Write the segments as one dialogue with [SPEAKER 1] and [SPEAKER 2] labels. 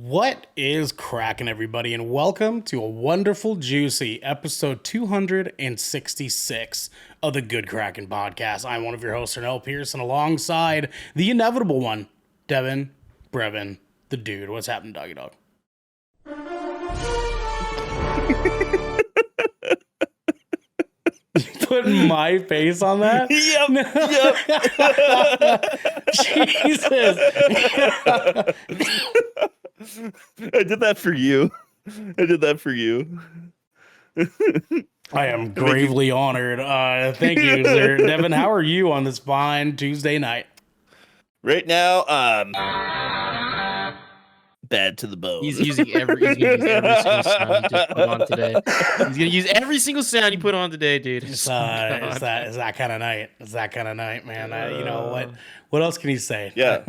[SPEAKER 1] What is cracking, everybody, and welcome to a wonderful, juicy episode 266 of the Good Kraken podcast. I'm one of your hosts, Ernell Pearson, alongside the inevitable one, Devin Brevin, the dude. What's happening, doggy dog? Putting my face on that?
[SPEAKER 2] Yep.
[SPEAKER 1] Jesus.
[SPEAKER 2] I did that for you.
[SPEAKER 1] I am gravely honored. Thank you, sir. Devin, how are you on this fine Tuesday night?
[SPEAKER 2] Right now, bad to the bone.
[SPEAKER 3] He's gonna use every single sound you just put on today. He's gonna use every single sound you put on today, dude.
[SPEAKER 1] It's that kind of night. It's that kind of night, man. You know what? What else can he say?
[SPEAKER 2] Yeah.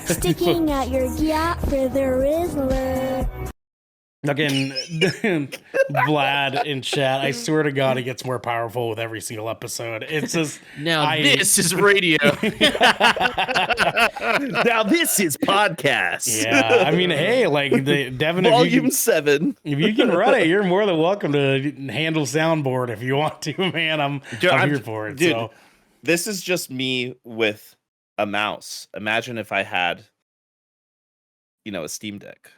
[SPEAKER 4] Sticking out your gap for the Rizzler.
[SPEAKER 1] Again, Vlad in chat. I swear to God, it gets more powerful with every single episode. It's just
[SPEAKER 3] this is radio.
[SPEAKER 2] Now this is podcast.
[SPEAKER 1] Yeah, I mean, hey, like Devin,
[SPEAKER 2] Volume 7.
[SPEAKER 1] If you can run it, you're more than welcome to handle soundboard if you want to, man. I'm here for it.
[SPEAKER 2] Dude,
[SPEAKER 1] so
[SPEAKER 2] this is just me with a mouse. Imagine if I had, a Steam Deck.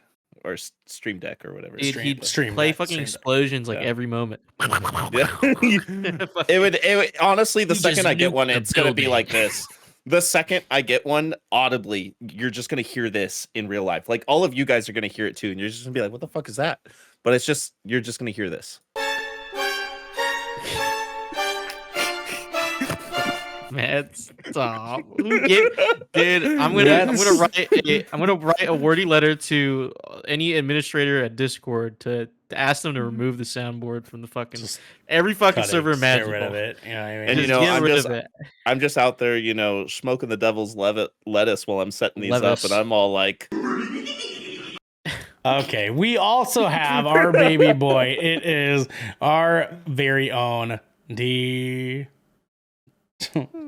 [SPEAKER 2] Or Stream Deck or whatever.
[SPEAKER 3] Dude, he'd play fucking explosions like every moment.
[SPEAKER 2] Yeah. it would honestly, the second I get one, it's gonna be like this. The second I get one, audibly, you're just gonna hear this in real life. Like all of you guys are gonna hear it too, and you're just gonna be like, "What the fuck is that?" But you're just gonna hear this.
[SPEAKER 3] Man, stop. Dude, I'm gonna write a wordy letter to any administrator at Discord to ask them to remove the soundboard from the fucking every fucking server imaginable.
[SPEAKER 1] Get rid of it. You know what I mean?
[SPEAKER 2] And I'm just out there, smoking the devil's lettuce while I'm setting these up, and I'm all like.
[SPEAKER 1] Okay, we also have our baby boy. It is our very own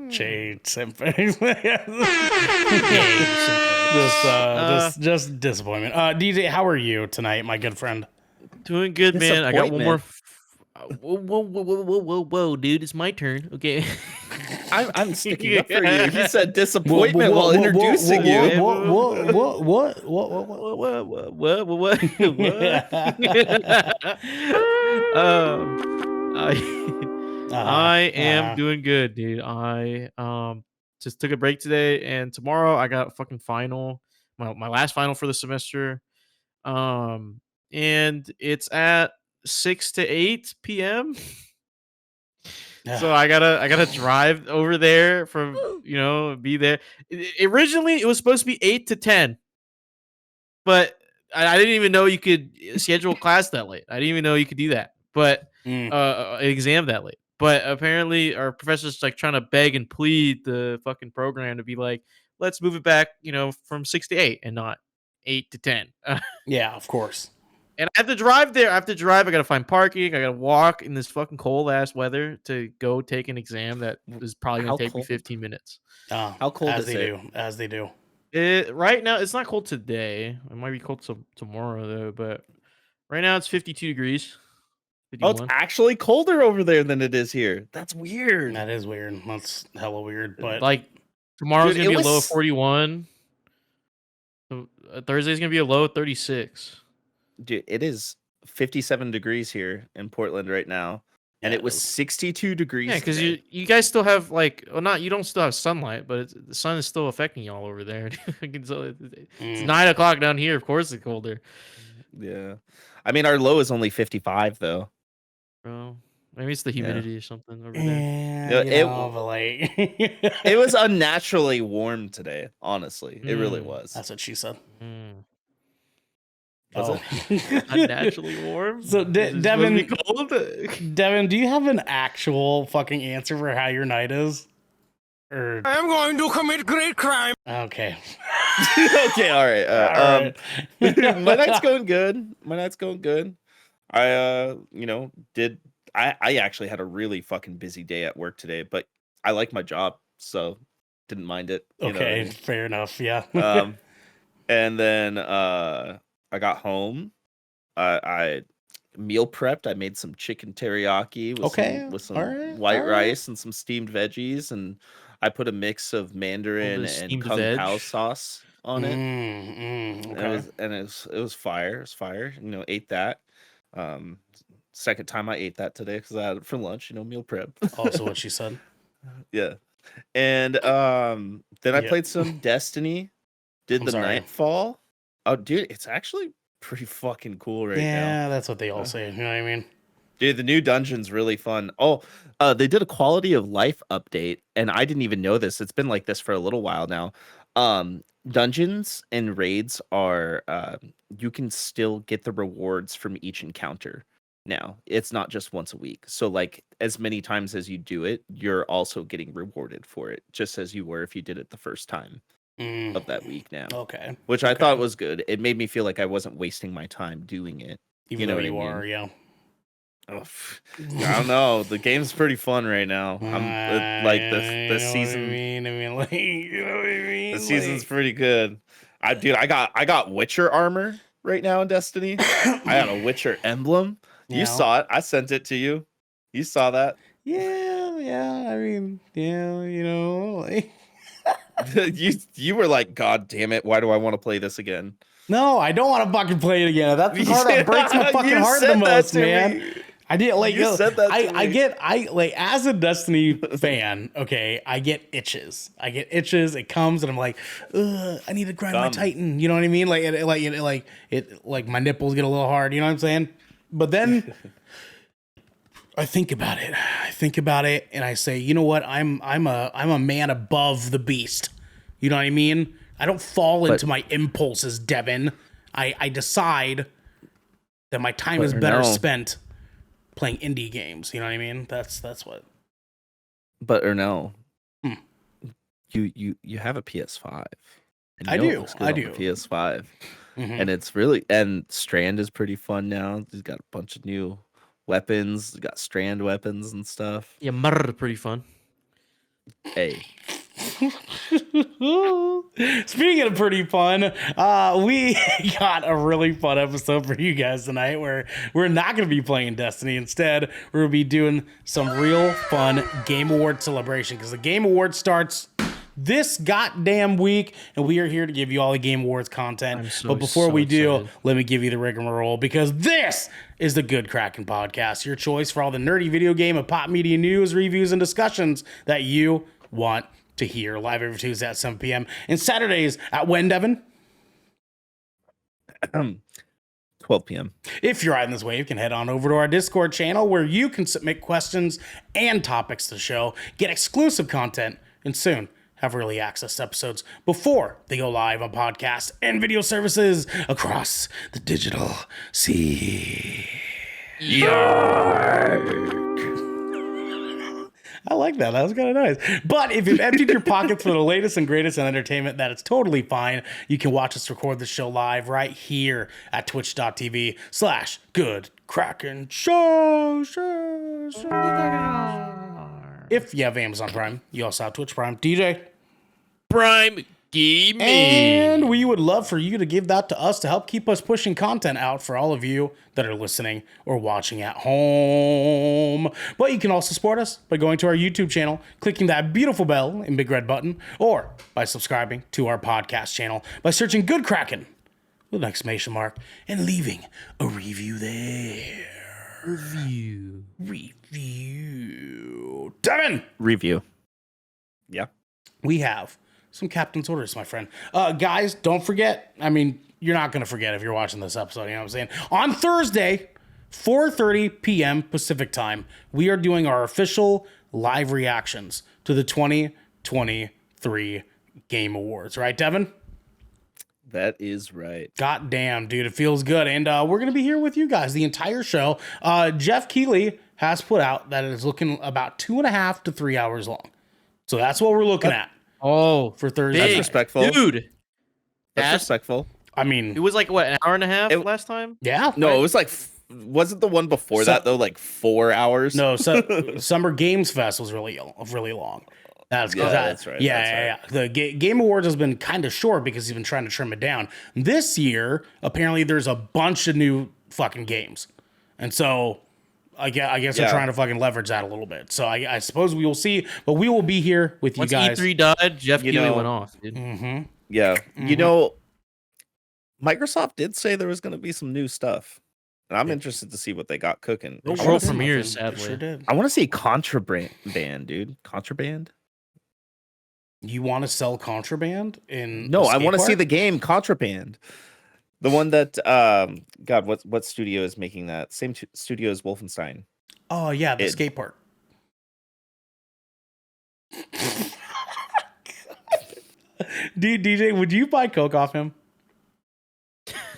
[SPEAKER 1] Jade Symphony. just disappointment. DJ, how are you tonight, my good friend?
[SPEAKER 3] Doing good, man. I got one more. Whoa, dude! It's my turn. Okay,
[SPEAKER 2] I'm sticking up for you. He said disappointment while introducing you.
[SPEAKER 3] What? I am doing good, dude. I just took a break today, and tomorrow I got a fucking final, my last final for the semester. And it's at 6 to 8 p.m. So I gotta drive over there from be there. Originally it was supposed to be 8 to 10, but I didn't even know you could schedule class that late. I didn't even know you could do that, but exam that late. But apparently our professor's like trying to beg and plead the fucking program to be like, let's move it back, from 6 to 8 and not 8 to 10.
[SPEAKER 1] Yeah, of course.
[SPEAKER 3] And I have to drive there. I gotta find parking. I gotta walk in this fucking cold ass weather to go take an exam that is probably gonna take me 15 minutes.
[SPEAKER 1] Oh, how cold is it? As they do.
[SPEAKER 3] Right now it's not cold today. It might be cold tomorrow though, but right now it's 52 degrees. 51.
[SPEAKER 2] Oh, it's actually colder over there than it is here. That's weird.
[SPEAKER 1] That is weird. That's hella weird. But
[SPEAKER 3] like tomorrow's gonna be a low of 41. Thursday's gonna be a low of 36.
[SPEAKER 2] Dude, it is 57 degrees here in Portland right now, and it was 62 degrees.
[SPEAKER 3] Yeah, because you guys still have you don't still have sunlight, but the sun is still affecting y'all over there. It's 9 o'clock down here. Of course, it's colder.
[SPEAKER 2] Yeah, I mean our low is only 55 though.
[SPEAKER 3] Bro, maybe it's the humidity or something over there.
[SPEAKER 1] Yeah,
[SPEAKER 2] it was unnaturally warm today. Honestly, it really was.
[SPEAKER 1] That's what she said.
[SPEAKER 2] Was
[SPEAKER 3] it unnaturally warm?
[SPEAKER 1] So Devin, do you have an actual fucking answer for how your night is? Or
[SPEAKER 5] I'm going to commit great crime.
[SPEAKER 1] Okay.
[SPEAKER 2] Okay. All right. My night's going good. I I actually had a really fucking busy day at work today, but I like my job, so didn't mind it.
[SPEAKER 1] Okay, fair enough. Yeah.
[SPEAKER 2] And then I got home. I meal prepped. I made some chicken teriyaki with some
[SPEAKER 1] all right,
[SPEAKER 2] white
[SPEAKER 1] all right.
[SPEAKER 2] rice and some steamed veggies, and I put a mix of Mandarin
[SPEAKER 3] bit of
[SPEAKER 2] and
[SPEAKER 3] steamed
[SPEAKER 2] Kung Pao
[SPEAKER 3] veg.
[SPEAKER 2] sauce on it.
[SPEAKER 1] Okay.
[SPEAKER 2] It was fire. It was fire. Ate that. Second time I ate that today because I had it for lunch. Meal prep.
[SPEAKER 1] Also, what she said.
[SPEAKER 2] Yeah. And then I
[SPEAKER 1] Yeah.
[SPEAKER 2] played some Destiny. Did
[SPEAKER 1] I'm
[SPEAKER 2] the
[SPEAKER 1] sorry.
[SPEAKER 2] Nightfall. Oh, dude, it's actually pretty fucking cool right now.
[SPEAKER 1] Yeah, that's what they all say. You know what I mean?
[SPEAKER 2] Dude, the new dungeon's really fun. Oh, they did a quality of life update, and I didn't even know this. It's been like this for a little while now. Dungeons and raids are you can still get the rewards from each encounter now. It's not just once a week. So like as many times as you do it, you're also getting rewarded for it, just as you were if you did it the first time of that week now.
[SPEAKER 1] Okay.
[SPEAKER 2] Which I thought was good. It made me feel like I wasn't wasting my time doing it.
[SPEAKER 1] Even
[SPEAKER 2] know
[SPEAKER 1] though
[SPEAKER 2] what I
[SPEAKER 1] you
[SPEAKER 2] mean?
[SPEAKER 1] are, yeah.
[SPEAKER 2] Oh, I don't know. The game's pretty fun right now. I'm like the season.
[SPEAKER 1] I mean, like, you know what I mean?
[SPEAKER 2] The season's pretty good. I got Witcher armor right now in Destiny. I got a Witcher emblem.
[SPEAKER 1] Yeah.
[SPEAKER 2] You saw it. I sent it to you. You saw that.
[SPEAKER 1] Yeah. I mean, like.
[SPEAKER 2] you were like, God damn it! Why do I want to play this again?
[SPEAKER 1] No, I don't want to fucking play it again. That's the part that breaks my fucking heart the most, man.
[SPEAKER 2] Me.
[SPEAKER 1] I did like
[SPEAKER 2] You said that to
[SPEAKER 1] I like as a Destiny fan, okay, I get itches. It comes and I'm like, ugh, I need to grind my Titan. You know what I mean? Like my nipples get a little hard, you know what I'm saying? But then I think about it and I say, you know what? I'm a man above the beast. You know what I mean? I don't fall into my impulses, Devin. I decide that my time is better spent playing indie games. You know what I mean? That's what.
[SPEAKER 2] But or no, you have a PS5.
[SPEAKER 1] I do.
[SPEAKER 2] PS5, and it's really Strand is pretty fun now. He's got a bunch of new weapons. He's got Strand weapons and stuff.
[SPEAKER 3] Yeah, pretty fun.
[SPEAKER 2] Hey.
[SPEAKER 1] Speaking of pretty fun, we got a really fun episode for you guys tonight where we're not going to be playing Destiny. Instead, we're going to be doing some real fun Game Award celebration because the Game Award starts this goddamn week, and we are here to give you all the Game Awards content. But before we do, let me give you the rigmarole because this is the Good Kraken Podcast, your choice for all the nerdy video game and pop media news, reviews, and discussions that you want to hear. Live every Tuesday at 7 p.m. and Saturdays at when, Devin?
[SPEAKER 2] 12 p.m.
[SPEAKER 1] If you're riding this wave, you can head on over to our Discord channel where you can submit questions and topics to the show, get exclusive content, and soon have early access to episodes before they go live on podcasts and video services across the digital sea. I like that. That was kind of nice. But if you've emptied your pockets for the latest and greatest in entertainment, that is totally fine. You can watch us record the show live right here at twitch.tv/Good Kraken Show. If you have Amazon Prime, you also have Twitch Prime. DJ?
[SPEAKER 3] Prime Gaming.
[SPEAKER 1] And we would love for you to give that to us to help keep us pushing content out for all of you that are listening or watching at home. But you can also support us by going to our YouTube channel, clicking that beautiful bell and big red button, or by subscribing to our podcast channel by searching Good Kraken with an exclamation mark and leaving a review there. Review. Devin!
[SPEAKER 2] Review. Yeah.
[SPEAKER 1] We have some captain's orders, my friend. Guys, don't forget. I mean, you're not going to forget if you're watching this episode. You know what I'm saying? On Thursday, 4:30 p.m. Pacific time, we are doing our official live reactions to the 2023 Game Awards. Right, Devin?
[SPEAKER 2] That is right.
[SPEAKER 1] God damn, dude. It feels good. And we're going to be here with you guys the entire show. Jeff Keighley has put out that it is looking about 2.5 to 3 hours long. So that's what we're looking at.
[SPEAKER 3] Oh,
[SPEAKER 1] for Thursday.
[SPEAKER 2] That's respectful.
[SPEAKER 3] Dude.
[SPEAKER 2] That's respectful.
[SPEAKER 1] I mean,
[SPEAKER 3] it was like, what, an hour and a half last time?
[SPEAKER 1] Yeah.
[SPEAKER 2] No, it was like, wasn't the one before that, though, like 4 hours?
[SPEAKER 1] No, so Summer Games Fest was really long. That's
[SPEAKER 2] Yeah,
[SPEAKER 1] that,
[SPEAKER 2] that's right,
[SPEAKER 1] Yeah,
[SPEAKER 2] that's
[SPEAKER 1] yeah. The Game Awards has been kind of short because he's been trying to trim it down. This year, apparently, there's a bunch of new fucking games, and so I guess they're
[SPEAKER 2] Yeah.
[SPEAKER 1] trying to fucking leverage that a little bit. So I suppose we will see, but we will be here with
[SPEAKER 3] Once
[SPEAKER 1] you guys.
[SPEAKER 3] E3 died, Jeff
[SPEAKER 2] You
[SPEAKER 3] Keighley
[SPEAKER 2] know-
[SPEAKER 3] went off, dude.
[SPEAKER 1] Mm-hmm.
[SPEAKER 2] Yeah. You
[SPEAKER 1] Mhm.
[SPEAKER 2] know, Microsoft did say there was going to be some new stuff. And I'm interested to see what they got cooking.
[SPEAKER 3] No
[SPEAKER 2] I
[SPEAKER 3] world
[SPEAKER 2] wanna see-
[SPEAKER 3] premieres,
[SPEAKER 1] They
[SPEAKER 3] sadly.
[SPEAKER 1] sure did.
[SPEAKER 2] I want to see Contraband, dude. Contraband?
[SPEAKER 1] You want to sell Contraband in?
[SPEAKER 2] No,
[SPEAKER 1] a
[SPEAKER 2] I
[SPEAKER 1] skate
[SPEAKER 2] want to see
[SPEAKER 1] park?
[SPEAKER 2] the game Contraband. The one that God, what studio is making that? Same studio as Wolfenstein.
[SPEAKER 1] Oh yeah, the
[SPEAKER 2] It-
[SPEAKER 1] skate park. DJ, would you buy Coke off him?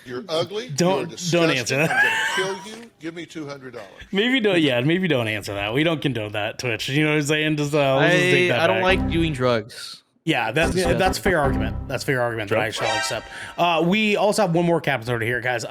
[SPEAKER 6] You're ugly.
[SPEAKER 1] Don't-
[SPEAKER 6] you're
[SPEAKER 1] don't
[SPEAKER 6] disgusting,
[SPEAKER 1] answer that.
[SPEAKER 6] I'm gonna kill you. Give me $200.
[SPEAKER 1] Maybe don't. Yeah, maybe don't answer that. We don't condone that. Twitch. You know what I'm saying? Just let's just take that
[SPEAKER 3] I don't
[SPEAKER 1] back.
[SPEAKER 3] like doing drugs.
[SPEAKER 1] Yeah, that's fair argument. That's fair argument that I shall accept. We also have one more episode here, guys.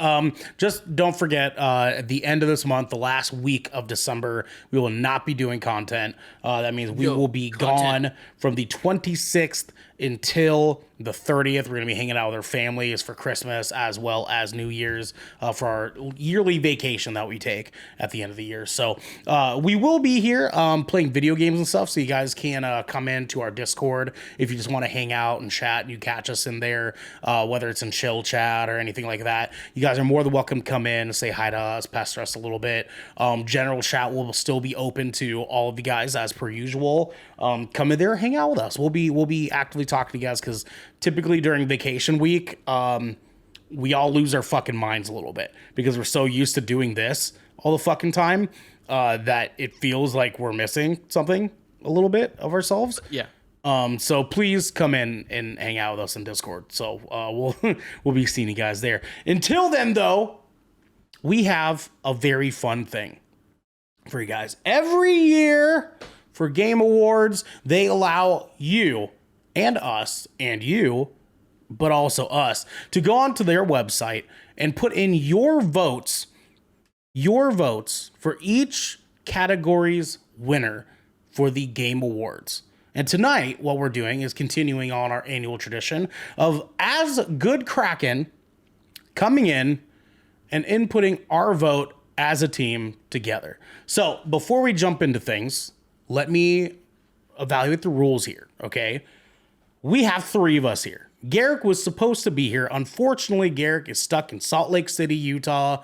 [SPEAKER 1] Just don't forget, at the end of this month, the last week of December, we will not be doing content. That means we will be gone from the 26th until the 30th. We're going to be hanging out with our families for Christmas as well as New Year's for our yearly vacation that we take at the end of the year. So we will be here playing video games and stuff, so you guys can come into our Discord if you just want to hang out and chat. You catch us in there, whether it's in chill chat or anything like that. You guys are more than welcome to come in, say hi to us, pester us a little bit. General chat will still be open to all of you guys as per usual. Come in there, hang out with us. We'll be actively talking to you guys because typically during vacation week, we all lose our fucking minds a little bit because we're so used to doing this all the fucking time that it feels like we're missing something a little bit of ourselves.
[SPEAKER 3] Yeah.
[SPEAKER 1] So please come in and hang out with us in Discord. So we'll be seeing you guys there. Until then, though, we have a very fun thing for you guys. Every year for Game Awards, they allow you and us and you, but also us, to go onto their website and put in your votes for each category's winner for the Game Awards. And tonight, what we're doing is continuing on our annual tradition of, as good Kraken, coming in and inputting our vote as a team together. So before we jump into things, let me evaluate the rules here, okay? We have three of us here. Garrick was supposed to be here. Unfortunately, Garrick is stuck in Salt Lake City, Utah,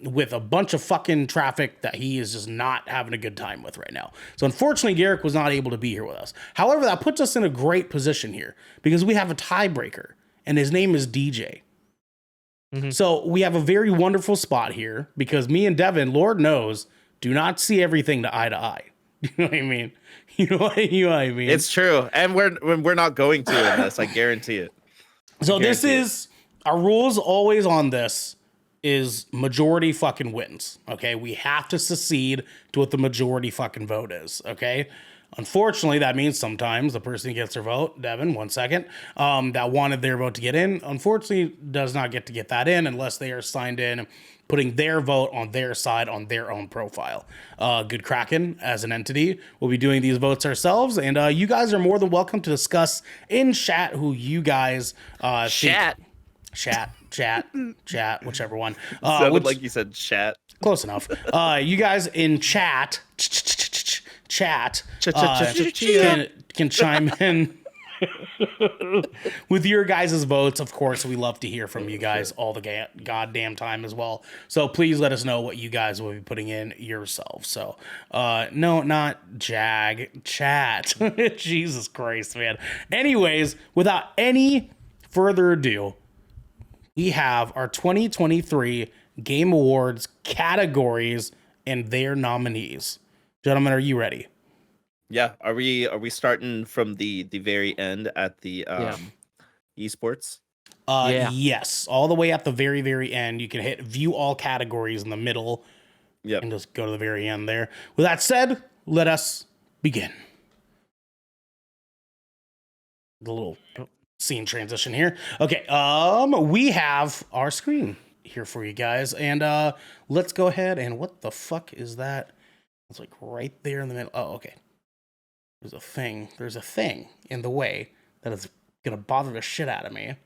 [SPEAKER 1] with a bunch of fucking traffic that he is just not having a good time with right now. So unfortunately, Garrick was not able to be here with us. However, that puts us in a great position here because we have a tiebreaker, and his name is DJ. So we have a very wonderful spot here because me and Devin, Lord knows, do not see everything to eye to eye. You know what I mean? You know what I mean?
[SPEAKER 2] It's true. And we're not going to in this, I guarantee it.
[SPEAKER 1] So this
[SPEAKER 2] guarantee it.
[SPEAKER 1] is our rules always on this is majority fucking wins. Okay. We have to secede to what the majority fucking vote is. Okay. Unfortunately, that means sometimes the person who gets their vote, Devin, 1 second, that wanted their vote to get in, unfortunately does not get to get that in unless they are signed in, putting their vote on their side on their own profile. Good Kraken, as an entity, will be doing these votes ourselves, and you guys are more than welcome to discuss in chat who you guys
[SPEAKER 2] Chat.
[SPEAKER 1] chat, whichever one.
[SPEAKER 2] Sounded like you said chat.
[SPEAKER 1] Close enough. You guys in chat can chime in with your guys' votes. Of course, we love to hear from you guys all the goddamn time as well. So please let us know what you guys will be putting in yourselves. So, no, not Jag, chat. Jesus Christ, man. Anyways, without any further ado, we have our 2023 Game Awards categories and their nominees. Gentlemen, are you ready?
[SPEAKER 2] Yeah. Are we starting from the very end at the esports?
[SPEAKER 3] Yeah.
[SPEAKER 1] Yes, all the way at the very, very end. You can hit view all categories in the middle
[SPEAKER 2] Yep.
[SPEAKER 1] and just go to the very end there. With that said, let us begin. The little scene transition here. Okay, we have our screen here for you guys, and let's go ahead and what the fuck is that? It's like right there in the middle. Oh, okay. There's a thing in the way that is gonna bother the shit out of me.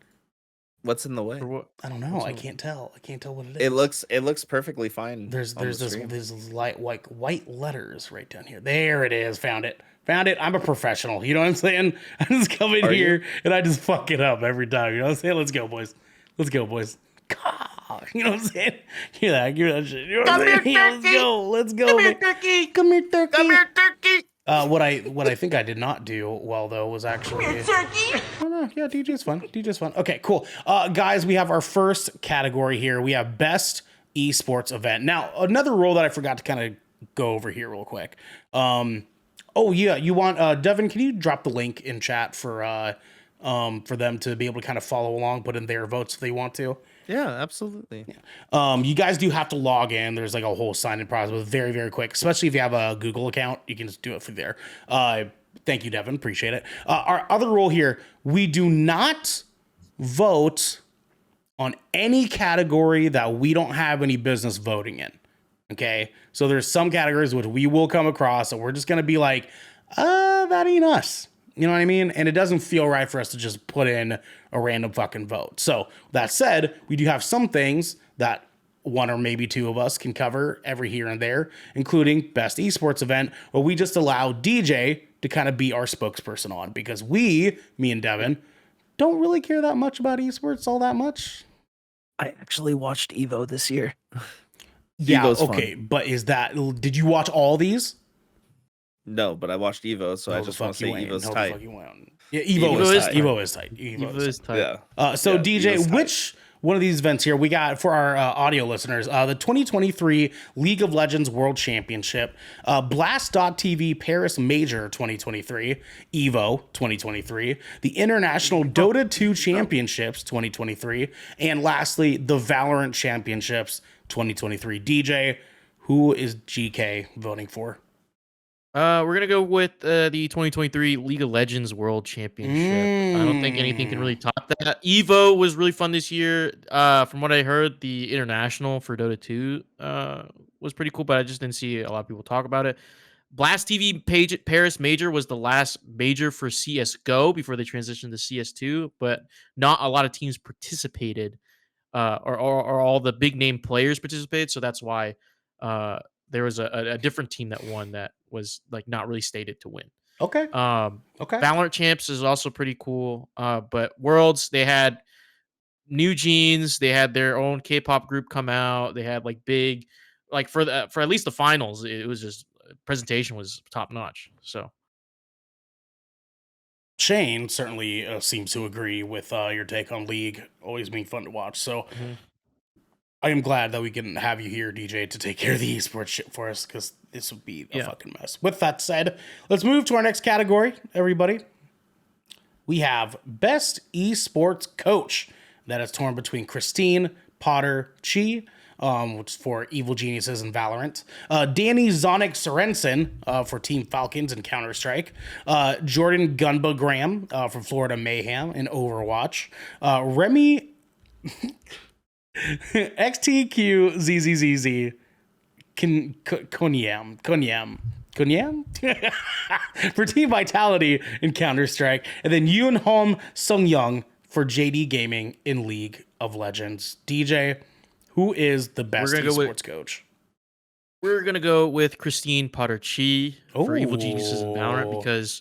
[SPEAKER 2] What's in the way?
[SPEAKER 3] For what?
[SPEAKER 1] I don't know.
[SPEAKER 3] What's
[SPEAKER 1] I
[SPEAKER 3] in-
[SPEAKER 1] can't tell. I can't tell what it is.
[SPEAKER 2] It looks perfectly fine.
[SPEAKER 1] There's
[SPEAKER 2] on the
[SPEAKER 1] this
[SPEAKER 2] stream.
[SPEAKER 1] there's light like white letters right down here. There it is. Found it. Found it. I'm a professional. You know what I'm saying? I just come in
[SPEAKER 2] Are
[SPEAKER 1] here
[SPEAKER 2] you?
[SPEAKER 1] and I just fuck it up every time. You know what I'm saying? Let's go, boys. Let's go, boys. God, you know what I'm saying? Hear that? Hear that shit? You know what I'm saying? Yeah, let's go. Let's go. Come here, turkey. Come here, turkey. Come here, turkey. What I think I did not do well though was actually. Turkey. Oh no, yeah, DJ's fun. DJ's fun. Okay, cool. Guys, we have our first category here. We have best esports event. Now, another rule that I forgot to kind of go over here real quick. Oh yeah, you want Devin? Can you drop the link in chat for them to be able to kind of follow along, put in their votes if they want to?
[SPEAKER 2] Yeah, absolutely.
[SPEAKER 1] You guys do have to log in. There's like a whole sign-in process, but very, very quick. Especially if you have a Google account, you can just do it through there. Thank you, Devin. Appreciate it. Our other rule here: we do not vote on any category that we don't have any business voting in. Okay, so there's some categories which we will come across, and we're just gonna be like, that ain't us. You know what I mean? And it doesn't feel right for us to just put in a random fucking vote. So that said, we do have some things that one or maybe two of us can cover every here and there, including best esports event, where we just allow DJ to kind of be our spokesperson on, because me and Devin, don't really care that much about esports all that much.
[SPEAKER 7] I actually watched Evo this year.
[SPEAKER 1] Yeah,
[SPEAKER 2] Evo's
[SPEAKER 1] okay, but did you watch all these?
[SPEAKER 2] No, but I watched Evo, so I just want to say Evo's tight.
[SPEAKER 1] Yeah, Evo is tight. Evo is tight.
[SPEAKER 3] Evo is tight.
[SPEAKER 2] Yeah.
[SPEAKER 1] So
[SPEAKER 2] Yeah,
[SPEAKER 1] DJ,
[SPEAKER 2] Evo's tight.
[SPEAKER 1] which one of these events here we got for our audio listeners? The 2023 League of Legends World Championship, Blast.tv Paris Major 2023, Evo 2023, the International Dota 2 Championships 2023, and lastly, the Valorant Championships 2023. DJ, who is GK voting for?
[SPEAKER 3] We're gonna go with the 2023 League of Legends World Championship. I don't think anything can really top that. Evo was really fun this year. From what I heard, the international for Dota 2 was pretty cool, but I just didn't see a lot of people talk about it. Blast TV Paris Major was the last major for CS:GO before they transitioned to CS2, but not a lot of teams participated, or all the big name players participated. So that's why there was a different team that won that was like not really stated to win.
[SPEAKER 1] Okay. Okay.
[SPEAKER 3] Valorant Champs is also pretty cool. But Worlds, they had New Jeans, they had their own K-pop group come out. They had like big, like for at least the finals, it was just presentation was top notch. So
[SPEAKER 1] Shane certainly seems to agree with your take on League always being fun to watch. So I am glad that we can have you here, DJ, to take care of the esports shit for us, because this would be a fucking mess. With that said, let's move to our next category, everybody. We have Best Esports Coach. That is torn between Christine Potter Chi, which is for Evil Geniuses and Valorant, Danny Zonic Sorensen for Team Falcons and Counter-Strike, Jordan Gunba Graham from Florida Mayhem in Overwatch, Remy XTQZZZZ Konyam for Team Vitality in Counter-Strike, and then Yoon Hom Sung Young for JD Gaming in League of Legends. DJ, who is the best esports coach?
[SPEAKER 3] We're gonna go with Christine Potter Chi for Evil Geniuses and Valorant, because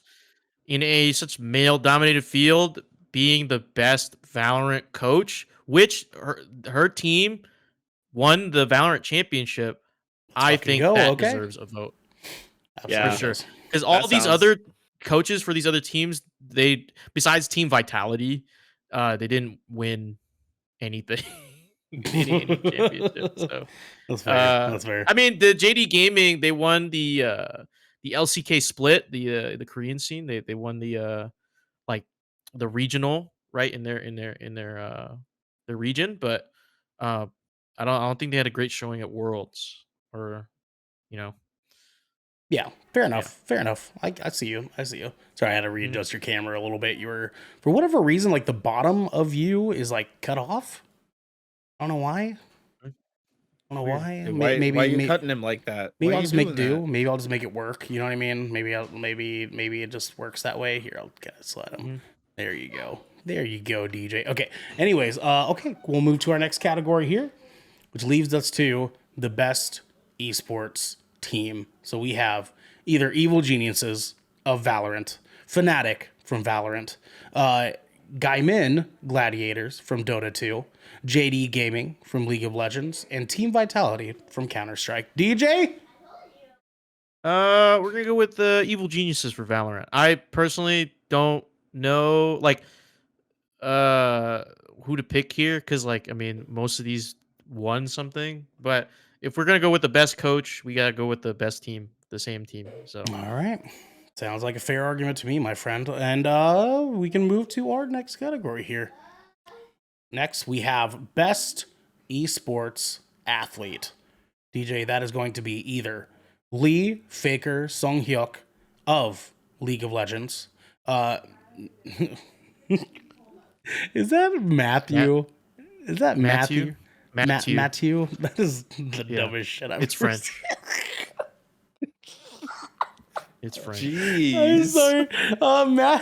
[SPEAKER 3] in a such male-dominated field, being the best Valorant coach, which her team won the Valorant championship, I think that deserves a vote.
[SPEAKER 1] Absolutely.
[SPEAKER 3] For sure. Because all these other coaches for these other teams, they besides Team Vitality, they didn't win anything. Any championship. So
[SPEAKER 1] That's fair. That's fair.
[SPEAKER 3] I mean, the JD Gaming, they won the LCK split, the Korean scene. They won the like the regional, right, in their region, but I don't think they had a great showing at Worlds, or you know.
[SPEAKER 1] Yeah, fair enough. Fair enough. I see you. I see you. Sorry, I had to readjust your camera a little bit. You were, for whatever reason, like the bottom of you is like cut off. I don't know why. I don't know
[SPEAKER 3] Weird.
[SPEAKER 1] why.
[SPEAKER 2] Dude, why are you cutting him like that?
[SPEAKER 1] Maybe
[SPEAKER 2] Why
[SPEAKER 1] I'll
[SPEAKER 2] are you
[SPEAKER 1] just make
[SPEAKER 2] doing
[SPEAKER 1] do.
[SPEAKER 2] that?
[SPEAKER 1] Maybe I'll just make it work. You know what I mean? Maybe it just works that way. Here, I'll kind of slide him.
[SPEAKER 3] Mhm.
[SPEAKER 1] There you go. There you go, DJ. Okay. Anyways, okay, we'll move to our next category here, which leaves us to the best esports team. So we have either Evil Geniuses of Valorant, Fnatic from Valorant, Gaimin Gladiators from Dota 2, JD Gaming from League of Legends, and Team Vitality from Counter-Strike. DJ?
[SPEAKER 3] We're gonna go with the Evil Geniuses for Valorant. I personally don't know who to pick here because I mean most of these won something, but if we're gonna go with the best coach, we gotta go with the best team, the same team. So
[SPEAKER 1] All right. Sounds like a fair argument to me, my friend. And we can move to our next category here. Next, we have Best Esports Athlete. DJ, that is going to be either Lee Faker Sung Hyuk of League of Legends. Is that Matthew? Is that Matthew?
[SPEAKER 3] Matthew.
[SPEAKER 1] Matthew? That is the
[SPEAKER 3] Yeah.
[SPEAKER 1] dumbest shit I've
[SPEAKER 3] It's
[SPEAKER 1] ever
[SPEAKER 3] French.
[SPEAKER 1] seen.
[SPEAKER 3] It's French.
[SPEAKER 1] I'm
[SPEAKER 2] Jeez.
[SPEAKER 1] sorry. Matt.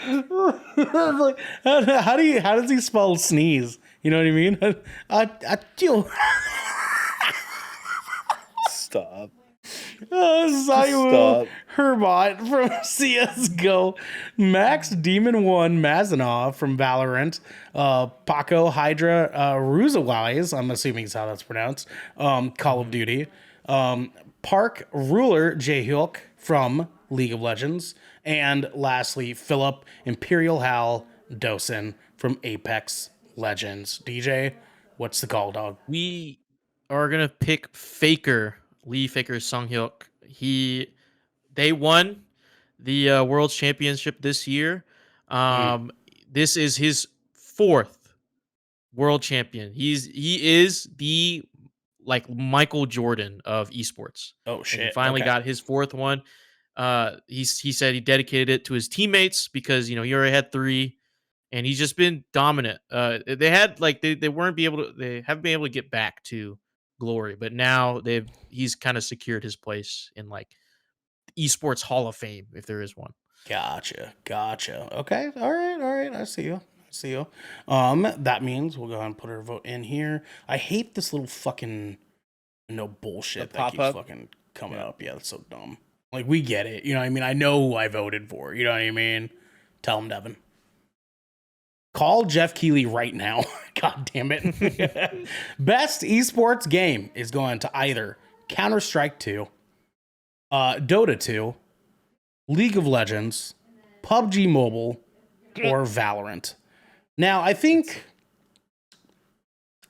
[SPEAKER 1] Like, how does he spell sneeze? You know what I mean?
[SPEAKER 2] Stop.
[SPEAKER 1] Sayu
[SPEAKER 2] Stop.
[SPEAKER 1] Herbot from CSGO, Max Demon 1 Mazanov from Valorant, Paco Hydra Ruzawise, I'm assuming is how that's pronounced, Call of Duty, Park Ruler Jaehyuk from League of Legends, and lastly, Philip Imperial Hal Dosen from Apex Legends. DJ, what's the call, dog?
[SPEAKER 3] We are gonna pick Faker, Lee Faker Sunghyuk. They won the World Championship this year. This is his fourth world champion. He is the Michael Jordan of esports.
[SPEAKER 1] Oh,
[SPEAKER 3] And
[SPEAKER 1] shit.
[SPEAKER 3] he finally
[SPEAKER 1] Okay.
[SPEAKER 3] got his fourth one. He said he dedicated it to his teammates because he already had three, and he's just been dominant. They had they weren't be able to they haven't been able to get back to glory, but now he's kind of secured his place in esports Hall of Fame if there is one.
[SPEAKER 1] Gotcha. Okay. All right. I see you. That means we'll go ahead and put our vote in here. I hate this little fucking bullshit
[SPEAKER 2] The
[SPEAKER 1] that keeps
[SPEAKER 2] pop-up?
[SPEAKER 1] fucking coming up. Yeah, that's so dumb. Like, we get it. You know what I mean? I know who I voted for. You know what I mean? Tell him, Devin. Call Jeff Keighley right now. God damn it. Best esports game is going to either Counter-Strike 2, Dota 2, League of Legends, PUBG Mobile, or Valorant. Now, I think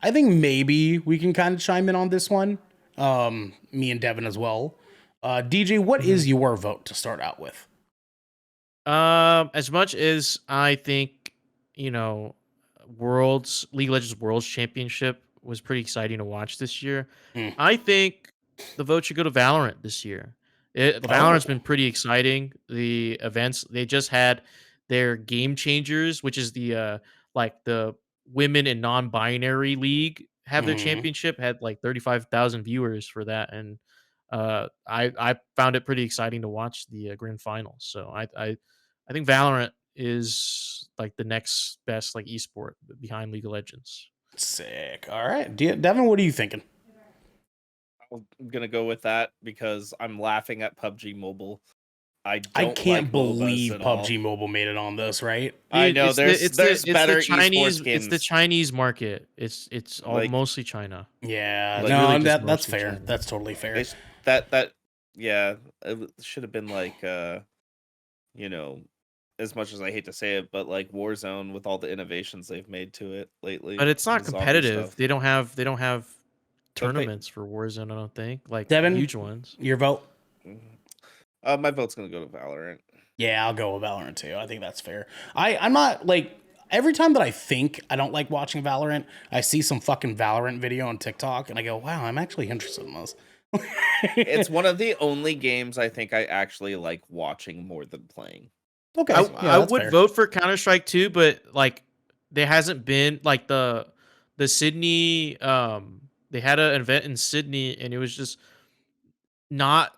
[SPEAKER 1] maybe we can kind of chime in on this one. Me and Devin as well. DJ, what is your vote to start out with?
[SPEAKER 3] As much as I think, League of Legends Worlds Championship was pretty exciting to watch this year. I think the vote should go to Valorant this year. Valorant's been pretty exciting. The events, they just had their Game Changers, which is the women and non-binary league, have their championship, had 35,000 viewers for that, and I found it pretty exciting to watch the grand finals. So I think Valorant is the next best esport behind League of Legends.
[SPEAKER 1] Sick. All right. Devin, what are you thinking?
[SPEAKER 2] I'm gonna go with that because I'm laughing at PUBG Mobile. I
[SPEAKER 1] can't
[SPEAKER 2] like
[SPEAKER 1] believe
[SPEAKER 2] MOBAs at all.
[SPEAKER 1] PUBG Mobile made it on this, right?
[SPEAKER 2] I know
[SPEAKER 3] It's
[SPEAKER 2] there's better
[SPEAKER 3] the Chinese.
[SPEAKER 2] esports games.
[SPEAKER 3] It's the Chinese market. It's all
[SPEAKER 2] Like-
[SPEAKER 3] mostly China.
[SPEAKER 1] Yeah.
[SPEAKER 2] Like,
[SPEAKER 1] No,
[SPEAKER 3] really just
[SPEAKER 1] that's
[SPEAKER 3] mostly
[SPEAKER 1] fair.
[SPEAKER 3] China.
[SPEAKER 1] That's totally fair.
[SPEAKER 2] They sh- yeah, it should have been as much as I hate to say it, but Warzone with all the innovations they've made to it lately.
[SPEAKER 3] But it's not
[SPEAKER 2] the zombie
[SPEAKER 3] competitive.
[SPEAKER 2] stuff.
[SPEAKER 3] They don't have
[SPEAKER 2] Don't
[SPEAKER 3] tournaments for Warzone. I don't think
[SPEAKER 1] Devin?
[SPEAKER 3] huge ones.
[SPEAKER 1] Your vote?
[SPEAKER 2] My vote's gonna go to Valorant.
[SPEAKER 1] Yeah, I'll go with Valorant too. I think that's fair. I'm not every time that I think I don't like watching Valorant, I see some fucking Valorant video on TikTok and I go, wow, I'm actually interested in this.
[SPEAKER 2] It's one of the only games I think I actually like watching more than playing.
[SPEAKER 1] Okay.
[SPEAKER 3] I
[SPEAKER 1] that's
[SPEAKER 3] would
[SPEAKER 1] fair.
[SPEAKER 3] vote for Counter-Strike 2, but there hasn't been like the Sydney. They had an event in Sydney, and it was just not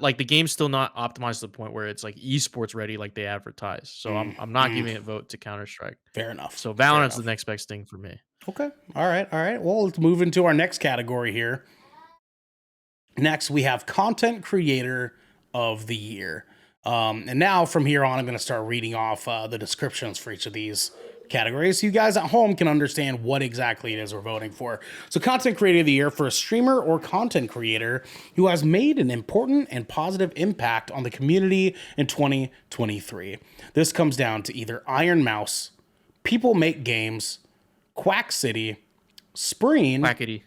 [SPEAKER 3] like the game's still not optimized to the point where it's like esports ready like they advertise. So I'm not giving it vote to Counter Strike.
[SPEAKER 1] Fair enough.
[SPEAKER 3] So
[SPEAKER 1] Fair
[SPEAKER 3] Valorant's the
[SPEAKER 1] enough.
[SPEAKER 3] next best thing for me.
[SPEAKER 1] Okay. All right. Well, let's move into our next category here. Next, we have Content Creator of the Year. And now from here on, I'm going to start reading off the descriptions for each of these categories so you guys at home can understand what exactly it is we're voting for. So Content Creator of the Year for a streamer or content creator who has made an important and positive impact on the community in 2023. This comes down to either Iron Mouse, People Make Games, Quack City, Spreen,
[SPEAKER 3] Quackity.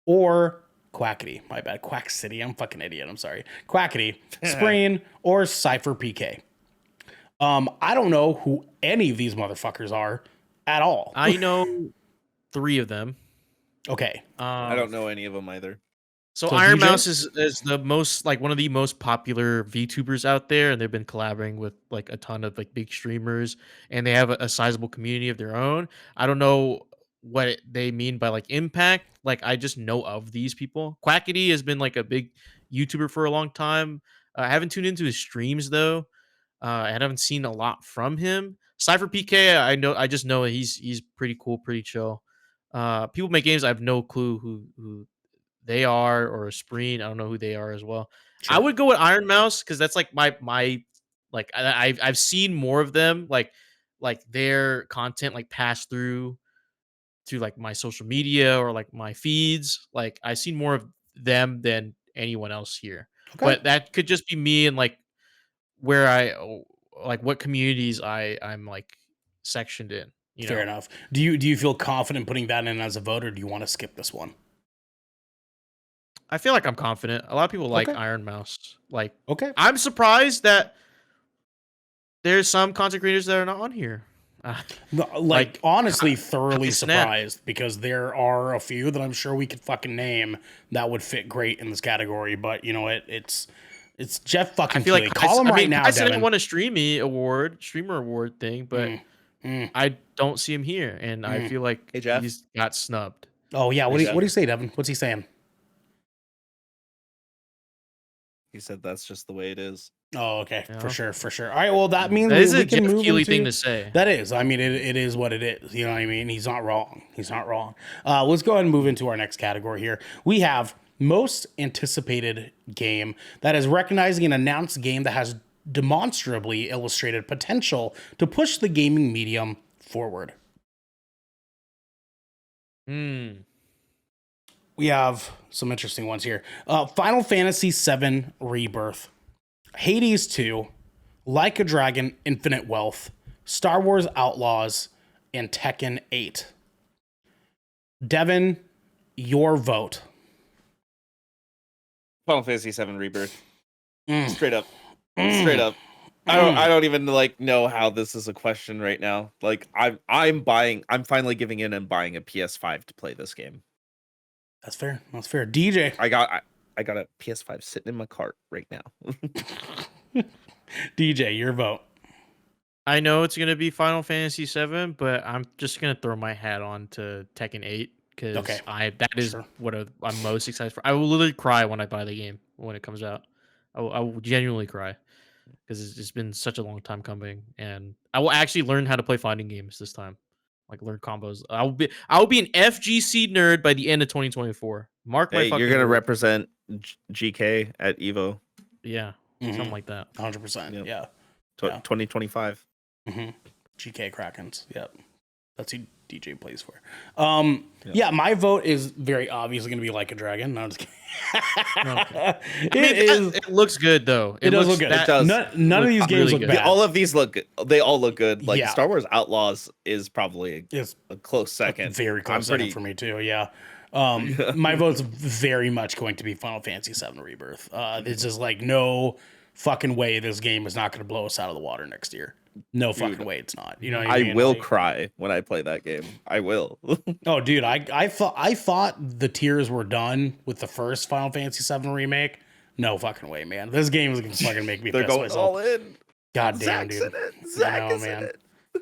[SPEAKER 1] or Quackity. My bad. Quack City. I'm a fucking idiot. I'm sorry. Quackity, Spreen, or Cypher PK. I don't know who any of these motherfuckers are at all.
[SPEAKER 3] I know 3 of them.
[SPEAKER 1] Okay.
[SPEAKER 2] I don't know any of them either.
[SPEAKER 3] So
[SPEAKER 1] So
[SPEAKER 3] Iron
[SPEAKER 1] DJ?
[SPEAKER 3] Mouse is the most like one of the most popular VTubers out there, and they've been collaborating with like a ton of like big streamers, and they have a sizable community of their own. I don't know what they mean by like impact. Like I just know of these people. Quackity has been like a big YouTuber for a long time. I haven't tuned into his streams though. I haven't seen a lot from him. Cypher PK, I just know he's pretty cool, pretty chill. People Make Games, I have no clue who they are, or a Spreen. I don't know who they are as well.
[SPEAKER 1] Sure.
[SPEAKER 3] I would go with Iron Mouse because that's like my like I've seen more of them like their content like pass through to like my social media or like my feeds. Like I've seen more of them than anyone else here.
[SPEAKER 1] Okay.
[SPEAKER 3] But that could just be me and like where like what communities I'm like sectioned in. You
[SPEAKER 1] Fair
[SPEAKER 3] know?
[SPEAKER 1] enough. Do you feel confident putting that in as a vote, or do you want to skip this one?
[SPEAKER 3] I feel like I'm confident. A lot of people like
[SPEAKER 1] Okay.
[SPEAKER 3] Iron Mouse. Like
[SPEAKER 1] Okay.
[SPEAKER 3] I'm surprised that there's some content creators that are not on here.
[SPEAKER 1] No,
[SPEAKER 3] Like,
[SPEAKER 1] honestly, thoroughly
[SPEAKER 3] snap.
[SPEAKER 1] surprised because there are a few that I'm sure we could fucking name that would fit great in this category. But you know what? It's Jeff fucking
[SPEAKER 3] I feel like
[SPEAKER 1] Keighley. Call him
[SPEAKER 3] I
[SPEAKER 1] right
[SPEAKER 3] mean,
[SPEAKER 1] now,
[SPEAKER 3] Tyson
[SPEAKER 1] Devin.
[SPEAKER 3] won a streamer award thing, but I don't see him here, and I feel like
[SPEAKER 2] Hey, Jeff.
[SPEAKER 3] he's got snubbed.
[SPEAKER 1] Oh yeah. What
[SPEAKER 2] Hey,
[SPEAKER 1] do you say, Devin? What's he saying?
[SPEAKER 2] He said that's just the way it is.
[SPEAKER 1] Oh, okay.
[SPEAKER 3] Yeah.
[SPEAKER 1] For sure. All right. Well, that means
[SPEAKER 3] That is
[SPEAKER 1] we
[SPEAKER 3] a
[SPEAKER 1] can
[SPEAKER 3] Jeff
[SPEAKER 1] move
[SPEAKER 3] Keighley
[SPEAKER 1] into...
[SPEAKER 3] thing to say.
[SPEAKER 1] That is. I mean, it is what it is. You know what I mean? He's not wrong. Let's go ahead and move into our next category here. We have most anticipated game, that is recognizing an announced game that has demonstrably illustrated potential to push the gaming medium forward. We have some interesting ones here. Final Fantasy VII Rebirth, Hades 2, Like a Dragon Infinite Wealth, Star Wars Outlaws, and Tekken 8. Devin, your vote.
[SPEAKER 2] Final Fantasy VII Rebirth.
[SPEAKER 1] Mm.
[SPEAKER 2] Straight up. Straight up. I don't even like know how this is a question right now. Like I'm finally giving in and buying a PS5 to play this game.
[SPEAKER 1] That's fair. DJ.
[SPEAKER 2] I got a PS5 sitting in my cart right now.
[SPEAKER 1] DJ, your vote.
[SPEAKER 3] I know it's gonna be Final Fantasy VII, but I'm just gonna throw my hat on to Tekken 8 because
[SPEAKER 1] Okay.
[SPEAKER 3] that is
[SPEAKER 1] Sure.
[SPEAKER 3] what I'm most excited for. I will literally cry when I buy the game when it comes out. I will genuinely cry because it's been such a long time coming, and I will actually learn how to play fighting games this time, like learn combos. I will be an FGC nerd by the end of 2024. Mark my
[SPEAKER 2] Hey,
[SPEAKER 3] fucking
[SPEAKER 2] you're gonna
[SPEAKER 3] word.
[SPEAKER 2] represent GK at Evo
[SPEAKER 3] Yeah, something like that.
[SPEAKER 1] 100%.
[SPEAKER 2] Yep.
[SPEAKER 1] Yeah.
[SPEAKER 2] 2025.
[SPEAKER 1] GK Krakens. Yep. That's who DJ plays for. Yeah, my vote is very obviously going to be Like a Dragon. No, I'm just kidding.
[SPEAKER 3] It looks good though.
[SPEAKER 1] It does look good.
[SPEAKER 2] It does.
[SPEAKER 1] None of these games
[SPEAKER 3] really
[SPEAKER 1] look
[SPEAKER 3] good.
[SPEAKER 1] bad.
[SPEAKER 2] All of these look good. They all look good. Like
[SPEAKER 1] Yeah.
[SPEAKER 2] Star Wars Outlaws is probably
[SPEAKER 1] It's
[SPEAKER 2] a close second.
[SPEAKER 1] very close
[SPEAKER 2] I'm
[SPEAKER 1] second for me too. Yeah. My vote's very much going to be Final Fantasy VII Rebirth. It's just like no fucking way this game is not going to blow us out of the water next year. No fucking way it's not. You know what I mean?
[SPEAKER 2] I will
[SPEAKER 1] Like,
[SPEAKER 2] cry when I play that game. I will.
[SPEAKER 1] oh, dude, I thought the tears were done with the first Final Fantasy VII remake. No fucking way, man. This game is gonna fucking make me
[SPEAKER 2] They're
[SPEAKER 1] piss
[SPEAKER 2] going
[SPEAKER 1] myself.
[SPEAKER 2] all in.
[SPEAKER 1] God damn,
[SPEAKER 2] Zach's
[SPEAKER 1] dude.
[SPEAKER 2] in it. Zach
[SPEAKER 1] I know,
[SPEAKER 2] is in
[SPEAKER 1] man.
[SPEAKER 2] it.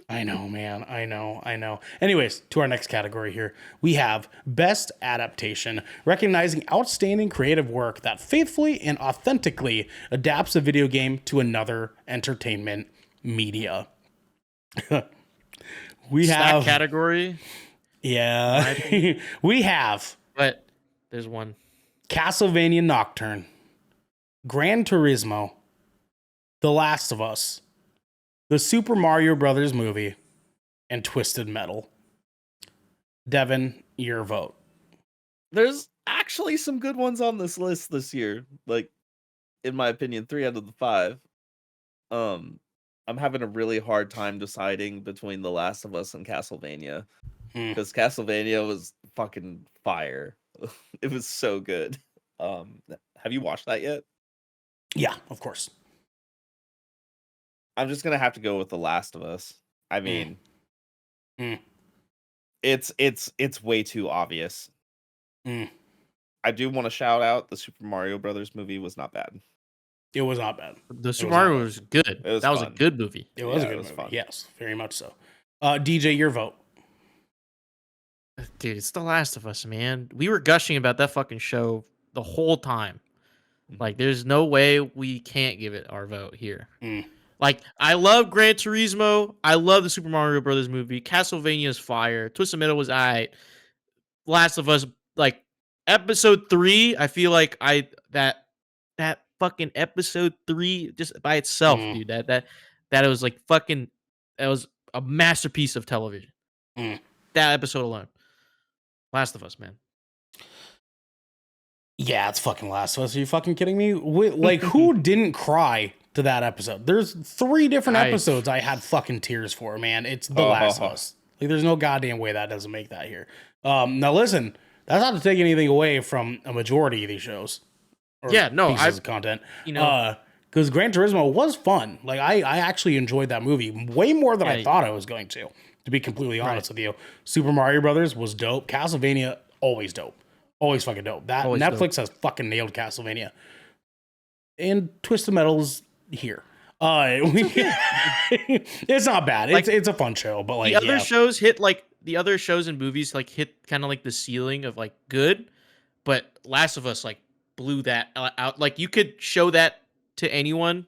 [SPEAKER 1] I know, man. I know. Anyways, to our next category here, we have Best Adaptation, recognizing outstanding creative work that faithfully and authentically adapts a video game to another entertainment media. We
[SPEAKER 3] Stack
[SPEAKER 1] have,
[SPEAKER 3] category,
[SPEAKER 1] yeah, we have
[SPEAKER 3] but there's one.
[SPEAKER 1] Castlevania Nocturne, Gran Turismo, The Last of Us, the Super Mario Brothers movie, and Twisted Metal. Devin, your vote.
[SPEAKER 2] There's actually some good ones on this list this year. Like, in my opinion, 3 out of the 5. I'm having a really hard time deciding between The Last of Us and Castlevania. Because Castlevania was fucking fire. It was so good. Have you watched that yet?
[SPEAKER 1] Yeah, of course.
[SPEAKER 2] I'm just gonna have to go with The Last of Us. I mean, it's way too obvious. I do want to shout out the Super Mario Brothers movie was not bad.
[SPEAKER 1] It was not bad.
[SPEAKER 3] The Super Mario was good.
[SPEAKER 2] was
[SPEAKER 3] That was a
[SPEAKER 2] fun.
[SPEAKER 3] good movie.
[SPEAKER 1] It was
[SPEAKER 2] Yeah,
[SPEAKER 1] a
[SPEAKER 2] it
[SPEAKER 1] good
[SPEAKER 2] was
[SPEAKER 1] movie.
[SPEAKER 2] fun.
[SPEAKER 1] Yes, very much so. DJ, your vote.
[SPEAKER 3] Dude, it's The Last of Us, man. We were gushing about that fucking show the whole time. Like, there's no way we can't give it our vote here. Like, I love Gran Turismo. I love the Super Mario Brothers movie. Castlevania's fire. Twisted Metal was aight. Last of Us, like, episode 3, I feel like that fucking episode 3 just by itself, dude. That it was like fucking, that was a masterpiece of television. That episode alone. Last of Us, man.
[SPEAKER 1] Yeah, it's fucking Last of Us. Are you fucking kidding me? Like, who didn't cry to that episode? There's 3 different episodes I had fucking tears for, man. It's The Last of Us. Like, there's no goddamn way that doesn't make that here. Now, listen, that's not to take anything away from a majority of these shows.
[SPEAKER 3] Yeah, no,
[SPEAKER 1] pieces of content.
[SPEAKER 3] You know,
[SPEAKER 1] because Gran Turismo was fun. Like, I actually enjoyed that movie way more than I thought I was going to be completely honest with you. Super Mario Brothers was dope. Castlevania, always dope. Always fucking dope. That
[SPEAKER 3] Always
[SPEAKER 1] Netflix has fucking nailed Castlevania. And Twisted Metal's here. It's not bad.
[SPEAKER 3] Like,
[SPEAKER 1] it's a fun show, but like
[SPEAKER 3] the other shows hit, like, the other shows and movies like hit kind of like the ceiling of like good, but Last of Us like blew that out. Like, you could show that to anyone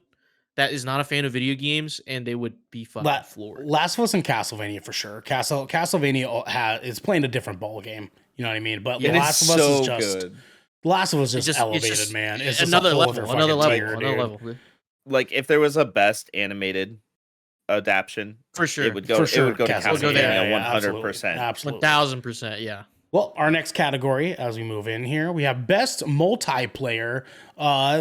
[SPEAKER 3] that is not a fan of video games and they would be fucking floored.
[SPEAKER 1] Last of Us and Castlevania for sure. Castlevania is playing a different ball game. You know what I mean? But
[SPEAKER 2] Yeah,
[SPEAKER 1] Last of Us is just
[SPEAKER 2] good.
[SPEAKER 1] Last of Us is just elevated, man. It's just
[SPEAKER 3] another
[SPEAKER 1] a whole
[SPEAKER 3] level,
[SPEAKER 1] other
[SPEAKER 3] another
[SPEAKER 1] fucking
[SPEAKER 3] level,
[SPEAKER 1] tier,
[SPEAKER 3] another
[SPEAKER 1] dude.
[SPEAKER 3] level.
[SPEAKER 2] Like, if there was a best animated adaptation,
[SPEAKER 3] For sure.
[SPEAKER 2] it would go.
[SPEAKER 1] For
[SPEAKER 2] It
[SPEAKER 1] sure,
[SPEAKER 2] would go to
[SPEAKER 1] Castlevania.
[SPEAKER 2] Castlevania,
[SPEAKER 1] Yeah,
[SPEAKER 2] 100%.
[SPEAKER 1] Absolutely.
[SPEAKER 3] 1000%, yeah.
[SPEAKER 1] Well, our next category, as we move in here, we have best multiplayer.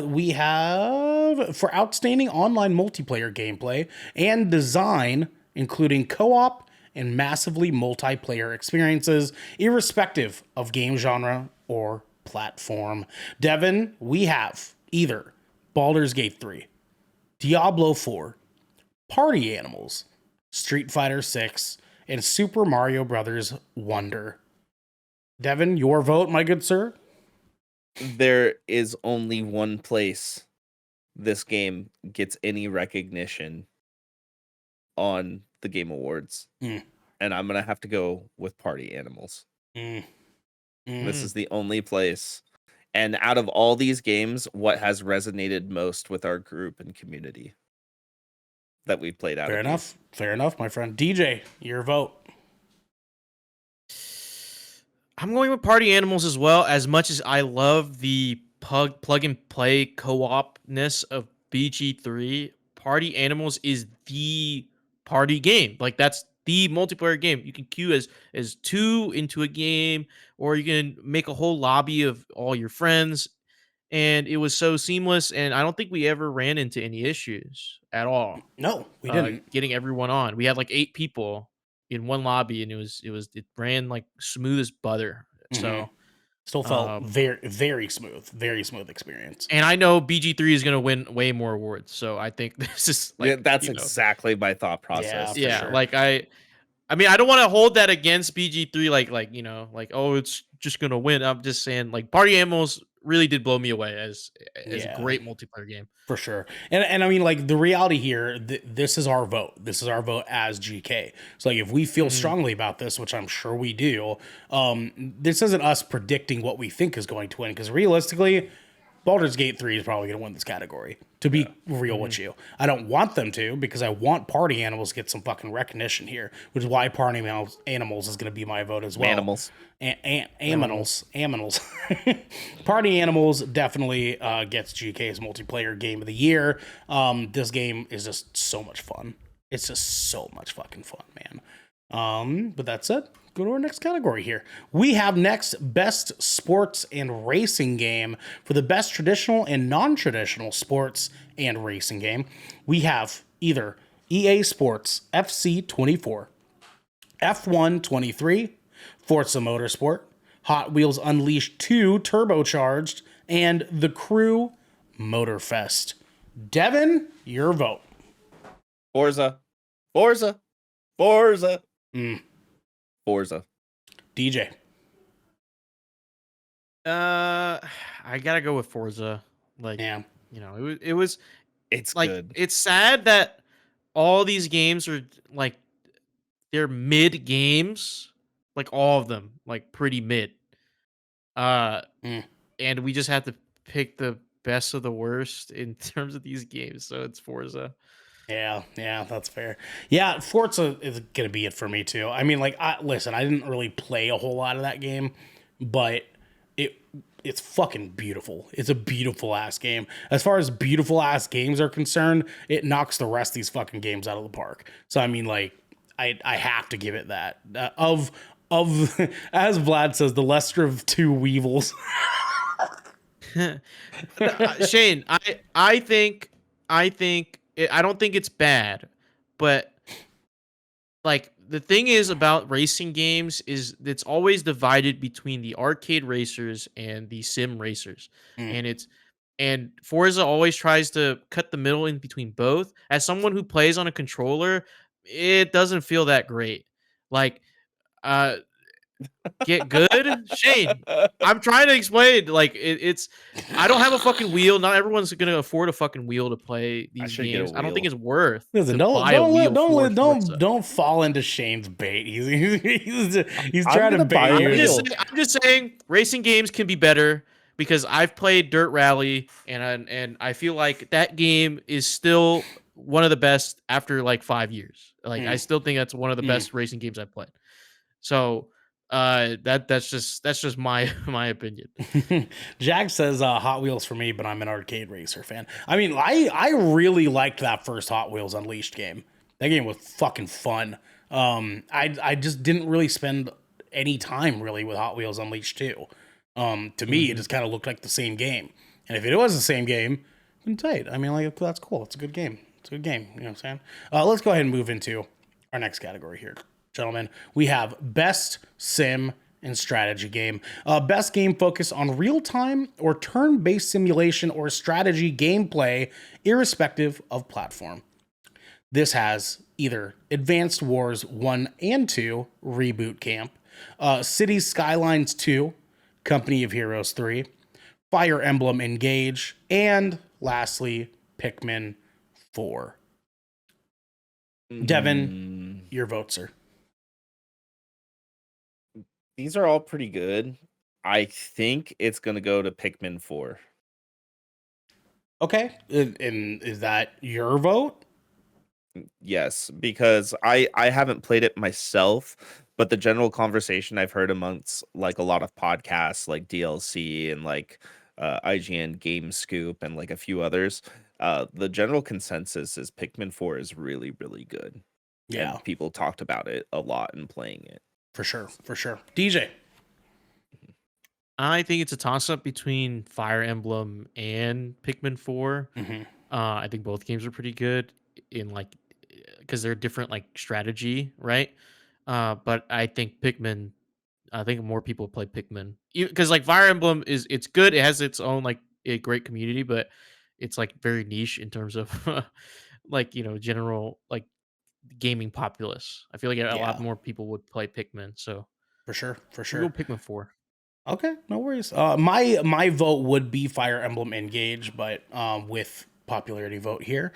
[SPEAKER 1] We have for outstanding online multiplayer gameplay and design, including co-op and massively multiplayer experiences, irrespective of game genre or platform. Devin, we have either Baldur's Gate 3, Diablo 4, Party Animals, Street Fighter 6, and Super Mario Brothers Wonder. Devin, your vote, my good sir?
[SPEAKER 2] There is only one place this game gets any recognition on the Game Awards. And I'm going to have to go with Party Animals. This is the only place. And out of all these games, what has resonated most with our group and community that we've played out?
[SPEAKER 1] Fair enough, my friend. DJ, your vote.
[SPEAKER 3] I'm going with Party Animals as well. As much as I love the plug and play co-opness of BG3, Party Animals is the party game. Like, that's the multiplayer game. You can queue as 2 into a game, or you can make a whole lobby of all your friends. And it was so seamless, and I don't think we ever ran into any issues at all.
[SPEAKER 1] No, we didn't.
[SPEAKER 3] Getting everyone on. We had like 8 people in one lobby, and it ran like smooth as butter. So
[SPEAKER 1] still felt very smooth experience.
[SPEAKER 3] And I know BG3 is gonna win way more awards. So I think this is like,
[SPEAKER 2] yeah, that's exactly my thought process.
[SPEAKER 3] Yeah,
[SPEAKER 1] sure.
[SPEAKER 3] like I mean, I don't want to hold that against BG3, like oh, it's just gonna win. I'm just saying, like, Party Animals really did blow me away as a
[SPEAKER 1] Yeah.
[SPEAKER 3] great multiplayer game.
[SPEAKER 1] For sure. And I mean, like, the reality here, this is our vote. This is our vote as GK. So, like, if we feel strongly about this, which I'm sure we do, this isn't us predicting what we think is going to win. Because realistically, Baldur's Gate 3 is probably going to win this category, to be real with you. I don't want them to, because I want Party Animals to get some fucking recognition here, which is why Party Animals is going to be my vote as well.
[SPEAKER 2] Animals.
[SPEAKER 1] Aminals. Party Animals definitely gets GK's multiplayer game of the year. This game is just so much fun. It's just so much fucking fun, man. But that's it. Go to our next category here. We have next best sports and racing game. For the best traditional and non-traditional sports and racing game, we have either EA Sports FC 24, F1 23, Forza Motorsport, Hot Wheels Unleashed 2 Turbocharged, and The Crew Motorfest. Devin, your vote.
[SPEAKER 2] Forza.
[SPEAKER 1] DJ.
[SPEAKER 3] I gotta go with Forza. Like,
[SPEAKER 1] Yeah.
[SPEAKER 3] you know, it was
[SPEAKER 2] It's
[SPEAKER 3] like
[SPEAKER 2] good.
[SPEAKER 3] it's sad that all these games are like they're mid games, like all of them, like pretty mid. And we just have to pick the best of the worst in terms of these games. So it's Forza.
[SPEAKER 1] Yeah, that's fair. Yeah, Forza is gonna be it for me too. I mean, like, listen, I didn't really play a whole lot of that game, but it's fucking beautiful. It's a beautiful ass game. As far as beautiful ass games are concerned, it knocks the rest of these fucking games out of the park. So I mean, like, I have to give it that. Of as Vlad says, the lesser of two Weevils.
[SPEAKER 3] Shane, I think I don't think it's bad, but like the thing is about racing games is it's always divided between the arcade racers and the sim racers. And Forza always tries to cut the middle in between both. As someone who plays on a controller, it doesn't feel that great. Like get good, Shane. I'm trying to explain. Like it's. I don't have a fucking wheel. Not everyone's gonna afford a fucking wheel to play these
[SPEAKER 2] should get a
[SPEAKER 3] games. I don't think
[SPEAKER 2] wheel.
[SPEAKER 3] it's worth.
[SPEAKER 1] Listen,
[SPEAKER 3] to buy a wheel for Forza.
[SPEAKER 1] don't fall into Shane's bait. He's
[SPEAKER 2] I'm
[SPEAKER 1] trying to
[SPEAKER 2] gonna buy a
[SPEAKER 1] bait you.
[SPEAKER 2] wheel.
[SPEAKER 3] I'm just saying, racing games can be better because I've played Dirt Rally and I feel like that game is still one of the best after like 5 years. Like I still think that's one of the best racing games I've played. So that's just my opinion.
[SPEAKER 1] Jack says Hot Wheels for me, but I'm an arcade racer fan. I mean, I really liked that first Hot Wheels Unleashed game. That game was fucking fun. I just didn't really spend any time really with Hot Wheels Unleashed 2. To me, it just kind of looked like the same game. And if it was the same game, then tight. I mean, like, that's cool. It's a good game. It's a good game. You know what I'm saying? Let's go ahead and move into our next category here. Gentlemen, we have best sim and strategy game. Best game focused on real-time or turn-based simulation or strategy gameplay, irrespective of platform. This has either Advanced Wars 1 and 2, Reboot Camp, Cities Skylines 2, Company of Heroes 3, Fire Emblem Engage, and lastly, Pikmin 4. Devin, your vote, sir.
[SPEAKER 2] These are all pretty good. I think it's going to go to Pikmin 4.
[SPEAKER 1] Okay. And is that your vote?
[SPEAKER 2] Yes, because I haven't played it myself, but the general conversation I've heard amongst like a lot of podcasts like DLC and like IGN Game Scoop and like a few others, the general consensus is Pikmin 4 is really, really good.
[SPEAKER 1] Yeah.
[SPEAKER 2] And people talked about it a lot and playing it.
[SPEAKER 1] For sure. DJ.
[SPEAKER 3] I think it's a toss-up between Fire Emblem and Pikmin 4. I think both games are pretty good in like because they're different like strategy, right? But I think Pikmin. I think more people play Pikmin because like Fire Emblem it's good. It has its own like a great community, but it's like very niche in terms of like general like gaming populace. I feel like a lot more people would play Pikmin. So
[SPEAKER 1] For sure.
[SPEAKER 3] we'll go Pikmin 4.
[SPEAKER 1] Okay, no worries. My vote would be Fire Emblem Engage, but with popularity vote here,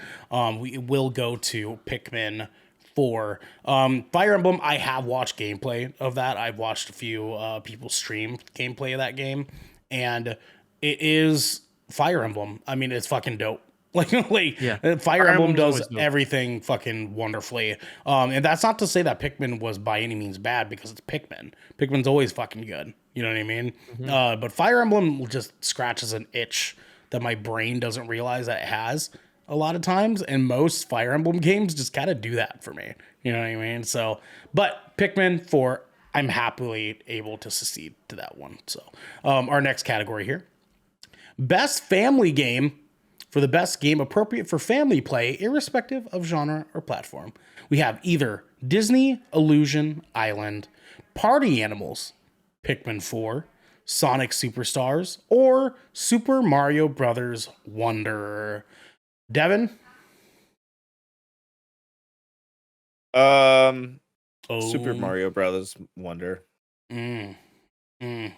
[SPEAKER 1] we will go to Pikmin 4. Fire Emblem, I have watched gameplay of that. I've watched a few people stream gameplay of that game, and it is Fire Emblem. I mean, it's fucking dope.
[SPEAKER 3] Yeah.
[SPEAKER 1] Fire Emblem
[SPEAKER 3] Emblem's
[SPEAKER 1] does
[SPEAKER 3] always dope.
[SPEAKER 1] everything fucking wonderfully. And that's not to say that Pikmin was by any means bad, because it's Pikmin. Pikmin's always fucking good. You know what I mean? But Fire Emblem just scratches an itch that my brain doesn't realize that it has a lot of times. And most Fire Emblem games just kind of do that for me. You know what I mean? So, but Pikmin 4, I'm happily able to succeed to that one. So, our next category here: Best Family Game. For the best game appropriate for family play, irrespective of genre or platform, we have either Disney Illusion Island, Party Animals, Pikmin 4, Sonic Superstars, or Super Mario Brothers Wonder. Devin?
[SPEAKER 2] Super Mario Brothers Wonder.
[SPEAKER 1] DJ.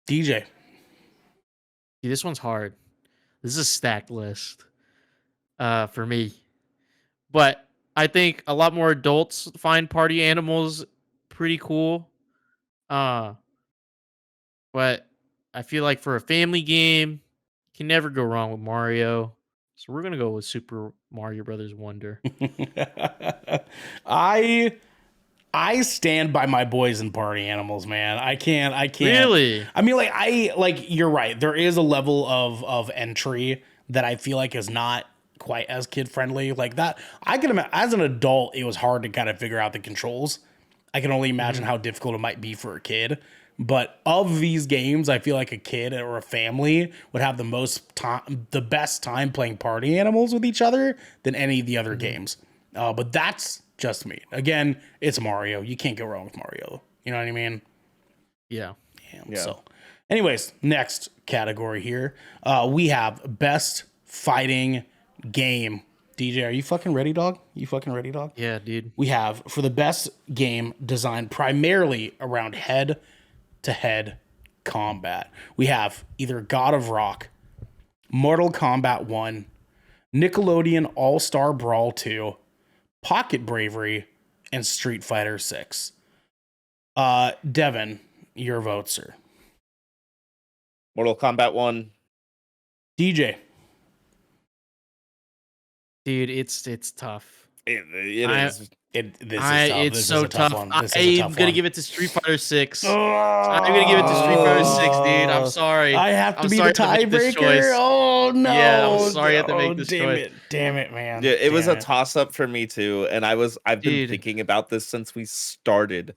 [SPEAKER 3] See, this one's hard. This is a stacked list for me. But I think a lot more adults find Party Animals pretty cool. But I feel like for a family game, you can never go wrong with Mario. So we're gonna go with Super Mario Brothers Wonder.
[SPEAKER 1] I stand by my boys and Party Animals, man. I can't.
[SPEAKER 3] Really?
[SPEAKER 1] I mean, you're right. There is a level of entry that I feel like is not quite as kid friendly. Like that, I can imagine as an adult, it was hard to kind of figure out the controls. I can only imagine how difficult it might be for a kid. But of these games, I feel like a kid or a family would have the best time playing Party Animals with each other than any of the other games. But that's just me. Again, it's Mario. You can't go wrong with Mario. You know what I mean?
[SPEAKER 3] Yeah.
[SPEAKER 2] Yeah.
[SPEAKER 1] So, anyways, next category here. We have best fighting game. DJ, are you fucking ready, dog? You fucking ready, dog?
[SPEAKER 3] Yeah, dude.
[SPEAKER 1] We have for the best game designed primarily around head-to-head combat. We have either God of Rock, Mortal Kombat 1, Nickelodeon All-Star Brawl 2, Pocket Bravery, and Street Fighter 6. Devin, your vote, sir.
[SPEAKER 2] Mortal Kombat 1.
[SPEAKER 1] DJ.
[SPEAKER 3] Dude, it's tough.
[SPEAKER 2] It is.
[SPEAKER 3] It's so tough. I'm gonna
[SPEAKER 1] one.
[SPEAKER 3] give it to Street Fighter 6. I'm gonna give it to Street Fighter 6, dude. I'm sorry.
[SPEAKER 1] I have to
[SPEAKER 3] I'm
[SPEAKER 1] be the
[SPEAKER 3] sorry to make this
[SPEAKER 1] tiebreaker.
[SPEAKER 3] choice.
[SPEAKER 1] Oh no!
[SPEAKER 3] Yeah, I'm sorry I have to make
[SPEAKER 1] Oh,
[SPEAKER 3] this
[SPEAKER 1] damn
[SPEAKER 3] choice.
[SPEAKER 1] It. Damn it, man.
[SPEAKER 2] Yeah, it was
[SPEAKER 1] Damn
[SPEAKER 2] a toss up for me too, and I've been
[SPEAKER 3] Dude.
[SPEAKER 2] thinking about this since we started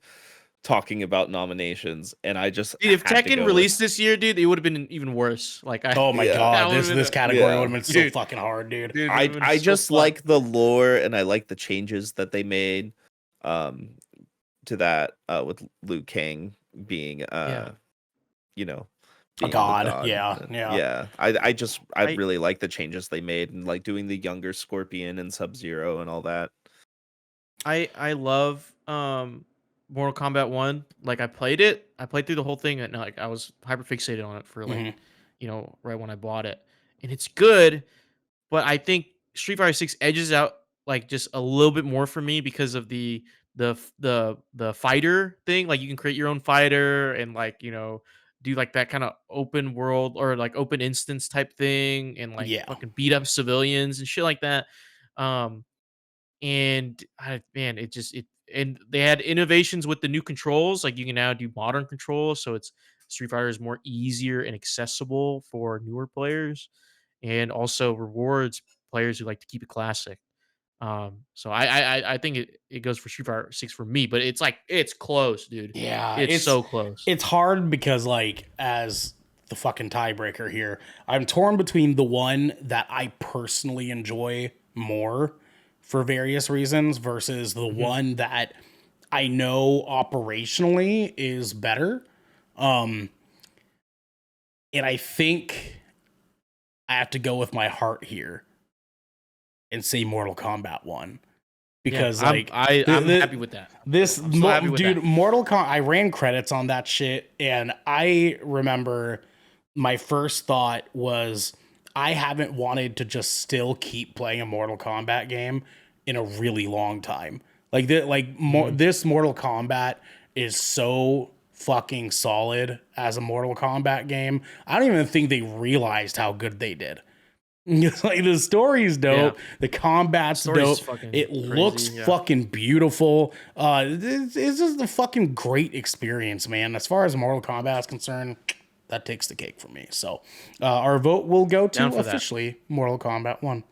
[SPEAKER 2] talking about nominations, and I just
[SPEAKER 3] Dude, if
[SPEAKER 2] had to
[SPEAKER 3] Tekken
[SPEAKER 2] go
[SPEAKER 3] released this year, dude, it would have been even worse.
[SPEAKER 1] Oh my
[SPEAKER 2] Yeah.
[SPEAKER 1] god,
[SPEAKER 3] That would've
[SPEAKER 1] this
[SPEAKER 3] been-
[SPEAKER 1] category
[SPEAKER 2] yeah.
[SPEAKER 1] would have been so
[SPEAKER 3] Dude.
[SPEAKER 1] fucking hard, dude.
[SPEAKER 3] Dude, it
[SPEAKER 2] I
[SPEAKER 3] would've been so
[SPEAKER 2] just
[SPEAKER 3] fun.
[SPEAKER 2] like the lore, and I like the changes that they made to that with Liu Kang being you know, being the
[SPEAKER 1] god. Yeah,
[SPEAKER 2] and-
[SPEAKER 1] yeah.
[SPEAKER 2] yeah. I
[SPEAKER 3] I-
[SPEAKER 2] really like the changes they made, and like doing the younger Scorpion and Sub-Zero and all that.
[SPEAKER 3] I love Mortal Kombat 1. Like I played through the whole thing, and like I was hyper fixated on it for like right when I bought it. And it's good, but I think Street Fighter 6 edges out like just a little bit more for me because of the fighter thing. Like you can create your own fighter and like, do like that kind of open world or like open instance type thing and like
[SPEAKER 1] Yeah.
[SPEAKER 3] fucking beat up civilians and shit like that. And and they had innovations with the new controls. Like you can now do modern controls, so it's Street Fighter is more easier and accessible for newer players, and also rewards players who like to keep it classic. So I think it goes for Street Fighter 6 for me, but it's close, dude.
[SPEAKER 1] Yeah,
[SPEAKER 3] It's so close.
[SPEAKER 1] It's hard because, like, as the fucking tiebreaker here, I'm torn between the one that I personally enjoy more for various reasons versus the one that I know operationally is better. And I think I have to go with my heart here and say Mortal Kombat 1. because
[SPEAKER 3] I'm
[SPEAKER 1] like
[SPEAKER 3] I'm happy with that.
[SPEAKER 1] this
[SPEAKER 3] I'm so happy with
[SPEAKER 1] dude,
[SPEAKER 3] that.
[SPEAKER 1] Mortal Kombat. I ran credits on that shit, and I remember my first thought was I haven't wanted to just still keep playing a Mortal Kombat game in a really long time. Like this Mortal Kombat is so fucking solid as a Mortal Kombat game. I don't even think they realized how good they did. It's like the story's dope, the combat's
[SPEAKER 3] Story's
[SPEAKER 1] dope,
[SPEAKER 3] fucking
[SPEAKER 1] it
[SPEAKER 3] crazy,
[SPEAKER 1] looks
[SPEAKER 3] yeah.
[SPEAKER 1] fucking beautiful. It's just a fucking great experience, man. As far as Mortal Kombat is concerned, that takes the cake for me. So our vote will go
[SPEAKER 3] Down
[SPEAKER 1] to
[SPEAKER 3] for that.
[SPEAKER 1] officially Mortal Kombat 1.
[SPEAKER 3] Down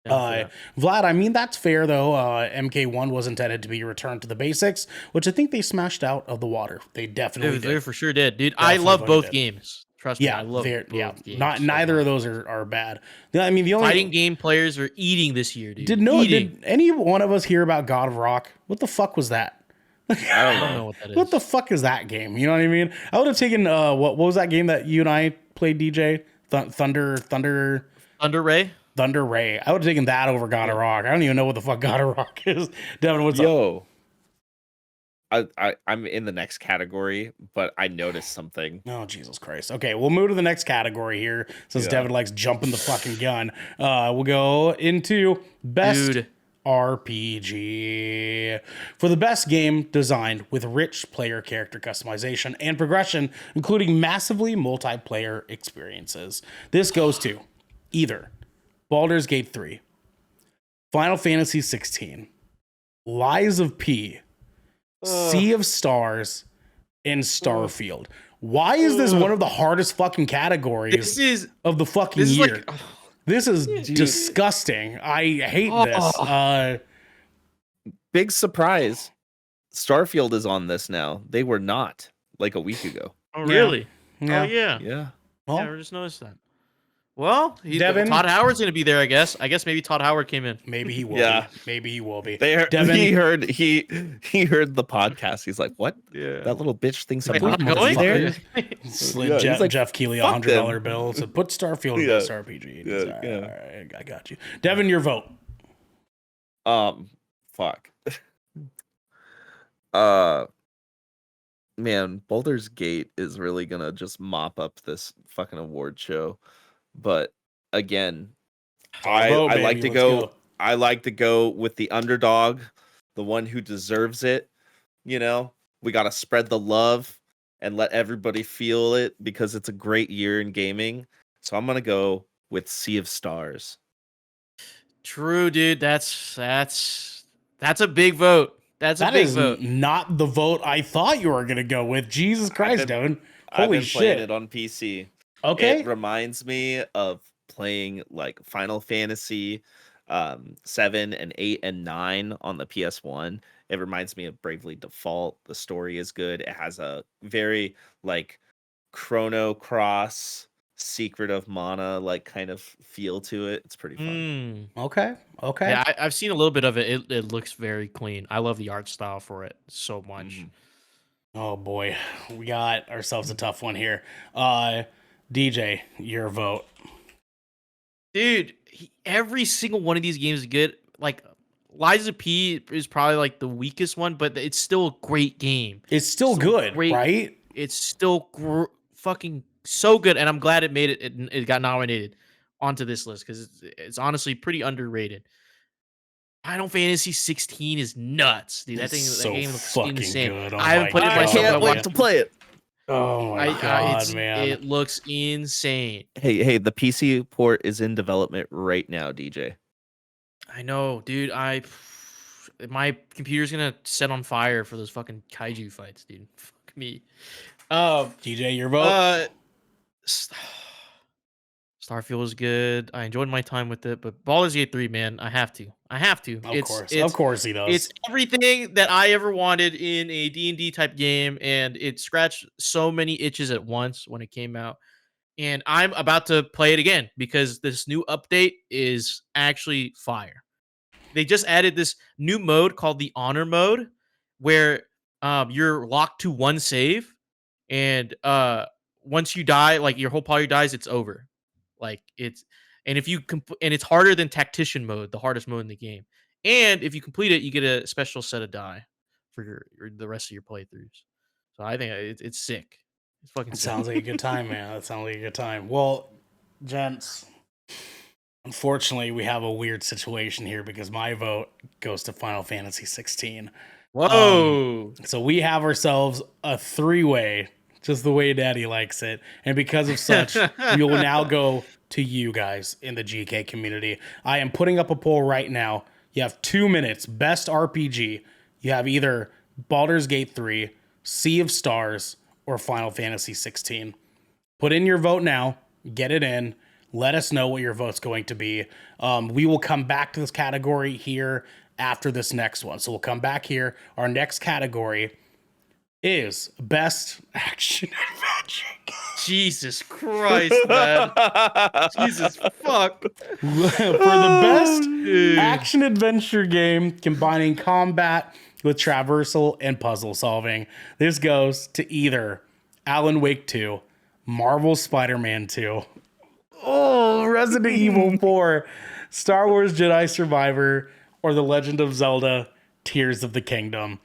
[SPEAKER 3] for that.
[SPEAKER 1] Vlad, I mean, that's fair though. MK1 was intended to be a return to the basics, which I think they smashed out of the water. They definitely
[SPEAKER 3] They
[SPEAKER 1] did.
[SPEAKER 3] for sure did, dude. I
[SPEAKER 1] Definitely
[SPEAKER 3] love
[SPEAKER 1] fucking
[SPEAKER 3] both
[SPEAKER 1] did.
[SPEAKER 3] games. Trust me, I
[SPEAKER 1] Yeah,
[SPEAKER 3] love
[SPEAKER 1] they're
[SPEAKER 3] both games.
[SPEAKER 1] not
[SPEAKER 3] so
[SPEAKER 1] neither
[SPEAKER 3] much.
[SPEAKER 1] of those are bad. I mean, the only
[SPEAKER 3] Fighting game players are eating this year, dude.
[SPEAKER 1] did any one of us hear about God of Rock? What the fuck was that?
[SPEAKER 2] I
[SPEAKER 3] I
[SPEAKER 2] don't
[SPEAKER 3] don't
[SPEAKER 2] know.
[SPEAKER 3] know what that is.
[SPEAKER 1] What the fuck is that game? You know what I mean? I would have taken what was that game that you and I played, DJ? Thunder
[SPEAKER 3] Thunder Ray?
[SPEAKER 1] Ray. I would have taken that over God of Rock. I don't even know what the fuck God of Rock is. Devin, what's up?
[SPEAKER 2] Yo, I'm in the next category, but I noticed something.
[SPEAKER 1] Oh, Jesus Christ. Okay, we'll move to the next category here since
[SPEAKER 2] Yeah.
[SPEAKER 1] Devin likes jumping the fucking gun. We'll go into best
[SPEAKER 3] Dude.
[SPEAKER 1] RPG. For the best game designed with rich player character customization and progression, including massively multiplayer experiences. This goes to either Baldur's Gate 3, Final Fantasy 16, Lies of P, Sea of Stars, and Starfield. Why is this one of the hardest fucking categories
[SPEAKER 3] This is
[SPEAKER 1] of the fucking
[SPEAKER 3] this is
[SPEAKER 1] year?
[SPEAKER 3] like
[SPEAKER 1] This is disgusting. I hate this.
[SPEAKER 2] Big surprise. Starfield is on this now. They were not like a week ago.
[SPEAKER 3] oh
[SPEAKER 1] Yeah.
[SPEAKER 3] really?
[SPEAKER 1] Yeah.
[SPEAKER 3] Oh yeah.
[SPEAKER 2] Yeah.
[SPEAKER 1] Well,
[SPEAKER 3] Yeah, I just noticed that. Well,
[SPEAKER 1] Devin?
[SPEAKER 3] Todd Howard's gonna be there, I guess. I guess maybe Todd Howard came in.
[SPEAKER 1] maybe he will
[SPEAKER 2] Yeah.
[SPEAKER 1] be. Maybe he will be.
[SPEAKER 2] They heard,
[SPEAKER 1] Devin?
[SPEAKER 2] he heard the podcast. He's like, "What?
[SPEAKER 3] Yeah.
[SPEAKER 2] That little bitch thinks I'm
[SPEAKER 3] Wait,
[SPEAKER 2] not
[SPEAKER 3] not
[SPEAKER 2] going
[SPEAKER 3] going?
[SPEAKER 2] there."
[SPEAKER 1] Slid
[SPEAKER 2] Yeah, he's like,
[SPEAKER 1] Jeff Keighley
[SPEAKER 2] "Fuck
[SPEAKER 1] $100
[SPEAKER 2] them."
[SPEAKER 1] bill. Said, put Starfield in
[SPEAKER 2] Yeah.
[SPEAKER 1] this RPG.
[SPEAKER 2] Yeah,
[SPEAKER 1] All right,
[SPEAKER 2] yeah.
[SPEAKER 1] all right, I got you. Devin, your vote.
[SPEAKER 2] Fuck. uh, man, Baldur's Gate is really gonna just mop up this fucking award show. But again, I
[SPEAKER 1] Vote,
[SPEAKER 2] like
[SPEAKER 1] baby.
[SPEAKER 2] to
[SPEAKER 1] Let's
[SPEAKER 2] go. I like to go with the underdog, the one who deserves it. You know, we got to spread the love and let everybody feel it because it's a great year in gaming. So I'm going to go with Sea of Stars.
[SPEAKER 3] True, dude. That's a big vote. That's a
[SPEAKER 1] That
[SPEAKER 3] big
[SPEAKER 1] is
[SPEAKER 3] vote.
[SPEAKER 1] not the vote I thought you were going to go with. Jesus Christ, Devin.
[SPEAKER 2] I've
[SPEAKER 1] Holy
[SPEAKER 2] been playing
[SPEAKER 1] shit.
[SPEAKER 2] it on PC.
[SPEAKER 1] Okay.
[SPEAKER 2] It reminds me of playing like Final Fantasy 7 and 8 and 9 on the PS1. It reminds me of Bravely Default. The story is good. It has a very like Chrono Cross, Secret of Mana like kind of feel to it. It's pretty fun.
[SPEAKER 1] Okay. Okay.
[SPEAKER 3] Yeah, I've seen a little bit of it. It looks very clean. I love the art style for it so much.
[SPEAKER 2] Mhm.
[SPEAKER 1] Oh boy, we got ourselves a tough one here. DJ, your vote.
[SPEAKER 3] Dude, every single one of these games is good. Like Lies of P is probably like the weakest one, but it's still a great game.
[SPEAKER 1] It's still
[SPEAKER 3] So
[SPEAKER 1] good,
[SPEAKER 3] great.
[SPEAKER 1] right?
[SPEAKER 3] It's still fucking so good, and I'm glad it made it. It got nominated onto this list because it's honestly pretty underrated. Final Fantasy 16 is nuts, dude.
[SPEAKER 1] It's
[SPEAKER 3] That
[SPEAKER 1] so
[SPEAKER 3] game looks
[SPEAKER 1] fucking
[SPEAKER 3] insane.
[SPEAKER 1] good. Oh
[SPEAKER 3] I haven't
[SPEAKER 1] my
[SPEAKER 3] put it
[SPEAKER 1] God.
[SPEAKER 3] myself.
[SPEAKER 1] I can't
[SPEAKER 3] but
[SPEAKER 1] wait
[SPEAKER 2] to play it.
[SPEAKER 1] Oh my god, man.
[SPEAKER 3] It looks insane.
[SPEAKER 2] Hey, the PC port is in development right now, DJ.
[SPEAKER 3] I know, dude. My computer's gonna set on fire for those fucking kaiju fights, dude. Fuck me.
[SPEAKER 1] DJ, your vote.
[SPEAKER 3] Starfield was good. I enjoyed my time with it, but Baldur's Gate 3, man, I have to.
[SPEAKER 1] Of course he does.
[SPEAKER 3] It's everything that I ever wanted in a D&D type game, and it scratched so many itches at once when it came out. And I'm about to play it again because this new update is actually fire. They just added this new mode called the Honor mode, where you're locked to one save, and once you die, like your whole party dies, it's over. Like it's and if you and it's harder than Tactician mode, the hardest mode in the game. And if you complete it, you get a special set of die for the rest of your playthroughs. So I think it's sick. It's fucking
[SPEAKER 1] It
[SPEAKER 3] sick.
[SPEAKER 1] sounds like a good time, man. That sounds like a good time. Well, gents, unfortunately, we have a weird situation here because my vote goes to Final Fantasy 16.
[SPEAKER 3] Whoa.
[SPEAKER 1] So we have ourselves a 3-way, just the way Daddy likes it. And because of such, we will now go to you guys in the GK community. I am putting up a poll right now. You have 2 minutes. Best RPG. You have either Baldur's Gate 3, Sea of Stars, or Final Fantasy 16. Put in your vote now. Get it in. Let us know what your vote's going to be. We will come back to this category here after this next one. So we'll come back here. Our next category is Best Action Adventure.
[SPEAKER 3] Jesus Christ, man. Jesus fuck.
[SPEAKER 1] For the best action adventure game combining combat with traversal and puzzle solving, this goes to either Alan Wake 2, Marvel Spider-Man 2, Resident Evil 4, Star Wars Jedi Survivor, or The Legend of Zelda Tears of the Kingdom.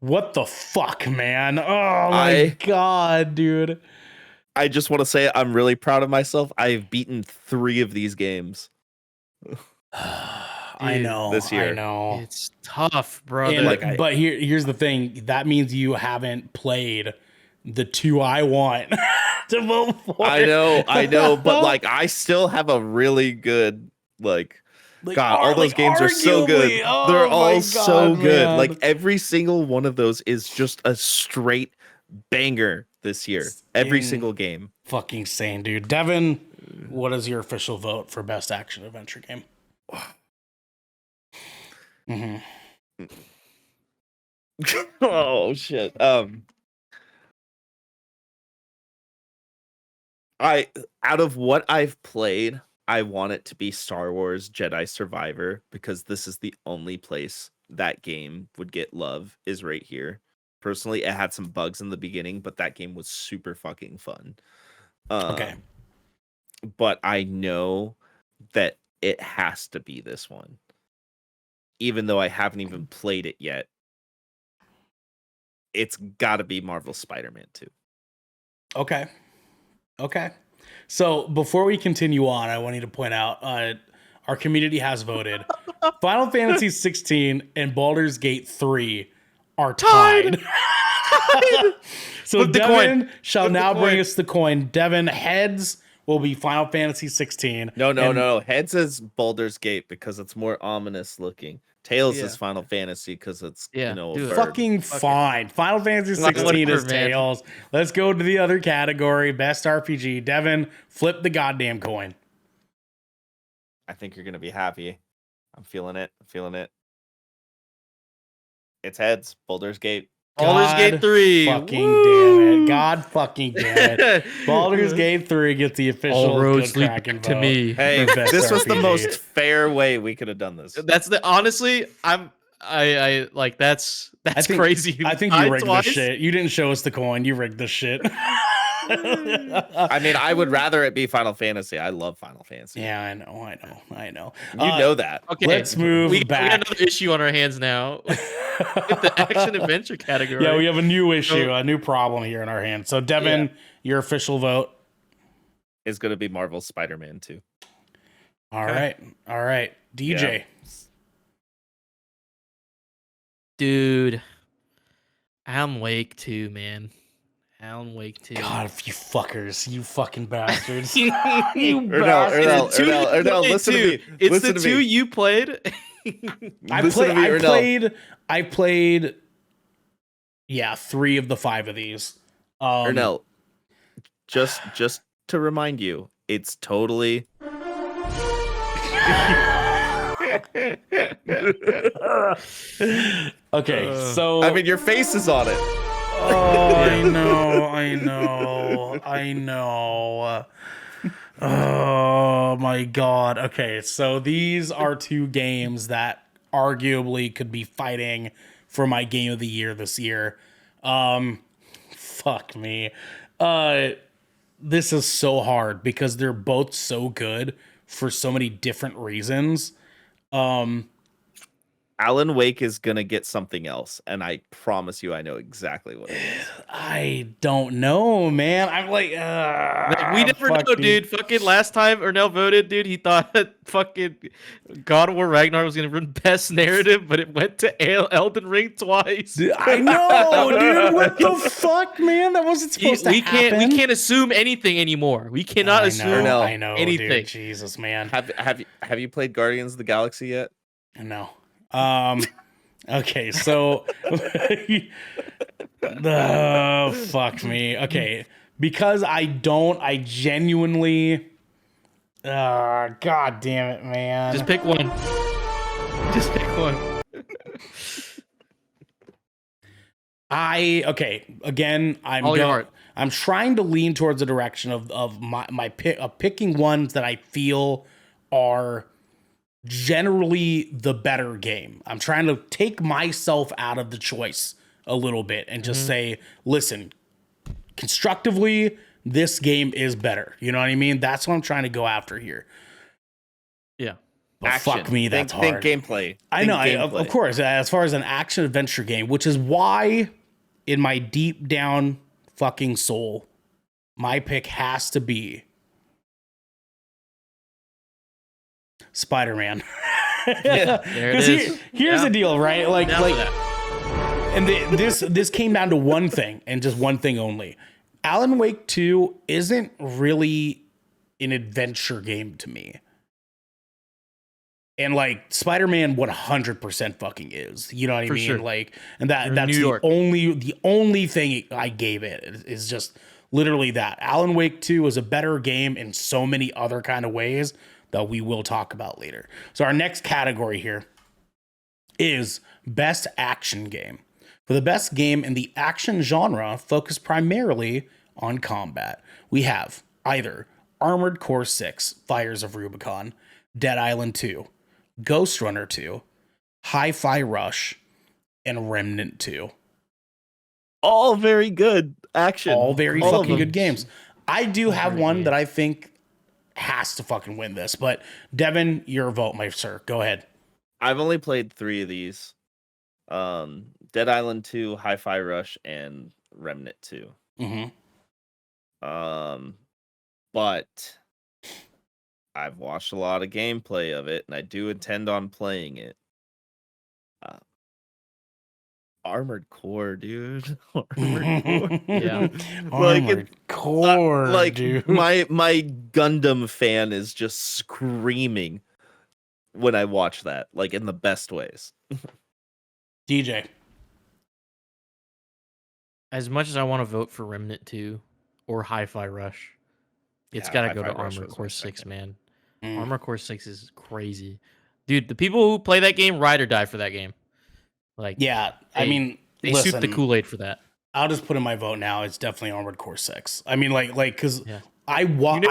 [SPEAKER 1] What the fuck, man? Oh my god, dude.
[SPEAKER 2] I just want to say I'm really proud of myself. I've beaten 3 of these games.
[SPEAKER 1] I know.
[SPEAKER 2] This year.
[SPEAKER 1] I know.
[SPEAKER 3] It's tough, brother.
[SPEAKER 1] And, but here's the thing. That means you haven't played the 2 I want to vote for.
[SPEAKER 2] I know, but like I still have a really good God, all those games are so good. They're all so good.
[SPEAKER 1] Man.
[SPEAKER 2] Like every single one of those is just a straight banger this year. Every single game.
[SPEAKER 1] Fucking sane, dude. Devin, what is your official vote for best action adventure game?
[SPEAKER 2] Oh shit. Out of what I've played, I want it to be Star Wars Jedi Survivor because this is the only place that game would get love is right here. Personally, it had some bugs in the beginning, but that game was super fucking fun.
[SPEAKER 1] Okay.
[SPEAKER 2] But I know that it has to be this one. Even though I haven't even played it yet. It's got to be Marvel Spider-Man 2.
[SPEAKER 1] Okay. So before we continue on, I wanted to point out our community has voted. Final Fantasy 16 and Baldur's Gate 3 are tied. So
[SPEAKER 3] Flip the
[SPEAKER 1] Devin
[SPEAKER 3] coin.
[SPEAKER 1] shall
[SPEAKER 3] Flip the
[SPEAKER 1] now bring
[SPEAKER 3] coin.
[SPEAKER 1] us the coin. Devin, heads will be Final Fantasy 16.
[SPEAKER 2] No. Heads is Baldur's Gate because it's more ominous looking. Tails
[SPEAKER 3] Yeah.
[SPEAKER 2] is Final Fantasy because it's
[SPEAKER 3] Yeah,
[SPEAKER 2] a
[SPEAKER 3] do it.
[SPEAKER 2] bird.
[SPEAKER 1] Fucking fine. Final Fantasy 16
[SPEAKER 3] Whatever,
[SPEAKER 1] is
[SPEAKER 3] man.
[SPEAKER 1] Tails. Let's go to the other category, best RPG. Devin, flip the goddamn coin.
[SPEAKER 2] I think you're gonna be happy. I'm feeling it. It's heads. Baldur's Gate.
[SPEAKER 3] Baldur's Gate 3.
[SPEAKER 1] Fucking
[SPEAKER 3] Woo!
[SPEAKER 1] damn it. God fucking damn it. Baldur's Gate 3 gets the official
[SPEAKER 3] All roads
[SPEAKER 1] Good
[SPEAKER 3] lead
[SPEAKER 1] Kraken
[SPEAKER 3] to
[SPEAKER 1] vote.
[SPEAKER 3] me.
[SPEAKER 2] Hey,
[SPEAKER 1] For best
[SPEAKER 2] this was the
[SPEAKER 1] RPG.
[SPEAKER 2] most fair way we could have done this.
[SPEAKER 3] That's honestly, I like that's crazy.
[SPEAKER 1] I think you
[SPEAKER 3] Tied
[SPEAKER 1] rigged
[SPEAKER 3] twice?
[SPEAKER 1] this shit. You didn't show us the coin. You rigged this shit.
[SPEAKER 2] I mean, I would rather it be Final Fantasy. I love Final Fantasy.
[SPEAKER 1] Yeah, I know.
[SPEAKER 2] You know that.
[SPEAKER 3] Okay,
[SPEAKER 1] Let's move
[SPEAKER 3] we got
[SPEAKER 1] back.
[SPEAKER 3] another issue on our hands now. With the action adventure category.
[SPEAKER 1] Yeah, we have a new issue, a new problem here in our hands. So, Devin, your official vote.
[SPEAKER 2] Is going to be Marvel Spider-Man 2.
[SPEAKER 1] All right. DJ.
[SPEAKER 3] Dude, Alan Wake 2, man. Alan Wake 2.
[SPEAKER 1] God, you fuckers, you fucking bastards.
[SPEAKER 3] You
[SPEAKER 2] Ernell, listen to me.
[SPEAKER 3] It's
[SPEAKER 2] Listen
[SPEAKER 3] the
[SPEAKER 2] to
[SPEAKER 3] two
[SPEAKER 2] me.
[SPEAKER 3] you played.
[SPEAKER 1] I played 3 of the 5 of these.
[SPEAKER 2] Ernell, just to remind you, it's totally
[SPEAKER 1] okay, so
[SPEAKER 2] I mean, your face is on it.
[SPEAKER 1] oh, I know. Oh my god. Okay, so these are 2 games that arguably could be fighting for my game of the year this year. Fuck me. This is so hard because they're both so good for so many different reasons.
[SPEAKER 2] Alan Wake is gonna get something else, and I promise you, I know exactly what it is.
[SPEAKER 1] I don't know, man. I'm like,
[SPEAKER 3] We never know, dude. Fucking last time Ernell voted, dude, he thought fucking God of War Ragnarok was gonna win best narrative, but it went to Elden Ring twice.
[SPEAKER 1] I know, dude. What the fuck, man? That wasn't supposed to happen.
[SPEAKER 3] We can't assume anything anymore. We cannot assume
[SPEAKER 1] I know,
[SPEAKER 3] anything.
[SPEAKER 1] Dude. Jesus, man.
[SPEAKER 2] Have you played Guardians of the Galaxy yet?
[SPEAKER 1] No. Okay, so fuck me. Okay, because I genuinely god damn it, man.
[SPEAKER 3] Just pick one. Just pick one.
[SPEAKER 1] Again, I'm trying to lean towards the direction of my pick of picking ones that I feel are generally the better game. I'm trying to take myself out of the choice a little bit and just say, listen, constructively, this game is better. You know what I mean? That's what I'm trying to go after here.
[SPEAKER 3] Yeah.
[SPEAKER 1] But fuck me, that's hard.
[SPEAKER 2] Think gameplay.
[SPEAKER 1] I know, of course, as far as an action adventure game, which is why in my deep down fucking soul, my pick has to be Spider-Man.
[SPEAKER 3] Yeah, there it is.
[SPEAKER 1] Here's the deal, right? Like,
[SPEAKER 3] Now for that.
[SPEAKER 1] and this came down to one thing and just one thing only. Alan Wake 2 isn't really an adventure game to me. And like Spider-Man 100% fucking is. You know what I mean?
[SPEAKER 3] Sure.
[SPEAKER 1] Like, and that's the only thing I gave it is just literally that. Alan Wake 2 is a better game in so many other kind of ways that we will talk about later. So our next category here is best action game. For the best game in the action genre focused primarily on combat, we have either Armored Core 6, Fires of Rubicon, Dead Island 2, Ghost Runner 2, Hi-Fi Rush, and Remnant 2.
[SPEAKER 2] All very good action.
[SPEAKER 1] All very fucking good games. I do have one that I think has to fucking win this, but Devin, your vote, my sir. Go ahead.
[SPEAKER 2] I've only played 3 of these. Dead Island 2, Hi-Fi Rush, and Remnant 2. But I've watched a lot of gameplay of it, and I do intend on playing it. Armored Core, dude. Armored Core.
[SPEAKER 3] Yeah.
[SPEAKER 1] Armored Core, dude.
[SPEAKER 2] my Gundam fan is just screaming when I watch that, like in the best ways.
[SPEAKER 1] DJ.
[SPEAKER 3] As much as I want to vote for Remnant 2 or Hi-Fi Rush, it's got to go to Armored Core 6, man. Armored Core 6 is crazy. Dude, the people who play that game ride or die for that game. Like,
[SPEAKER 1] yeah, they
[SPEAKER 3] soup the Kool-Aid for that.
[SPEAKER 1] I'll just put in my vote now. It's definitely Armored Core 6. I mean, because I want,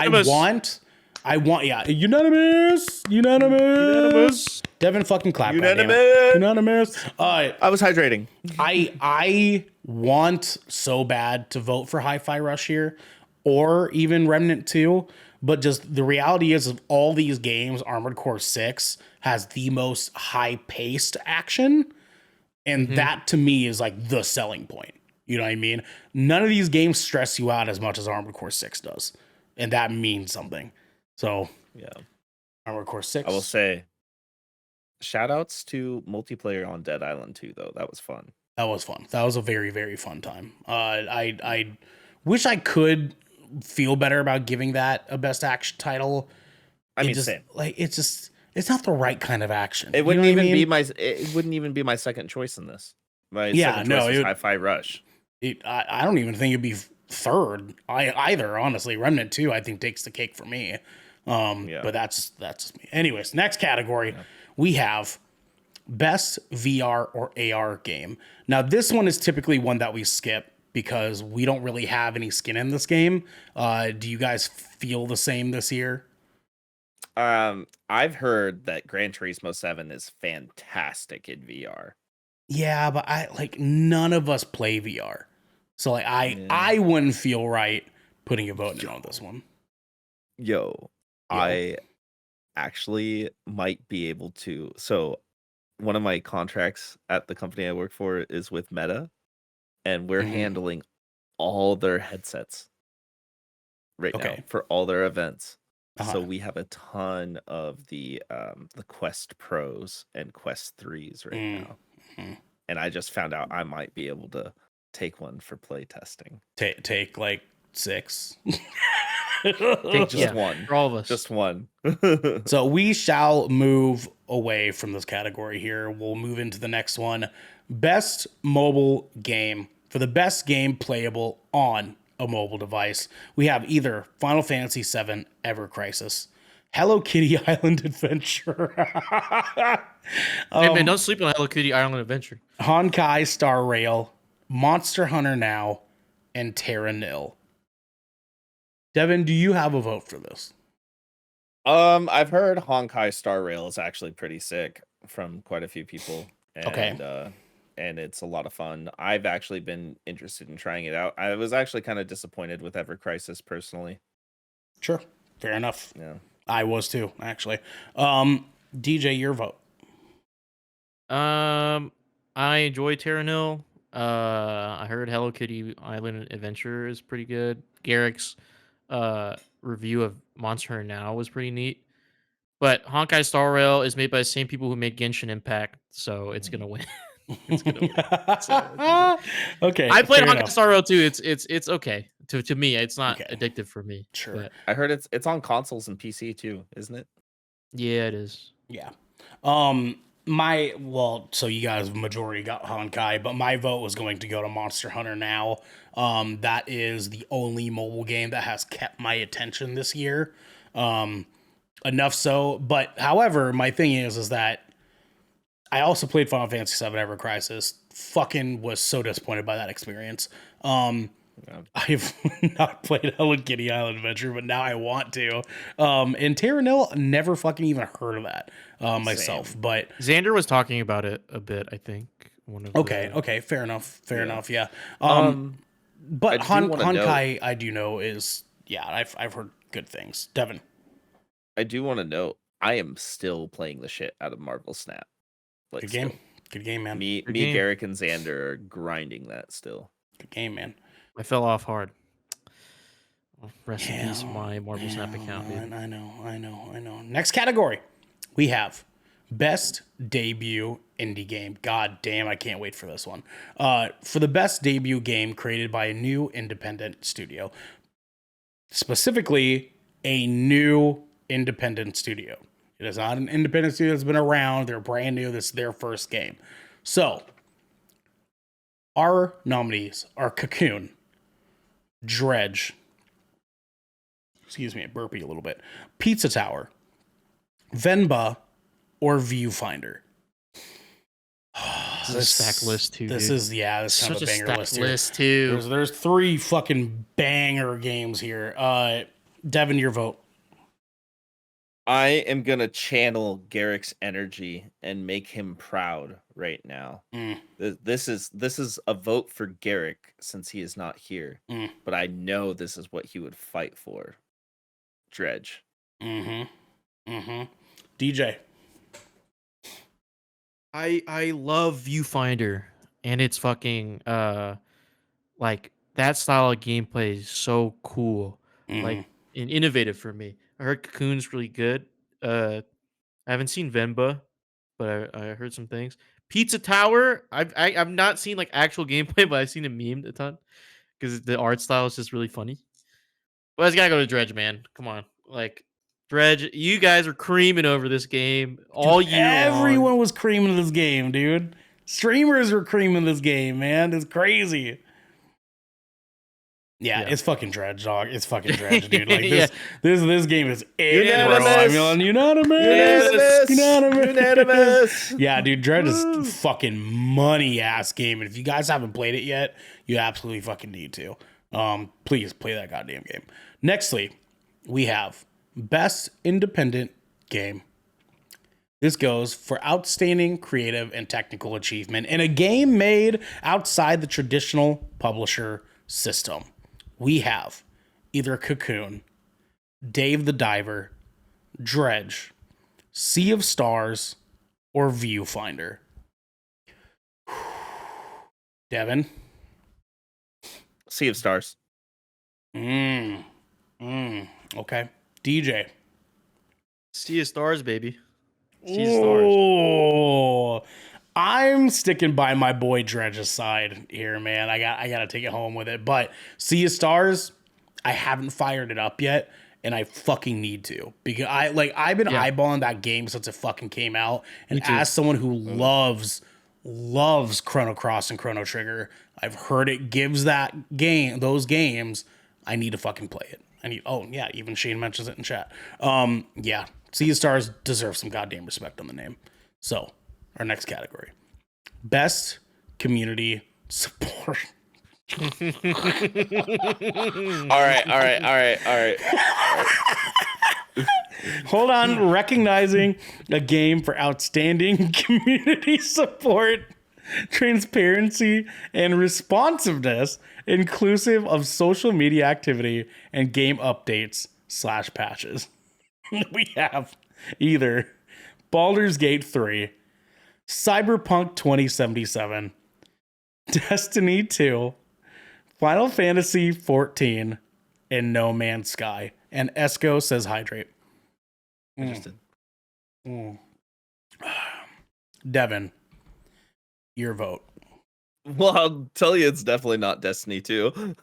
[SPEAKER 1] unanimous. Devin fucking clap. Unanimous.
[SPEAKER 2] I was hydrating.
[SPEAKER 1] I want so bad to vote for Hi-Fi Rush here, or even Remnant 2. But just the reality is, of all these games, Armored Core 6 has the most high-paced action. And that, to me, is like the selling point. You know what I mean? None of these games stress you out as much as Armored Core 6 does. And that means something. So,
[SPEAKER 2] yeah.
[SPEAKER 1] Armored Core 6.
[SPEAKER 2] I will say, shout outs to multiplayer on Dead Island 2, though. That was fun.
[SPEAKER 1] That was fun. That was a very, very fun time. I wish I could feel better about giving that a best action title.
[SPEAKER 2] Same.
[SPEAKER 1] Like, it's not the right kind of action.
[SPEAKER 2] It wouldn't even be my second choice in this. My second choice is Hi-Fi Rush.
[SPEAKER 1] I don't even think it'd be third either. Honestly, Remnant 2 I think takes the cake for me. But that's just me. Anyways, next category we have best VR or AR game. Now this one is typically one that we skip because we don't really have any skin in this game. Do you guys feel the same this year?
[SPEAKER 2] I've heard that Gran Turismo 7 is fantastic in VR.
[SPEAKER 1] Yeah, but none of us play VR. So I wouldn't feel right putting a vote in on this one.
[SPEAKER 2] I actually might be able to. So one of my contracts at the company I work for is with Meta, and we're handling all their headsets right now for all their events. So we have a ton of the Quest Pros and Quest 3s right now. And I just found out I might be able to take one for play testing.
[SPEAKER 1] Take like 6.
[SPEAKER 2] Take just one
[SPEAKER 3] for all of us.
[SPEAKER 2] Just one.
[SPEAKER 1] So we shall move away from this category here. We'll move into the next one. Best mobile game. For the best game playable on a mobile device, we have either Final Fantasy VII Ever Crisis, Hello Kitty Island Adventure,
[SPEAKER 3] Hey, man, don't sleep on Hello Kitty Island Adventure.
[SPEAKER 1] Honkai Star Rail, Monster Hunter Now, and Terra Nil. Devin, do you have a vote for this?
[SPEAKER 2] I've heard Honkai Star Rail is actually pretty sick from quite a few people. And, and it's a lot of fun. I've actually been interested in trying it out. I was actually kind of disappointed with Ever Crisis personally.
[SPEAKER 1] Sure. Fair enough.
[SPEAKER 2] Yeah.
[SPEAKER 1] I was too, actually. DJ, your vote.
[SPEAKER 3] I enjoy Terra Nil. I heard Hello Kitty Island Adventure is pretty good. Garrick's review of Monster Hunter Now was pretty neat. But Honkai Star Rail is made by the same people who make Genshin Impact, so it's gonna win. It's gonna win.
[SPEAKER 1] Okay.
[SPEAKER 3] I played
[SPEAKER 1] fair
[SPEAKER 3] Honkai
[SPEAKER 1] enough.
[SPEAKER 3] Star Rail too. It's okay. To me, it's not addictive for me.
[SPEAKER 1] Sure.
[SPEAKER 3] But
[SPEAKER 2] I heard it's on consoles and PC too, isn't it?
[SPEAKER 3] yeah, it is.
[SPEAKER 1] Yeah. So you guys majority got Honkai, but my vote was going to go to Monster Hunter Now. That is the only mobile game that has kept my attention this year. Enough so, but however, my thing is that I also played Final Fantasy VII Ever Crisis. Fucking was so disappointed by that experience. I've not played Hello Kitty Island Adventure, but now I want to. And Terra Nil, never fucking even heard of that myself.
[SPEAKER 2] Same.
[SPEAKER 1] But
[SPEAKER 3] Xander was talking about it a bit, I think.
[SPEAKER 1] okay, fair enough, yeah. But
[SPEAKER 2] I do wanna
[SPEAKER 1] Honkai, I do know is I've heard good things. Devin,
[SPEAKER 2] I do want to note I am still playing the shit out of Marvel Snap. Like,
[SPEAKER 1] good game, good game, man.
[SPEAKER 2] Me,
[SPEAKER 3] game.
[SPEAKER 2] Garrick, and Xander are grinding that still.
[SPEAKER 1] Good game, man.
[SPEAKER 3] I fell off hard. Rest in peace, my Marvel Snap account, dude.
[SPEAKER 1] I know. Next category, we have best debut indie game. God damn, I can't wait for this one. For the best debut game created by a new independent studio, specifically a new independent studio. It is not an independent studio that's been around. They're brand new. This is their first game. So, our nominees are Cocoon, Dredge, excuse me, I burpy a little bit, Pizza Tower, Venba, or Viewfinder.
[SPEAKER 3] This is a stack list too.
[SPEAKER 1] This
[SPEAKER 3] dude.
[SPEAKER 1] is this kind
[SPEAKER 3] Such
[SPEAKER 1] of a
[SPEAKER 3] a
[SPEAKER 1] banger
[SPEAKER 3] stack
[SPEAKER 1] list here.
[SPEAKER 3] list too.
[SPEAKER 1] There's 3 fucking banger games here. Devin, your vote.
[SPEAKER 2] I am gonna channel Garrick's energy and make him proud right now. This is a vote for Garrick since he is not here, but I know this is what he would fight for. Dredge.
[SPEAKER 1] DJ.
[SPEAKER 3] I love Viewfinder, and it's fucking like that style of gameplay is so cool, like and innovative for me. I heard Cocoon's really good. I haven't seen Venba, but I heard some things. Pizza Tower, I've not seen like actual gameplay, but I've seen it memed a ton because the art style is just really funny. But I just gotta go to Dredge, man. Come on, like Dredge, you guys are creaming over this game all year long.
[SPEAKER 1] Everyone was creaming this game, dude. Streamers were creaming this game, man. It's crazy. Yeah, it's fucking Dredge, dog. It's fucking Dredge, dude. Like this game is it, bro. I mean, unanimous. Yeah, dude, Dredge is fucking money ass game. And if you guys haven't played it yet, you absolutely fucking need to. Please play that goddamn game. Nextly, we have best independent game. This goes for outstanding creative and technical achievement in a game made outside the traditional publisher system. We have either Cocoon, Dave the Diver, Dredge, Sea of Stars, or Viewfinder? Devin?
[SPEAKER 2] Sea of Stars.
[SPEAKER 1] Okay. DJ?
[SPEAKER 3] Sea of Stars, baby. Sea of Stars.
[SPEAKER 1] Oh, I'm sticking by my boy Dredge's side here, man. I gotta take it home with it. But Sea of Stars, I haven't fired it up yet, and I fucking need to because I've been eyeballing that game since it fucking came out. And as someone who loves Chrono Cross and Chrono Trigger, I've heard it gives those games. I need to fucking play it. Even Shane mentions it in chat. Sea of Stars deserves some goddamn respect on the name. So, our next category. Best community support.
[SPEAKER 2] All right.
[SPEAKER 1] Hold on. Recognizing a game for outstanding community support, transparency, and responsiveness, inclusive of social media activity and game updates / patches. We have either Baldur's Gate 3, Cyberpunk 2077, Destiny 2, Final Fantasy 14, and No Man's Sky. And Esco says hydrate.
[SPEAKER 2] Interesting.
[SPEAKER 1] Devin, your vote.
[SPEAKER 2] Well, I'll tell you, it's definitely not Destiny 2.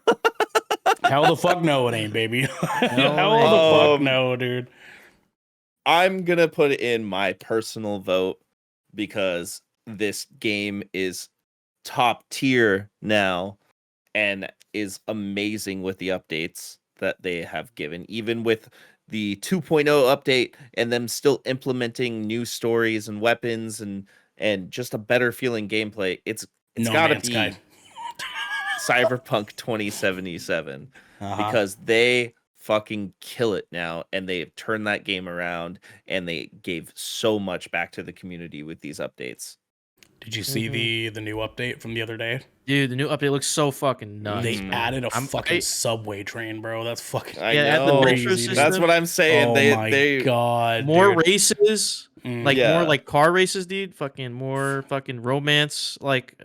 [SPEAKER 1] Hell the fuck no, it ain't, baby. Hell the fuck no, dude.
[SPEAKER 2] I'm gonna put in my personal vote because this game is top tier now and is amazing with the updates that they have given, even with the 2.0 update and them still implementing new stories and weapons and just a better feeling gameplay. It's
[SPEAKER 1] No
[SPEAKER 2] gotta
[SPEAKER 1] Man's
[SPEAKER 2] be
[SPEAKER 1] Sky.
[SPEAKER 2] Cyberpunk 2077 because they fucking kill it now, and they've turned that game around, and they gave so much back to the community with these updates.
[SPEAKER 1] Did you see the new update from the other day?
[SPEAKER 3] Dude, the new update looks so fucking nuts.
[SPEAKER 1] They added a fucking
[SPEAKER 3] I-
[SPEAKER 1] subway train, bro. That's fucking
[SPEAKER 2] I
[SPEAKER 3] Yeah, add the
[SPEAKER 2] know.
[SPEAKER 3] metro
[SPEAKER 1] crazy, dude.
[SPEAKER 2] That's what I'm saying.
[SPEAKER 1] Oh my
[SPEAKER 2] they
[SPEAKER 1] god,
[SPEAKER 3] more
[SPEAKER 1] dude.
[SPEAKER 3] races, like
[SPEAKER 2] Yeah.
[SPEAKER 3] more like car races, dude. Fucking more fucking romance like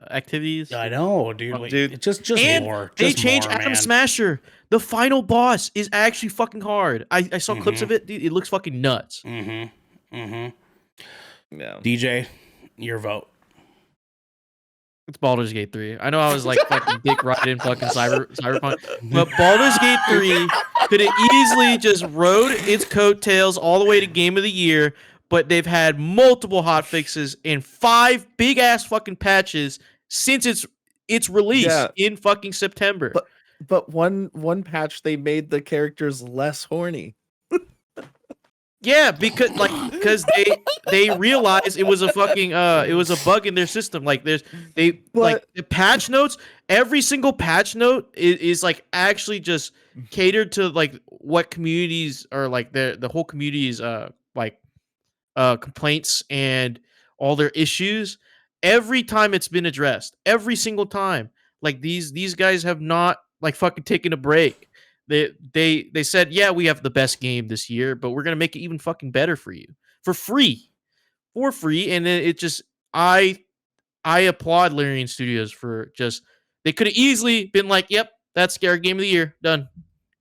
[SPEAKER 3] activities.
[SPEAKER 1] I know, dude. Like,
[SPEAKER 2] Dude.
[SPEAKER 1] it's just
[SPEAKER 3] And
[SPEAKER 1] more.
[SPEAKER 3] they
[SPEAKER 1] Just
[SPEAKER 3] changed
[SPEAKER 1] more,
[SPEAKER 3] Adam
[SPEAKER 1] man.
[SPEAKER 3] Smasher. The final boss is actually fucking hard. I saw clips
[SPEAKER 1] Mm-hmm.
[SPEAKER 3] of it, dude. It looks fucking nuts.
[SPEAKER 2] Yeah.
[SPEAKER 1] DJ, your vote.
[SPEAKER 3] It's Baldur's Gate 3. I know I was like fucking dick riding fucking Cyberpunk, but Baldur's Gate 3 could have easily just rode its coattails all the way to Game of the Year, but they've had multiple hot fixes and 5 big ass fucking patches since its release
[SPEAKER 2] Yeah.
[SPEAKER 3] in fucking September.
[SPEAKER 2] But one patch, they made the characters less horny.
[SPEAKER 3] Yeah, because they realized it was a fucking it was a bug in their system. Like the patch notes, every single patch note is like actually just catered to like what communities are like the whole community's complaints and all their issues. Every time it's been addressed, every single time. Like these guys have not like fucking taken a break. They said, yeah, we have the best game this year, but we're gonna make it even fucking better for you for free, and then it just I applaud Larian Studios for just they could have easily been like, yep, that's our game of the year, done.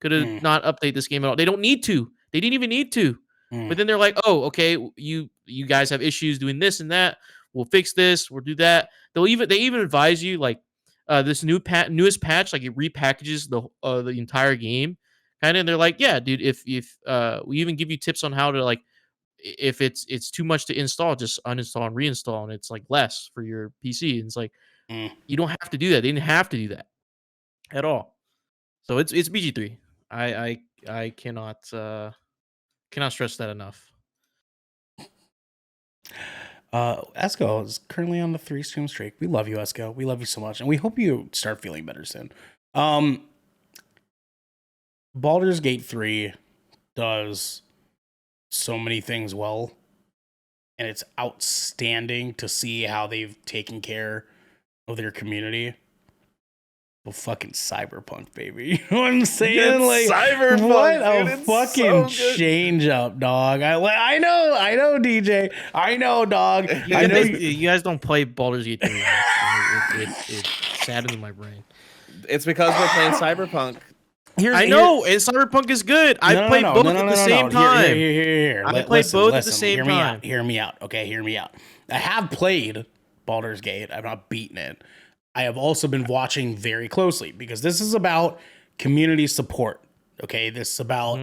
[SPEAKER 3] Could have not update this game at all. They don't need to. They didn't even need to. But then they're like, oh, okay, you guys have issues doing this and that. We'll fix this. We'll do that. They even advise you like. This newest patch, like it repackages the entire game, kind of. And they're like, yeah, dude, if we even give you tips on how to like, if it's too much to install, just uninstall and reinstall, and it's like less for your PC. And it's like you don't have to do that. They didn't have to do that at all. So it's BG3. I cannot stress that enough.
[SPEAKER 1] Esco is currently on the 3-stream streak. We love you, Esco. We love you so much, and we hope you start feeling better soon. Baldur's Gate 3 does so many things well, and it's outstanding to see how they've taken care of their community. Well, fucking Cyberpunk, baby. You know what I'm saying?
[SPEAKER 2] It's
[SPEAKER 1] Like,
[SPEAKER 2] Cyberpunk,
[SPEAKER 1] what
[SPEAKER 2] dude.
[SPEAKER 1] a
[SPEAKER 2] It's
[SPEAKER 1] fucking
[SPEAKER 2] so good.
[SPEAKER 1] change up, dog. I know, DJ. I know, dog.
[SPEAKER 3] You
[SPEAKER 1] I know.
[SPEAKER 3] you guys don't play Baldur's Gate 3. It saddens my brain.
[SPEAKER 2] It's because we're playing Cyberpunk.
[SPEAKER 3] I know, and Cyberpunk is good. I played both at the same time.
[SPEAKER 1] Here.
[SPEAKER 3] I played both at the same time.
[SPEAKER 1] Hear me out. Okay, hear me out. I have played Baldur's Gate. I've not beaten it. I have also been watching very closely because this is about community support. Okay, this is about,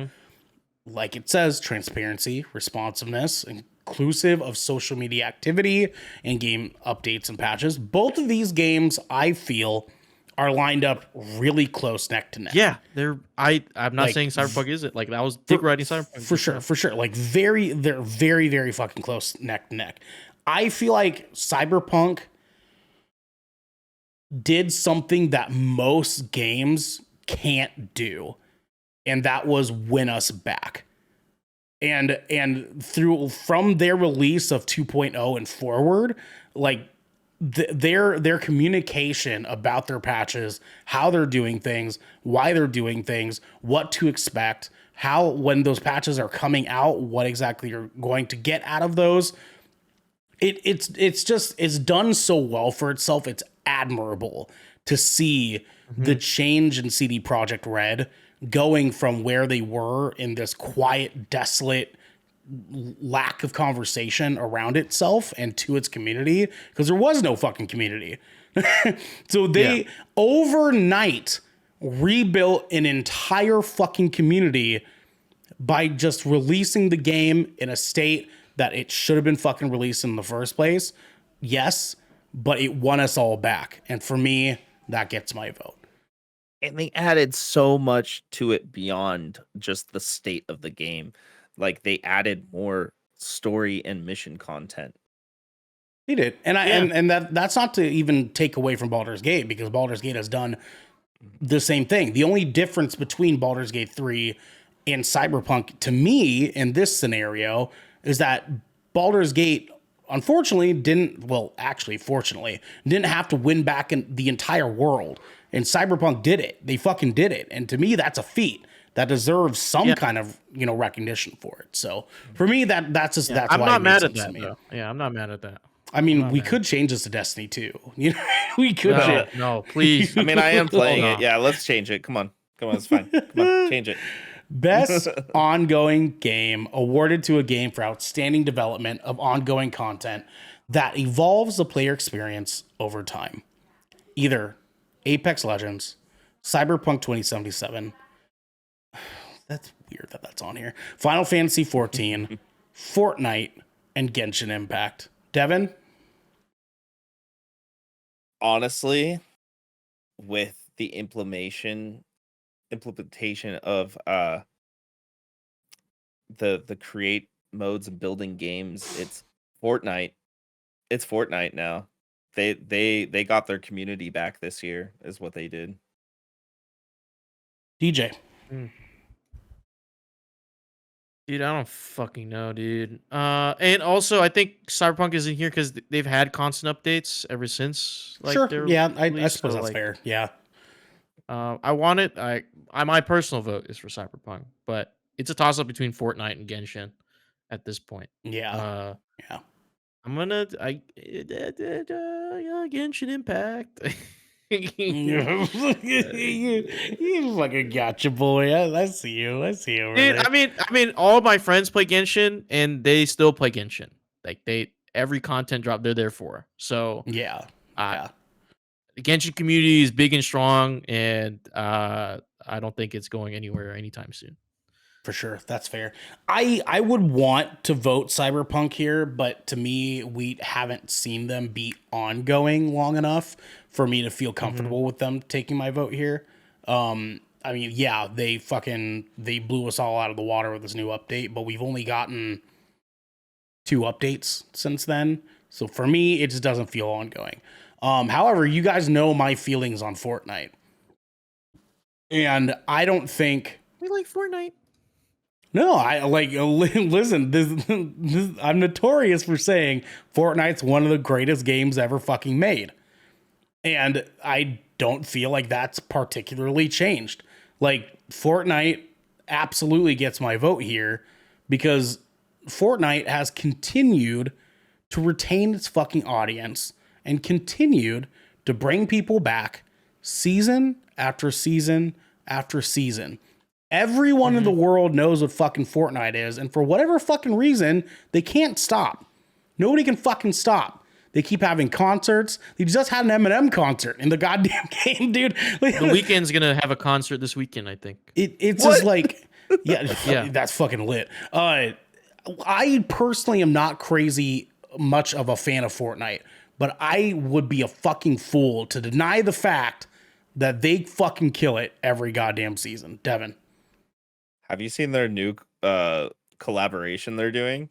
[SPEAKER 1] like it says, transparency, responsiveness, inclusive of social media activity and game updates and patches. Both of these games, I feel, are lined up really close neck to neck.
[SPEAKER 3] Yeah, I'm not
[SPEAKER 1] Like,
[SPEAKER 3] saying Cyberpunk isn't. Like, that was dick riding Cyberpunk.
[SPEAKER 1] For sure. Like they're very, very fucking close neck to neck. I feel like Cyberpunk did something that most games can't do, and that was win us back. And from their release of 2.0 and forward, like their communication about their patches, how they're doing things, why they're doing things, what to expect, how when those patches are coming out, what exactly you're going to get out of those. It's done so well for itself. It's admirable to see the change in CD Projekt Red going from where they were in this quiet, desolate lack of conversation around itself and to its community, because there was no fucking community. So they overnight rebuilt an entire fucking community by just releasing the game in a state that it should have been fucking released in the first place. Yes, but it won us all back. And for me, that gets my vote.
[SPEAKER 2] And they added so much to it beyond just the state of the game. Like they added more story and mission content.
[SPEAKER 1] He did. And that's not to even take away from Baldur's Gate, because Baldur's Gate has done the same thing. The only difference between Baldur's Gate 3 and Cyberpunk, to me, in this scenario, is that Baldur's Gate, unfortunately, fortunately, didn't have to win back in the entire world. And Cyberpunk did it. They fucking did it. And to me, that's a feat that deserves some kind of, recognition for it. So for me, that's why
[SPEAKER 3] I'm not
[SPEAKER 1] it
[SPEAKER 3] mad
[SPEAKER 1] makes
[SPEAKER 3] at
[SPEAKER 1] sense
[SPEAKER 3] that,
[SPEAKER 1] to me.
[SPEAKER 3] though. Yeah, I'm not mad at that.
[SPEAKER 1] I mean, we could change this to Destiny 2. We could.
[SPEAKER 3] No, please.
[SPEAKER 2] I mean, I am playing
[SPEAKER 3] Hold
[SPEAKER 2] it.
[SPEAKER 3] on.
[SPEAKER 2] Yeah, let's change it. Come on, it's fine. Come on, change it.
[SPEAKER 1] Best ongoing game awarded to a game for outstanding development of ongoing content that evolves the player experience over time. Either Apex Legends, Cyberpunk 2077. That's weird that that's on here. Final Fantasy 14, Fortnite, and Genshin Impact. Devin?
[SPEAKER 2] Honestly, with the implementation of the create modes and building games, it's Fortnite. It's Fortnite now. They got their community back this year, is what they did.
[SPEAKER 1] DJ?
[SPEAKER 3] Dude, I don't fucking know, dude. And also, I think Cyberpunk is in here because they've had constant updates ever since. Like,
[SPEAKER 1] Sure.
[SPEAKER 3] their
[SPEAKER 1] Yeah, I
[SPEAKER 3] release,
[SPEAKER 1] suppose
[SPEAKER 3] so,
[SPEAKER 1] that's
[SPEAKER 3] like,
[SPEAKER 1] fair. Yeah.
[SPEAKER 3] I want it. My personal vote is for Cyberpunk, but it's a toss up between Fortnite and Genshin at this point.
[SPEAKER 1] Yeah. Yeah.
[SPEAKER 3] I'm gonna Genshin Impact.
[SPEAKER 1] you fucking gotcha, boy. I see you. I see you over
[SPEAKER 3] Dude,
[SPEAKER 1] there.
[SPEAKER 3] I mean, all of my friends play Genshin, and they still play Genshin. Like every content drop they're there for. So
[SPEAKER 1] Yeah.
[SPEAKER 3] the Genshin community is big and strong, and I don't think it's going anywhere anytime soon.
[SPEAKER 1] For sure. That's fair. I would want to vote Cyberpunk here, but to me, we haven't seen them be ongoing long enough for me to feel comfortable with them taking my vote here. I mean, yeah, they blew us all out of the water with this new update, but we've only gotten 2 updates since then. So for me, it just doesn't feel ongoing. However, you guys know my feelings on Fortnite. And I don't think...
[SPEAKER 3] We like Fortnite.
[SPEAKER 1] No, I listen, this, I'm notorious for saying Fortnite's one of the greatest games ever fucking made. And I don't feel like that's particularly changed. Like Fortnite absolutely gets my vote here because Fortnite has continued to retain its fucking audience and continued to bring people back season after season after season. Everyone in the world knows what fucking Fortnite is, and for whatever fucking reason, they can't stop. Nobody can fucking stop. They keep having concerts. They just had an Eminem concert in the goddamn game, dude. Like,
[SPEAKER 3] The Weeknd's gonna have a concert this weekend, I think.
[SPEAKER 1] it's just like, yeah, that's fucking lit. I personally am not crazy much of a fan of Fortnite, but I would be a fucking fool to deny the fact that they fucking kill it every goddamn season. Devin.
[SPEAKER 2] Have you seen their new collaboration they're doing?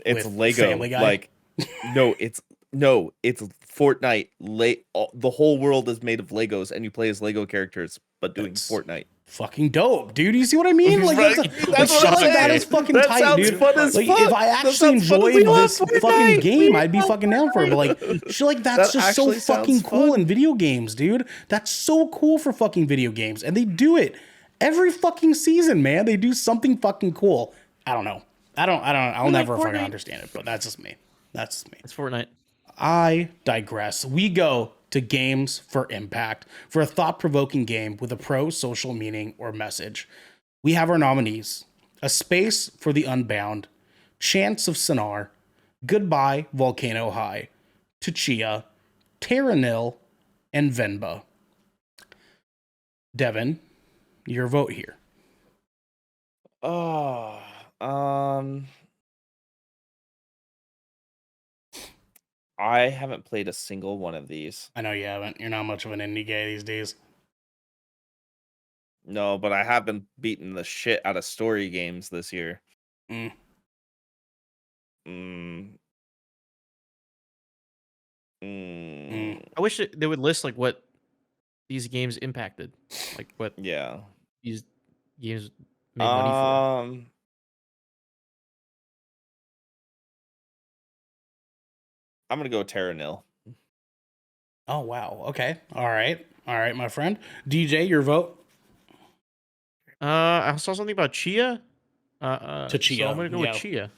[SPEAKER 2] It's
[SPEAKER 1] With
[SPEAKER 2] Lego.
[SPEAKER 1] Family Guy?
[SPEAKER 2] Like, it's Fortnite. The whole world is made of Legos, and you play as Lego characters, but doing Fortnite.
[SPEAKER 1] Fucking dope, dude. You see what I mean? Like,
[SPEAKER 2] Right.
[SPEAKER 1] that's
[SPEAKER 2] what I'm
[SPEAKER 1] like, that
[SPEAKER 2] saying.
[SPEAKER 1] is fucking
[SPEAKER 2] That
[SPEAKER 1] tight,
[SPEAKER 2] sounds
[SPEAKER 1] dude.
[SPEAKER 2] fun as
[SPEAKER 1] Like,
[SPEAKER 2] fuck.
[SPEAKER 1] if I
[SPEAKER 2] That
[SPEAKER 1] actually
[SPEAKER 2] sounds fun as
[SPEAKER 1] enjoyed
[SPEAKER 2] we love
[SPEAKER 1] this
[SPEAKER 2] Fortnite.
[SPEAKER 1] fucking game,
[SPEAKER 2] We
[SPEAKER 1] I'd be
[SPEAKER 2] love
[SPEAKER 1] fucking down for it. But like, shit like that's
[SPEAKER 2] That
[SPEAKER 1] just so
[SPEAKER 2] actually sounds
[SPEAKER 1] fucking cool
[SPEAKER 2] fun.
[SPEAKER 1] in video games, dude. That's so cool for fucking video games, and they do it every fucking season, man. They do something fucking cool. I don't know. I'll never fucking understand it, but that's just me. That's just me.
[SPEAKER 3] It's Fortnite.
[SPEAKER 1] I digress. We go to Games for Impact for a thought-provoking game with a pro-social meaning or message. We have our nominees: A Space for the Unbound, Chance of Sonar, Goodbye Volcano High, Tchia, Terranil, and Venba. Devin, your vote here.
[SPEAKER 2] Oh, I haven't played a single one of these.
[SPEAKER 1] I know you haven't. You're not much of an indie guy these days.
[SPEAKER 2] No, but I have been beating the shit out of story games this year.
[SPEAKER 1] Mm.
[SPEAKER 3] I wish they would list like what these games impacted, like what
[SPEAKER 2] Yeah.
[SPEAKER 3] these games made money for.
[SPEAKER 2] I'm gonna go Terranil.
[SPEAKER 1] Oh, wow. Okay. All right, my friend. DJ, your vote?
[SPEAKER 3] I saw something about Chia.
[SPEAKER 1] Tchia,
[SPEAKER 3] So I'm gonna go
[SPEAKER 1] yeah.
[SPEAKER 3] with Chia.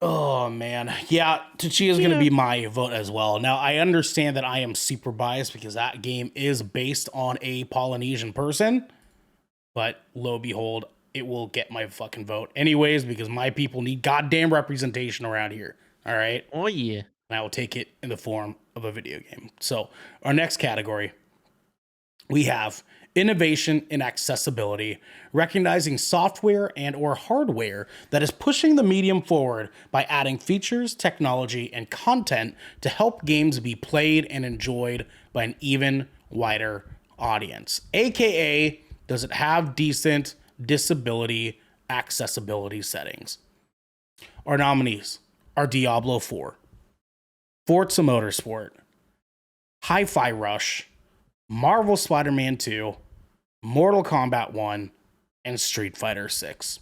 [SPEAKER 1] Oh, man. Yeah, Tchia is going to be my vote as well. Now, I understand that I am super biased because that game is based on a Polynesian person, but lo and behold, it will get my fucking vote anyways because my people need goddamn representation around here. All right?
[SPEAKER 3] Oh yeah.
[SPEAKER 1] And I will take it in the form of a video game. So, our next category, we have innovation in accessibility, recognizing software and or hardware that is pushing the medium forward by adding features, technology, and content to help games be played and enjoyed by an even wider audience. AKA, does it have decent disability accessibility settings? Our nominees are Diablo 4, Forza Motorsport, Hi-Fi Rush, Marvel Spider-Man 2, Mortal Kombat 1, and Street Fighter 6.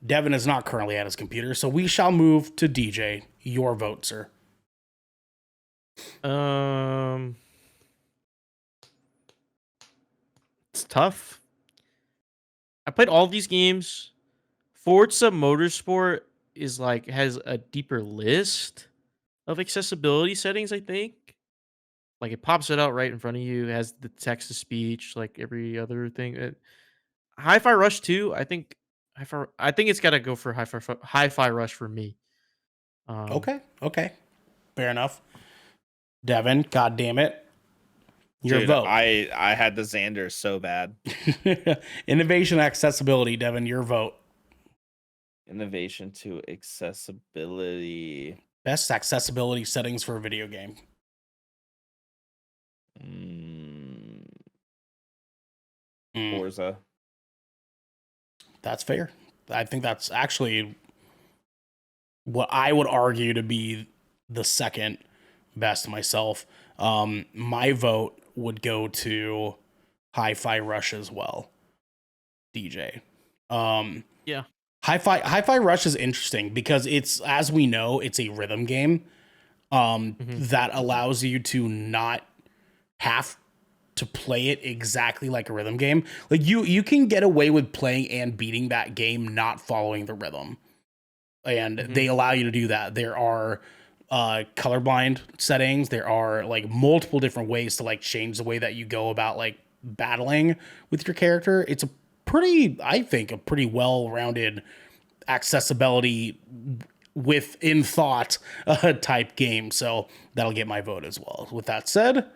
[SPEAKER 1] Devin is not currently at his computer, so we shall move to DJ. Your vote, sir.
[SPEAKER 3] It's tough. I played all these games. Forza Motorsport is like has a deeper list of accessibility settings, I think. Like it pops it out right in front of you, has the text to speech, like every other thing. Hi-Fi Rush 2, I think it's got to go for Hi-Fi Rush for me.
[SPEAKER 1] Okay. Fair enough. Devin, god damn it. Your
[SPEAKER 2] Dude,
[SPEAKER 1] vote.
[SPEAKER 2] I had the Xander so bad.
[SPEAKER 1] Innovation accessibility, Devin, your vote.
[SPEAKER 2] Innovation to accessibility.
[SPEAKER 1] Best accessibility settings for a video game.
[SPEAKER 2] Forza.
[SPEAKER 1] That's fair. I think that's actually what I would argue to be the second best myself. My vote would go to Hi-Fi Rush as well. DJ.
[SPEAKER 3] Yeah.
[SPEAKER 1] Hi-Fi Rush is interesting because it's, as we know, it's a rhythm game. that allows you to not have to play it exactly like a rhythm game. Like you can get away with playing and beating that game not following the rhythm, and they allow you to do that. There are colorblind settings. There are like multiple different ways to like change the way that you go about like battling with your character. It's a pretty, I think, a pretty well-rounded accessibility within thought type game. So that'll get my vote as well. With that said,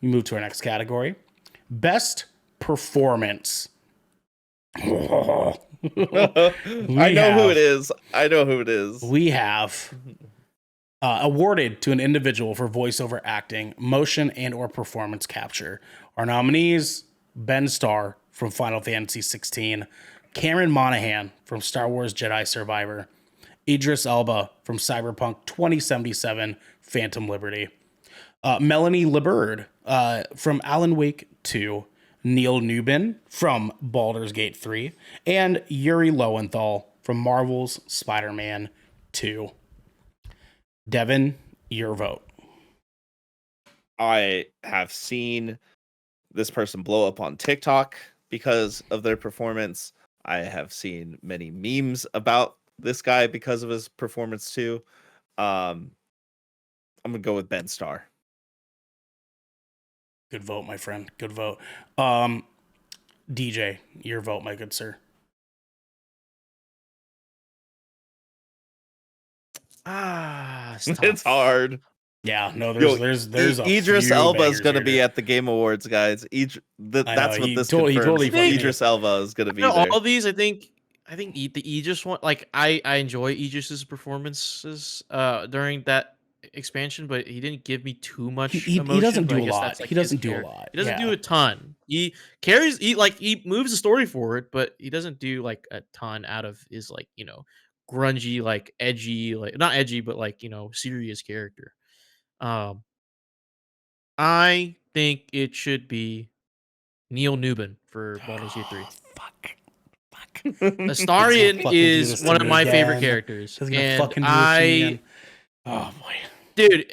[SPEAKER 1] we move to our next category. Best performance.
[SPEAKER 2] I know who it is. I know who it is.
[SPEAKER 1] We have awarded to an individual for voiceover acting, motion, and or performance capture. Our nominees: Ben Starr from Final Fantasy XVI, Cameron Monaghan from Star Wars Jedi Survivor, Idris Elba from Cyberpunk 2077 Phantom Liberty, Melanie LeBird from Alan Wake 2, Neil Newbin from Baldur's Gate 3, and Yuri Lowenthal from Marvel's Spider-Man 2. Devin, your vote.
[SPEAKER 2] I have seen this person blow up on TikTok because of their performance. I have seen many memes about this guy because of his performance too. I'm gonna go with Ben Starr.
[SPEAKER 1] Good vote, my friend. Good vote. DJ, your vote, my good sir.
[SPEAKER 2] It's hard.
[SPEAKER 1] Yeah, no,
[SPEAKER 2] Yo,
[SPEAKER 1] there's a
[SPEAKER 2] Idris
[SPEAKER 1] few
[SPEAKER 2] Elba is
[SPEAKER 1] bangers
[SPEAKER 2] going to
[SPEAKER 1] here,
[SPEAKER 2] be
[SPEAKER 1] dude.
[SPEAKER 2] at the Game Awards, guys. That's what
[SPEAKER 1] he
[SPEAKER 2] this
[SPEAKER 1] totally
[SPEAKER 2] confirms.
[SPEAKER 1] fucking
[SPEAKER 2] Idris Elba is going to be
[SPEAKER 3] No,
[SPEAKER 2] there.
[SPEAKER 3] all these, I think the Aegis one, like I enjoy Aegis's performances during that expansion, but he didn't give me too much emotion.
[SPEAKER 1] He doesn't
[SPEAKER 3] but I
[SPEAKER 1] do a
[SPEAKER 3] guess
[SPEAKER 1] lot.
[SPEAKER 3] that's, like,
[SPEAKER 1] He
[SPEAKER 3] his
[SPEAKER 1] doesn't do a
[SPEAKER 3] character.
[SPEAKER 1] lot.
[SPEAKER 3] He doesn't
[SPEAKER 1] Yeah.
[SPEAKER 3] do a ton. He carries, he moves the story forward, but he doesn't do like a ton out of his, like, grungy, like edgy, like not edgy, but like, serious character. I think it should be Neil Newbin for Baldur's Gate 3.
[SPEAKER 1] Fuck.
[SPEAKER 3] Astarion
[SPEAKER 1] Fucking do
[SPEAKER 3] is
[SPEAKER 1] this to
[SPEAKER 3] one of
[SPEAKER 1] me
[SPEAKER 3] my favorite
[SPEAKER 1] again.
[SPEAKER 3] characters.
[SPEAKER 1] He's gonna
[SPEAKER 3] And
[SPEAKER 1] fucking do this to me again. Oh boy.
[SPEAKER 3] dude,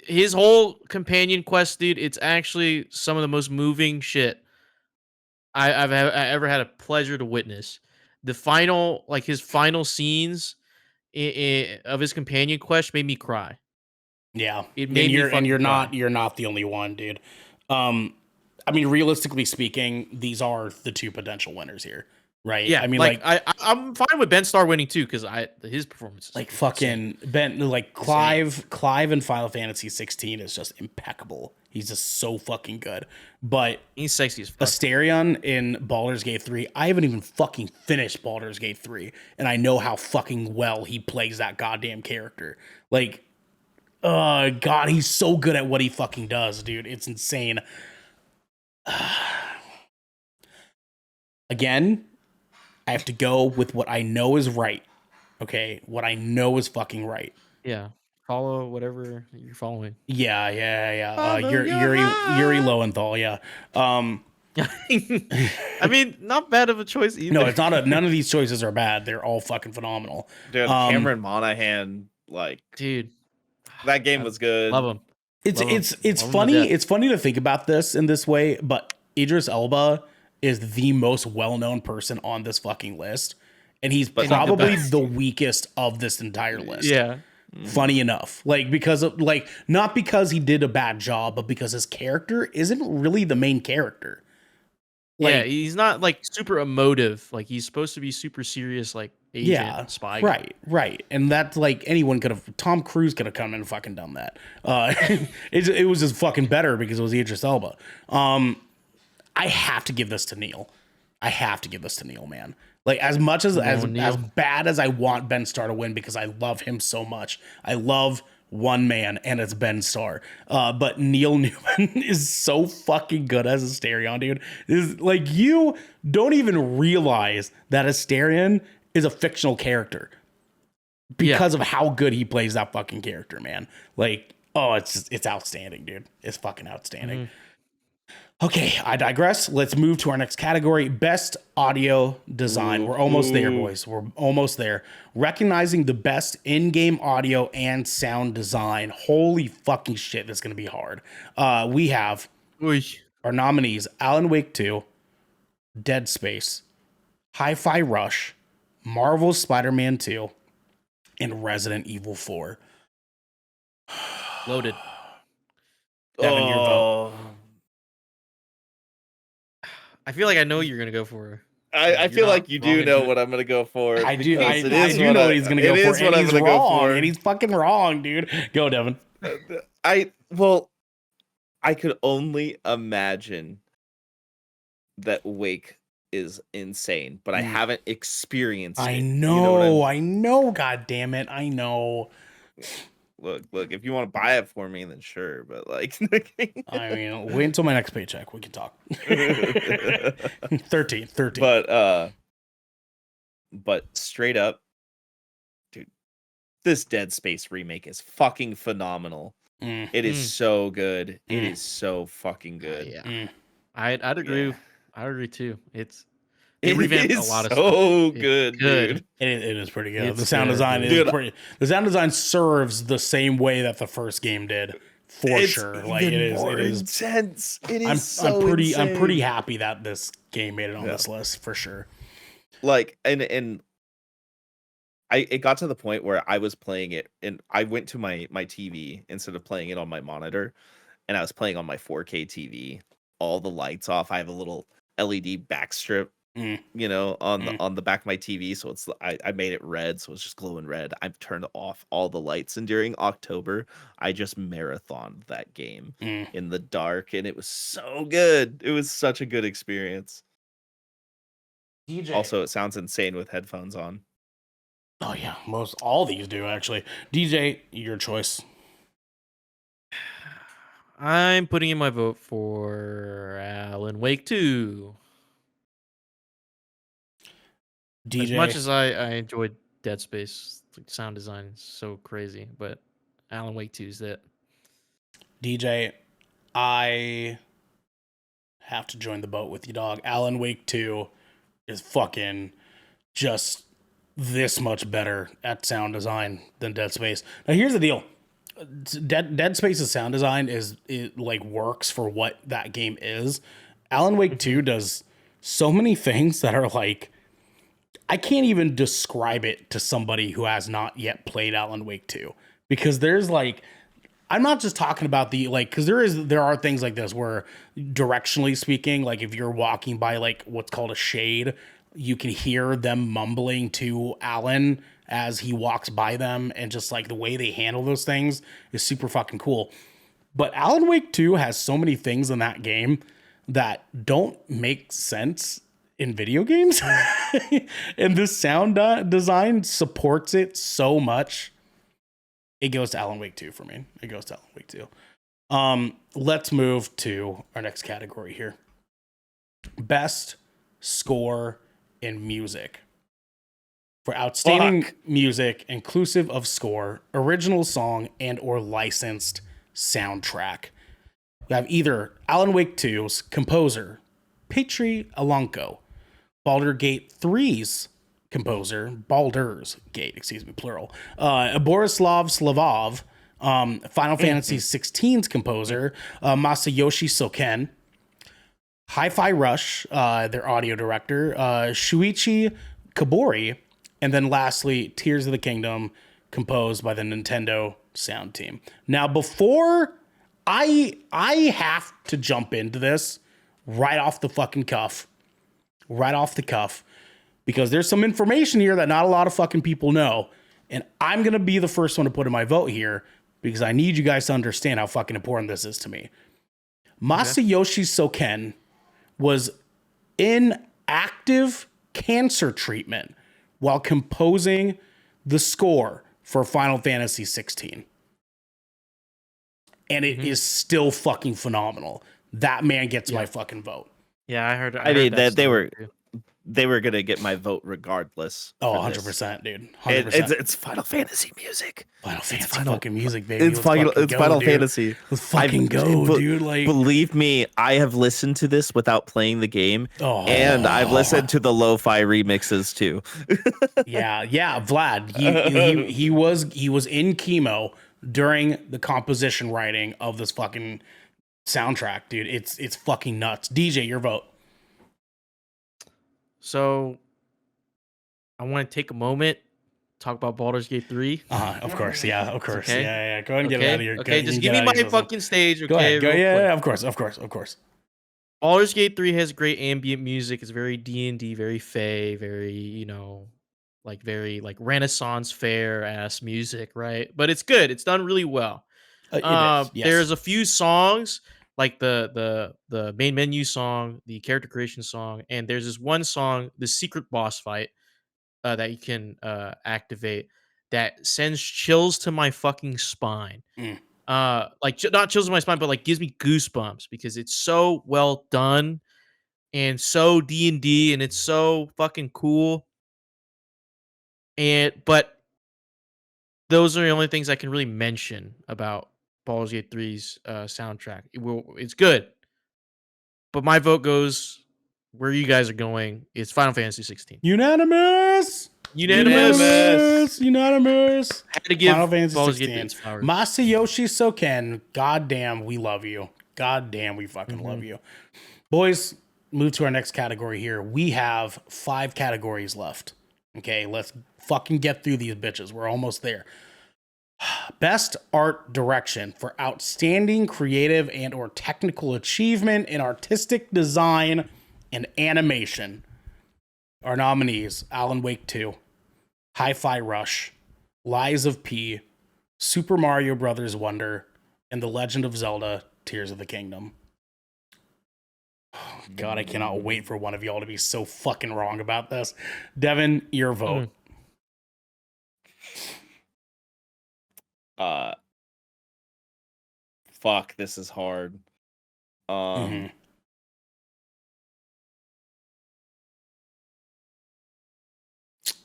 [SPEAKER 3] his whole companion quest, dude, it's actually some of the most moving shit I've ever had a pleasure to witness. The final, like his final scenes of his companion quest made me cry.
[SPEAKER 1] Yeah.
[SPEAKER 3] It made me
[SPEAKER 1] you're
[SPEAKER 3] fucking cry.
[SPEAKER 1] not the only one, dude. I mean, realistically speaking, these are the two potential winners here, right?
[SPEAKER 3] Yeah,
[SPEAKER 1] I mean,
[SPEAKER 3] I'm fine with Ben Starr winning too because his performance is
[SPEAKER 1] like
[SPEAKER 3] insane.
[SPEAKER 1] fucking Ben, like Clive in Final Fantasy 16 is just impeccable. He's just so fucking good. But
[SPEAKER 3] He's sexy as fuck.
[SPEAKER 1] Astarion in Baldur's Gate 3, I haven't even fucking finished Baldur's Gate 3, and I know how fucking well he plays that goddamn character. Like, God, he's so good at what he fucking does, dude. It's insane. Again, I have to go with what I know is right. Okay, what I know is fucking right.
[SPEAKER 3] Yeah, follow whatever you're following.
[SPEAKER 1] Yeah. Yuri Lowenthal. Yeah.
[SPEAKER 3] I mean, not bad of a choice either.
[SPEAKER 1] No, it's not. None of these choices are bad. They're all fucking phenomenal.
[SPEAKER 2] Dude, Cameron Monaghan, like,
[SPEAKER 3] dude.
[SPEAKER 2] that game was good.
[SPEAKER 3] Love him.
[SPEAKER 1] It's
[SPEAKER 3] Love him.
[SPEAKER 1] it's
[SPEAKER 3] Love him to
[SPEAKER 1] funny.
[SPEAKER 3] death.
[SPEAKER 1] It's funny to think about this in this way, but Idris Elba is the most well-known person on this fucking list, and he's
[SPEAKER 2] But not the
[SPEAKER 1] probably
[SPEAKER 2] best.
[SPEAKER 1] the weakest of this entire list.
[SPEAKER 3] Yeah.
[SPEAKER 1] Funny enough, like because of like not because he did a bad job, but because his character isn't really the main character. Like,
[SPEAKER 3] Yeah, he's not like super emotive. Like he's supposed to be super serious, like agent spy. guy.
[SPEAKER 1] Right. And that's like anyone could have. Tom Cruise could have come in and fucking done that. It was just fucking better because it was Idris Elba. I have to give this to Neil. Man. Like as much as as bad as I want Ben Starr to win because I love him so much. I love one man, and it's Ben Starr. But Neil Newman is so fucking good as Astarion, dude. Is like you don't even realize that Astarion is a fictional character because of how good he plays that fucking character, man. Like, oh, it's outstanding, dude. It's fucking outstanding. Okay, I digress. Let's move to our next category, best audio design. We're almost there, boys. We're almost there. Recognizing the best in-game audio and sound design. Holy fucking shit, that's going to be hard. We have our nominees, Alan Wake 2, Dead Space, Hi-Fi Rush, Marvel's Spider-Man 2, and Resident Evil 4.
[SPEAKER 3] Loaded.
[SPEAKER 1] Devin, your vote.
[SPEAKER 3] I feel like I know you're gonna go for.
[SPEAKER 2] I feel like you do know
[SPEAKER 3] what
[SPEAKER 2] what I'm gonna go for.
[SPEAKER 1] I do. I
[SPEAKER 2] because
[SPEAKER 1] do know what he's gonna go for, and he's
[SPEAKER 2] go
[SPEAKER 1] wrong,
[SPEAKER 2] for.
[SPEAKER 1] and he's fucking wrong, dude. Go, Devin.
[SPEAKER 2] I could only imagine that Wake is insane, but I haven't experienced it.
[SPEAKER 1] I
[SPEAKER 2] You
[SPEAKER 1] know. I know. God damn it. I know.
[SPEAKER 2] Look, if you want to buy it for me, then sure. But like,
[SPEAKER 1] I mean, wait until my next paycheck. We can talk. 13.
[SPEAKER 2] But straight up, dude, this Dead Space remake is fucking phenomenal. It is so good. It is so fucking good.
[SPEAKER 3] Yeah, I'd agree.
[SPEAKER 2] Yeah.
[SPEAKER 3] I agree too. It
[SPEAKER 2] It
[SPEAKER 3] revamped
[SPEAKER 2] is
[SPEAKER 3] a lot of
[SPEAKER 2] so
[SPEAKER 3] stuff.
[SPEAKER 2] good, dude.
[SPEAKER 1] It is pretty good.
[SPEAKER 3] It's
[SPEAKER 1] The sound
[SPEAKER 3] good,
[SPEAKER 1] design
[SPEAKER 3] dude.
[SPEAKER 1] is
[SPEAKER 2] Dude.
[SPEAKER 1] pretty. The sound design serves the same way that the first game did, for
[SPEAKER 2] It's
[SPEAKER 1] sure. Like
[SPEAKER 2] even
[SPEAKER 1] it is.
[SPEAKER 2] more
[SPEAKER 1] It is.
[SPEAKER 2] intense. It is
[SPEAKER 1] I'm
[SPEAKER 2] so
[SPEAKER 1] pretty.
[SPEAKER 2] insane.
[SPEAKER 1] I'm pretty happy that this game made it on this list for sure.
[SPEAKER 2] Like and it got to the point where I was playing it and I went to my TV instead of playing it on my monitor, and I was playing on my 4K TV, all the lights off. I have a little LED backstrip, you know, on the back of my TV, so it's I made it red, so it's just glowing red. I've turned off all the lights, and during October, I just marathoned that game in the dark, and it was so good. It was such a good experience.
[SPEAKER 1] DJ.
[SPEAKER 2] Also, it sounds insane with headphones on.
[SPEAKER 1] Oh yeah, all these do actually. DJ, your choice.
[SPEAKER 3] I'm putting in my vote for Alan Wake 2.
[SPEAKER 1] DJ.
[SPEAKER 3] As much as I enjoyed Dead Space, like, sound design is so crazy, but Alan Wake 2 is it.
[SPEAKER 1] DJ, I have to join the boat with you, dog. Alan Wake 2 is fucking just this much better at sound design than Dead Space. Now, here's the deal. Dead Space's sound design it like works for what that game is. Alan Wake 2 does so many things that are like, I can't even describe it to somebody who has not yet played Alan Wake 2, because there's like, I'm not just talking about the like, because there are things like this where directionally speaking, like if you're walking by like what's called a shade, you can hear them mumbling to Alan as he walks by them, and just like the way they handle those things is super fucking cool. But Alan Wake 2 has so many things in that game that don't make sense in video games. And this sound design supports it so much. It goes to Alan Wake 2 for me. It goes to Alan Wake 2. Let's move to our next category here. Best score in music. For outstanding music, inclusive of score, original song, and or licensed soundtrack. We have either Alan Wake 2's composer, Petri Alanko, Baldur's Gate 3's composer, Baldur's Gate, excuse me, plural, Borislav Slavov, Final Fantasy 16's composer, Masayoshi Soken, Hi-Fi Rush, their audio director, Shuichi Kobori, and then lastly, Tears of the Kingdom, composed by the Nintendo sound team. Now, before I have to jump into this right off the cuff, because there's some information here that not a lot of fucking people know, and I'm gonna be the first one to put in my vote here because I need you guys to understand how fucking important this is to me. Masayoshi Soken was in active cancer treatment while composing the score for Final Fantasy 16. And it is still fucking phenomenal. That man gets my fucking vote.
[SPEAKER 3] Yeah, I heard
[SPEAKER 2] I mean,
[SPEAKER 3] that
[SPEAKER 2] they
[SPEAKER 3] story
[SPEAKER 2] were
[SPEAKER 3] too.
[SPEAKER 2] they were gonna get my vote regardless.
[SPEAKER 1] Oh,
[SPEAKER 2] for this.
[SPEAKER 1] 100%, dude. 100%.
[SPEAKER 2] It's Final Fantasy music.
[SPEAKER 1] Final Fantasy fucking music, baby.
[SPEAKER 2] It's Final
[SPEAKER 1] dude.
[SPEAKER 2] Fantasy.
[SPEAKER 1] Let's fucking go, dude. Like,
[SPEAKER 2] believe me, I have listened to this without playing the game, and I've listened to the lo-fi remixes too.
[SPEAKER 1] yeah, Vlad. He was in chemo during the composition writing of this fucking soundtrack, dude. It's fucking nuts. DJ, your vote.
[SPEAKER 3] So I want to take a moment, talk about Baldur's Gate 3.
[SPEAKER 1] Of course, yeah, of course.
[SPEAKER 3] Okay.
[SPEAKER 1] Yeah. Go ahead and get it out of your.
[SPEAKER 3] Okay, just give me my fucking stage. Okay,
[SPEAKER 1] Go ahead.
[SPEAKER 3] real quick.
[SPEAKER 1] Yeah, of course.
[SPEAKER 3] Baldur's Gate 3 has great ambient music. It's very D&D, very Fey, very, like very like Renaissance fair ass music, right? But it's good. It's done really well.
[SPEAKER 1] It is, yes.
[SPEAKER 3] There's a few songs like the main menu song, the character creation song, and there's this one song, the secret boss fight that you can activate that sends chills to my fucking spine. Like not chills to my spine, but like gives me goosebumps because it's so well done and so D&D and it's so fucking cool. But those are the only things I can really mention about Baldur's Gate 3's soundtrack. It's good, but my vote goes where you guys are going. It's Final Fantasy 16.
[SPEAKER 1] Unanimous.
[SPEAKER 3] I had to give
[SPEAKER 1] Final Fantasy
[SPEAKER 3] Baldur's
[SPEAKER 1] 16.
[SPEAKER 3] Gate its flowers.
[SPEAKER 1] Masayoshi Soken. Goddamn, we love you. Goddamn, we fucking love you. Boys, move to our next category here. We have 5 categories left. Okay, let's fucking get through these bitches. We're almost there. Best art direction for outstanding creative and or technical achievement in artistic design and animation. Our nominees: Alan Wake 2, Hi-Fi Rush, Lies of P, Super Mario Brothers Wonder, and The Legend of Zelda: Tears of the Kingdom. Oh, God, I cannot wait for one of y'all to be so fucking wrong about this. Devin, your vote.
[SPEAKER 2] Fuck, this is hard. I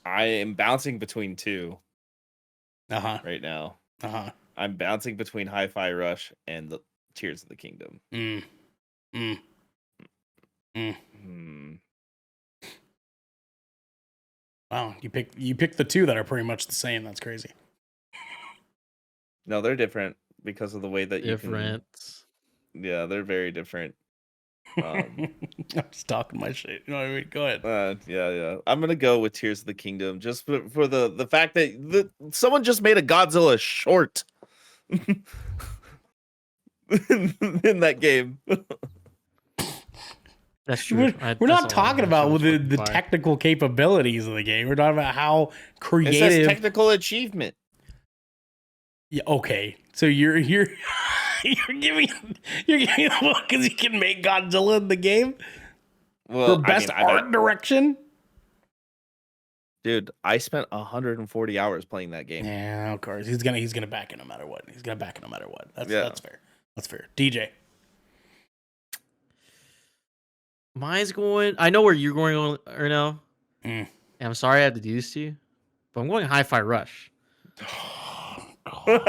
[SPEAKER 2] am bouncing between 2 right now. I'm bouncing between Hi-Fi Rush and the Tears of the Kingdom.
[SPEAKER 1] Wow, you picked the 2 that are pretty much the same. That's crazy.
[SPEAKER 2] No, they're different because of the way that you can. Yeah, they're very different.
[SPEAKER 1] I'm just talking my shit. You know what I mean? Go ahead.
[SPEAKER 2] Yeah. I'm gonna go with Tears of the Kingdom just for the fact that someone just made a Godzilla short in that game.
[SPEAKER 3] That's true.
[SPEAKER 1] We're not talking about the technical capabilities of the game. We're talking about how creative.
[SPEAKER 2] It says technical achievement.
[SPEAKER 1] Yeah. Okay. So you're you're giving a look because you can make Godzilla in the game.
[SPEAKER 2] Well,
[SPEAKER 1] for best art direction.
[SPEAKER 2] Dude, I spent 140 hours playing that game.
[SPEAKER 1] Yeah, of course. He's gonna back it no matter what. That's fair. That's fair. DJ.
[SPEAKER 3] Mine's going. I know where you're going right now. And I'm sorry I had to do this to you, but I'm going Hi-Fi Rush.
[SPEAKER 1] God,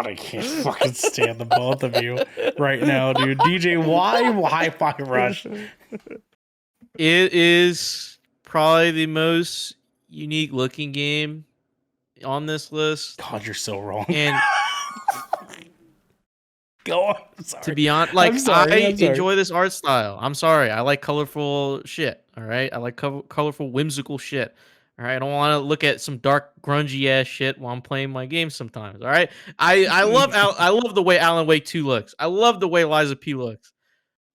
[SPEAKER 1] I can't fucking stand the both of you right now, dude. DJ, why Hi-Fi Rush?
[SPEAKER 3] It is probably the most unique looking game on this list.
[SPEAKER 1] God, you're so wrong.
[SPEAKER 3] And
[SPEAKER 1] go on. Sorry.
[SPEAKER 3] To be honest, like I enjoy this art style. I'm sorry. I like colorful shit. All right. I like colorful, whimsical shit. All right. I don't want to look at some dark, grungy ass shit while I'm playing my game sometimes. All right. I love the way Alan Wake 2 looks. I love the way Lies of P looks.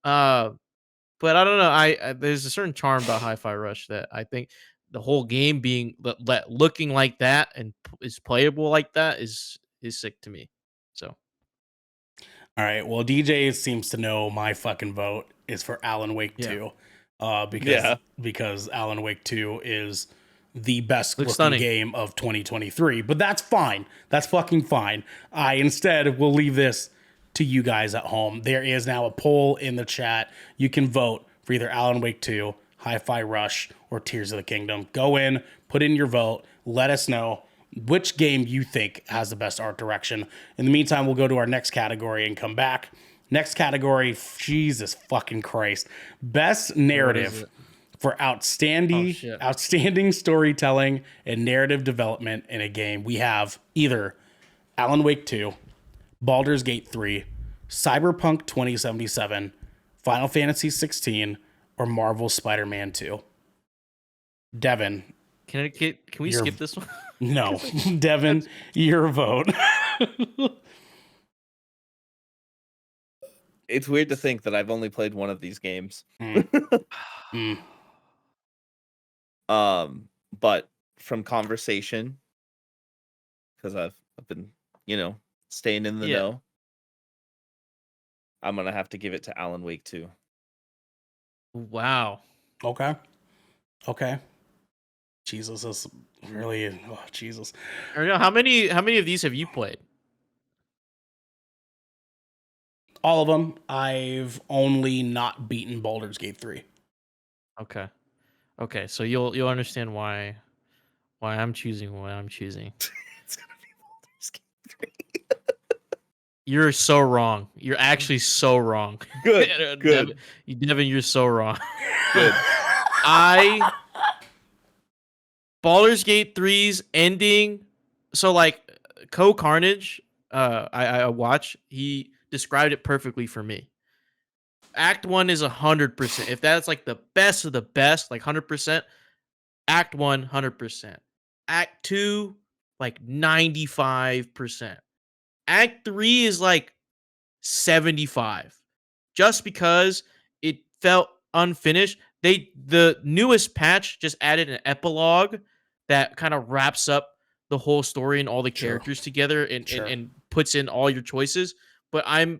[SPEAKER 3] But I don't know. There's a certain charm about Hi-Fi Rush that I think the whole game being looking like that and is playable like that is sick to me. So.
[SPEAKER 1] All right. Well, DJ seems to know my fucking vote is for Alan Wake 2. Because Alan Wake 2 is the best looking game of 2023. But that's fine. That's fucking fine. I instead will leave this to you guys at home. There is now a poll in the chat. You can vote for either Alan Wake 2, Hi-Fi Rush, or Tears of the Kingdom. Go in, put in your vote, let us know which game you think has the best art direction. In the meantime, we'll go to our next category and come back. Next category, Jesus fucking Christ. Best narrative for outstanding storytelling and narrative development in a game. We have either Alan Wake 2, Baldur's Gate 3, Cyberpunk 2077, Final Fantasy 16, or Marvel's Spider-Man 2. Devin.
[SPEAKER 3] Can we skip this one?
[SPEAKER 1] No. Devin, your vote.
[SPEAKER 2] It's weird to think that I've only played one of these games. But from conversation, because I've been, staying in the know, I'm gonna have to give it to Alan Wake 2.
[SPEAKER 3] Wow.
[SPEAKER 1] Okay. Jesus is really Jesus.
[SPEAKER 3] Ariel, how many of these have you played?
[SPEAKER 1] All of them. I've only not beaten Baldur's Gate 3.
[SPEAKER 3] Okay, so you'll understand why I'm choosing what I'm choosing.
[SPEAKER 2] It's gonna be Baldur's Gate 3.
[SPEAKER 3] You're so wrong. You're actually so wrong.
[SPEAKER 2] Good.
[SPEAKER 3] Devin, you're so wrong.
[SPEAKER 2] Good.
[SPEAKER 3] Baldur's Gate 3's ending. So like Carnage, I watch. He described it perfectly for me. Act 1 is 100%. If that's like the best of the best, like 100%. Act 1, 100%. Act 2, like 95%. Act 3 is like 75. Just because it felt unfinished. The newest patch just added an epilogue that kind of wraps up the whole story and all the characters together and puts in all your choices. But I'm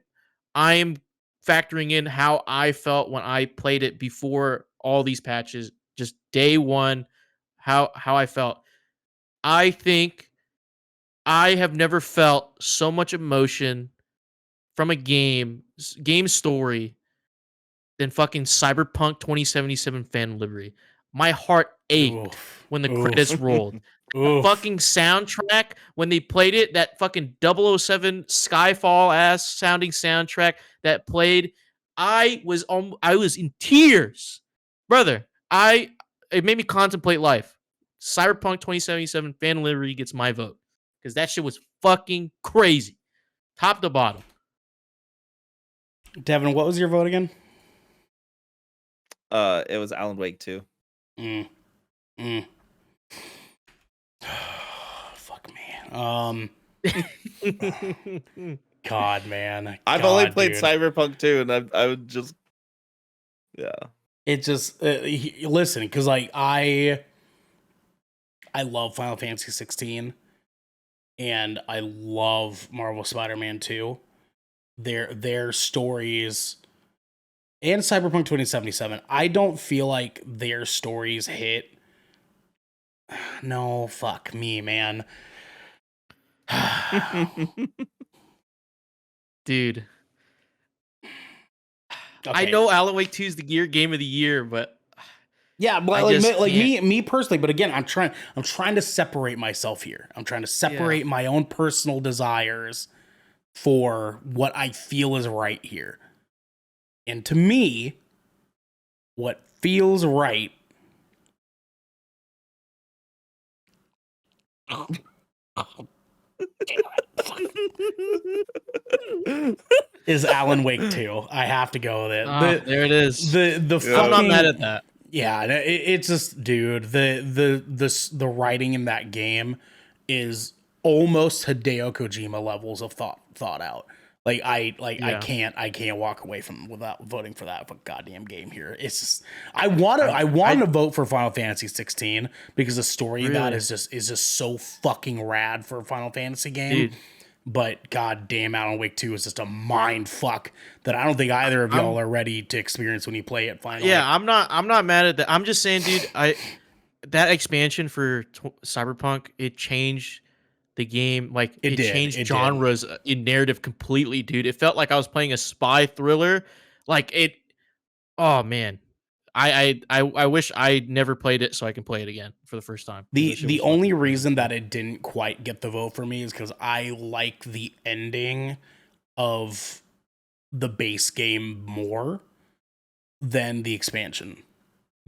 [SPEAKER 3] factoring in how I felt when I played it before all these patches, just day one, how I felt. I think I have never felt so much emotion from a game story than fucking Cyberpunk 2077 Phantom Liberty. My heart ached when the credits rolled. The fucking soundtrack, when they played it, that fucking 007 Skyfall ass sounding soundtrack that played, I was in tears. Brother, it made me contemplate life. Cyberpunk 2077 Phantom Liberty gets my vote. Because that shit was fucking crazy. Top to bottom.
[SPEAKER 1] Devin, what was your vote again?
[SPEAKER 2] It was Alan Wake 2.
[SPEAKER 1] Fuck, man. God, man.
[SPEAKER 2] I've only played Cyberpunk 2, and I would just,
[SPEAKER 1] It just listen, because like I love Final Fantasy 16, and I love Marvel Spider-Man 2. Their stories, and Cyberpunk 2077. I don't feel like their stories hit. No, fuck me, man.
[SPEAKER 3] Dude.
[SPEAKER 1] Okay.
[SPEAKER 3] I know Alan Wake 2 is the game of the year, but
[SPEAKER 1] yeah, but me personally. But again, I'm trying to separate myself here. I'm trying to separate my own personal desires for what I feel is right here. And to me, what feels right is Alan Wake 2. I have to go with it.
[SPEAKER 3] There it is. I'm not mad at that.
[SPEAKER 1] Yeah, it's just, dude, the writing in that game is almost Hideo Kojima levels of thought out. Like I can't walk away from without voting for that goddamn game here. It's just I want to vote for Final Fantasy 16 because the story of that is just so fucking rad for a Final Fantasy game.
[SPEAKER 3] Dude.
[SPEAKER 1] But goddamn, Alan Wake 2 is just a mind fuck that I don't think either of y'all are ready to experience when you play it finally.
[SPEAKER 3] Yeah, I'm not mad at that. I'm just saying, dude, that expansion for Cyberpunk, it changed the game, like
[SPEAKER 1] It did,
[SPEAKER 3] changed
[SPEAKER 1] it did.
[SPEAKER 3] genres in narrative completely, dude. It felt like I was playing a spy thriller. Like it. Oh man, I wish I never played it so I can play it again for the first time. 'Cause that shit
[SPEAKER 1] The
[SPEAKER 3] was
[SPEAKER 1] only
[SPEAKER 3] fucking
[SPEAKER 1] reason
[SPEAKER 3] crazy.
[SPEAKER 1] that it didn't quite get the vote for me is because I like the ending of the base game more than the expansion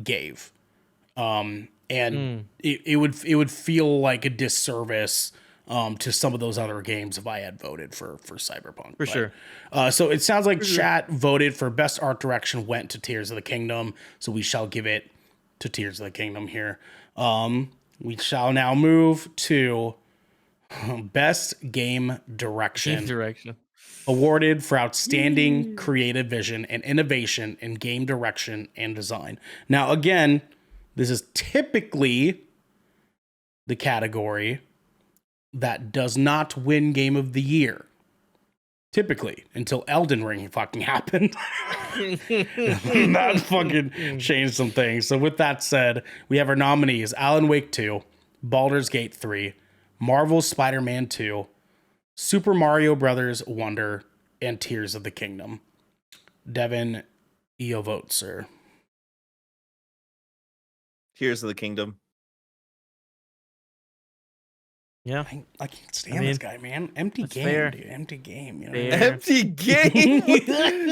[SPEAKER 1] gave. And
[SPEAKER 3] Mm.
[SPEAKER 1] it would feel like a disservice to some of those other games if I had voted for Cyberpunk.
[SPEAKER 3] For sure.
[SPEAKER 1] So it sounds like
[SPEAKER 3] For sure.
[SPEAKER 1] chat voted for best art direction went to Tears of the Kingdom. So we shall give it to Tears of the Kingdom here. We shall now move to best game direction.
[SPEAKER 3] Game direction.
[SPEAKER 1] Awarded for outstanding creative vision and innovation in game direction and design. Now, again, this is typically the category that does not win Game of the Year. Typically, until Elden Ring fucking happened. That fucking changed some things. So with that said, we have our nominees: Alan Wake 2, Baldur's Gate 3, Marvel's Spider-Man 2, Super Mario Brothers Wonder, and Tears of the Kingdom. Devin, your vote, sir.
[SPEAKER 2] Tears of the Kingdom.
[SPEAKER 3] Yeah.
[SPEAKER 1] I can't stand this guy, man. Empty
[SPEAKER 3] that's
[SPEAKER 1] game,
[SPEAKER 3] fair.
[SPEAKER 1] dude. Empty game. You know?
[SPEAKER 3] Fair.
[SPEAKER 2] Empty game.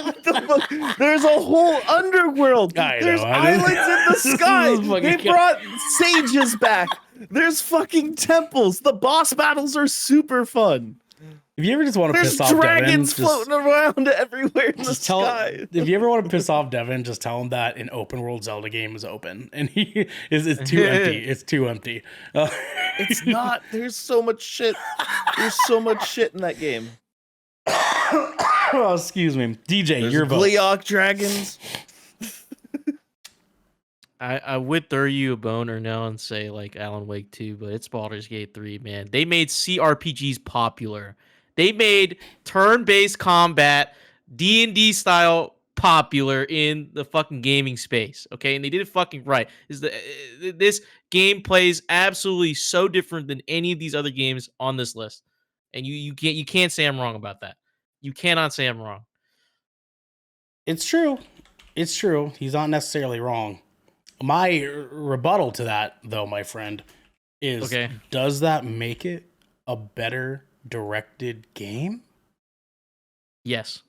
[SPEAKER 2] What the fuck? There's a whole underworld.
[SPEAKER 1] I know,
[SPEAKER 2] There's
[SPEAKER 1] I know.
[SPEAKER 2] islands in the
[SPEAKER 1] This
[SPEAKER 2] sky.
[SPEAKER 1] is fucking
[SPEAKER 2] They
[SPEAKER 1] good.
[SPEAKER 2] brought sages back. There's fucking temples. The boss battles are super fun.
[SPEAKER 1] If you ever just want to
[SPEAKER 2] There's
[SPEAKER 1] piss off Devin,
[SPEAKER 2] dragons
[SPEAKER 1] just,
[SPEAKER 2] floating around everywhere in the
[SPEAKER 1] just tell.
[SPEAKER 2] sky.
[SPEAKER 1] If you ever want to piss off Devin, just tell him that an open world Zelda game is open, and he is it's too empty. It's too empty.
[SPEAKER 2] It's not. There's so much shit. There's so much shit in that game.
[SPEAKER 1] Oh, excuse me, DJ.
[SPEAKER 2] There's
[SPEAKER 1] Your vote.
[SPEAKER 2] Gleeok dragons.
[SPEAKER 3] I would throw you a boner now and say like Alan Wake 2, but it's Baldur's Gate 3, man. They made CRPGs popular. They made turn-based combat, D&D style popular in the fucking gaming space, okay? And they did it fucking right. This game plays absolutely so different than any of these other games on this list. And you can't say I'm wrong about that. You cannot say I'm wrong.
[SPEAKER 1] It's true. It's true. He's not necessarily wrong. My rebuttal to that, though, my friend, is
[SPEAKER 3] Okay.
[SPEAKER 1] Does that make it a better directed game?
[SPEAKER 3] Yes.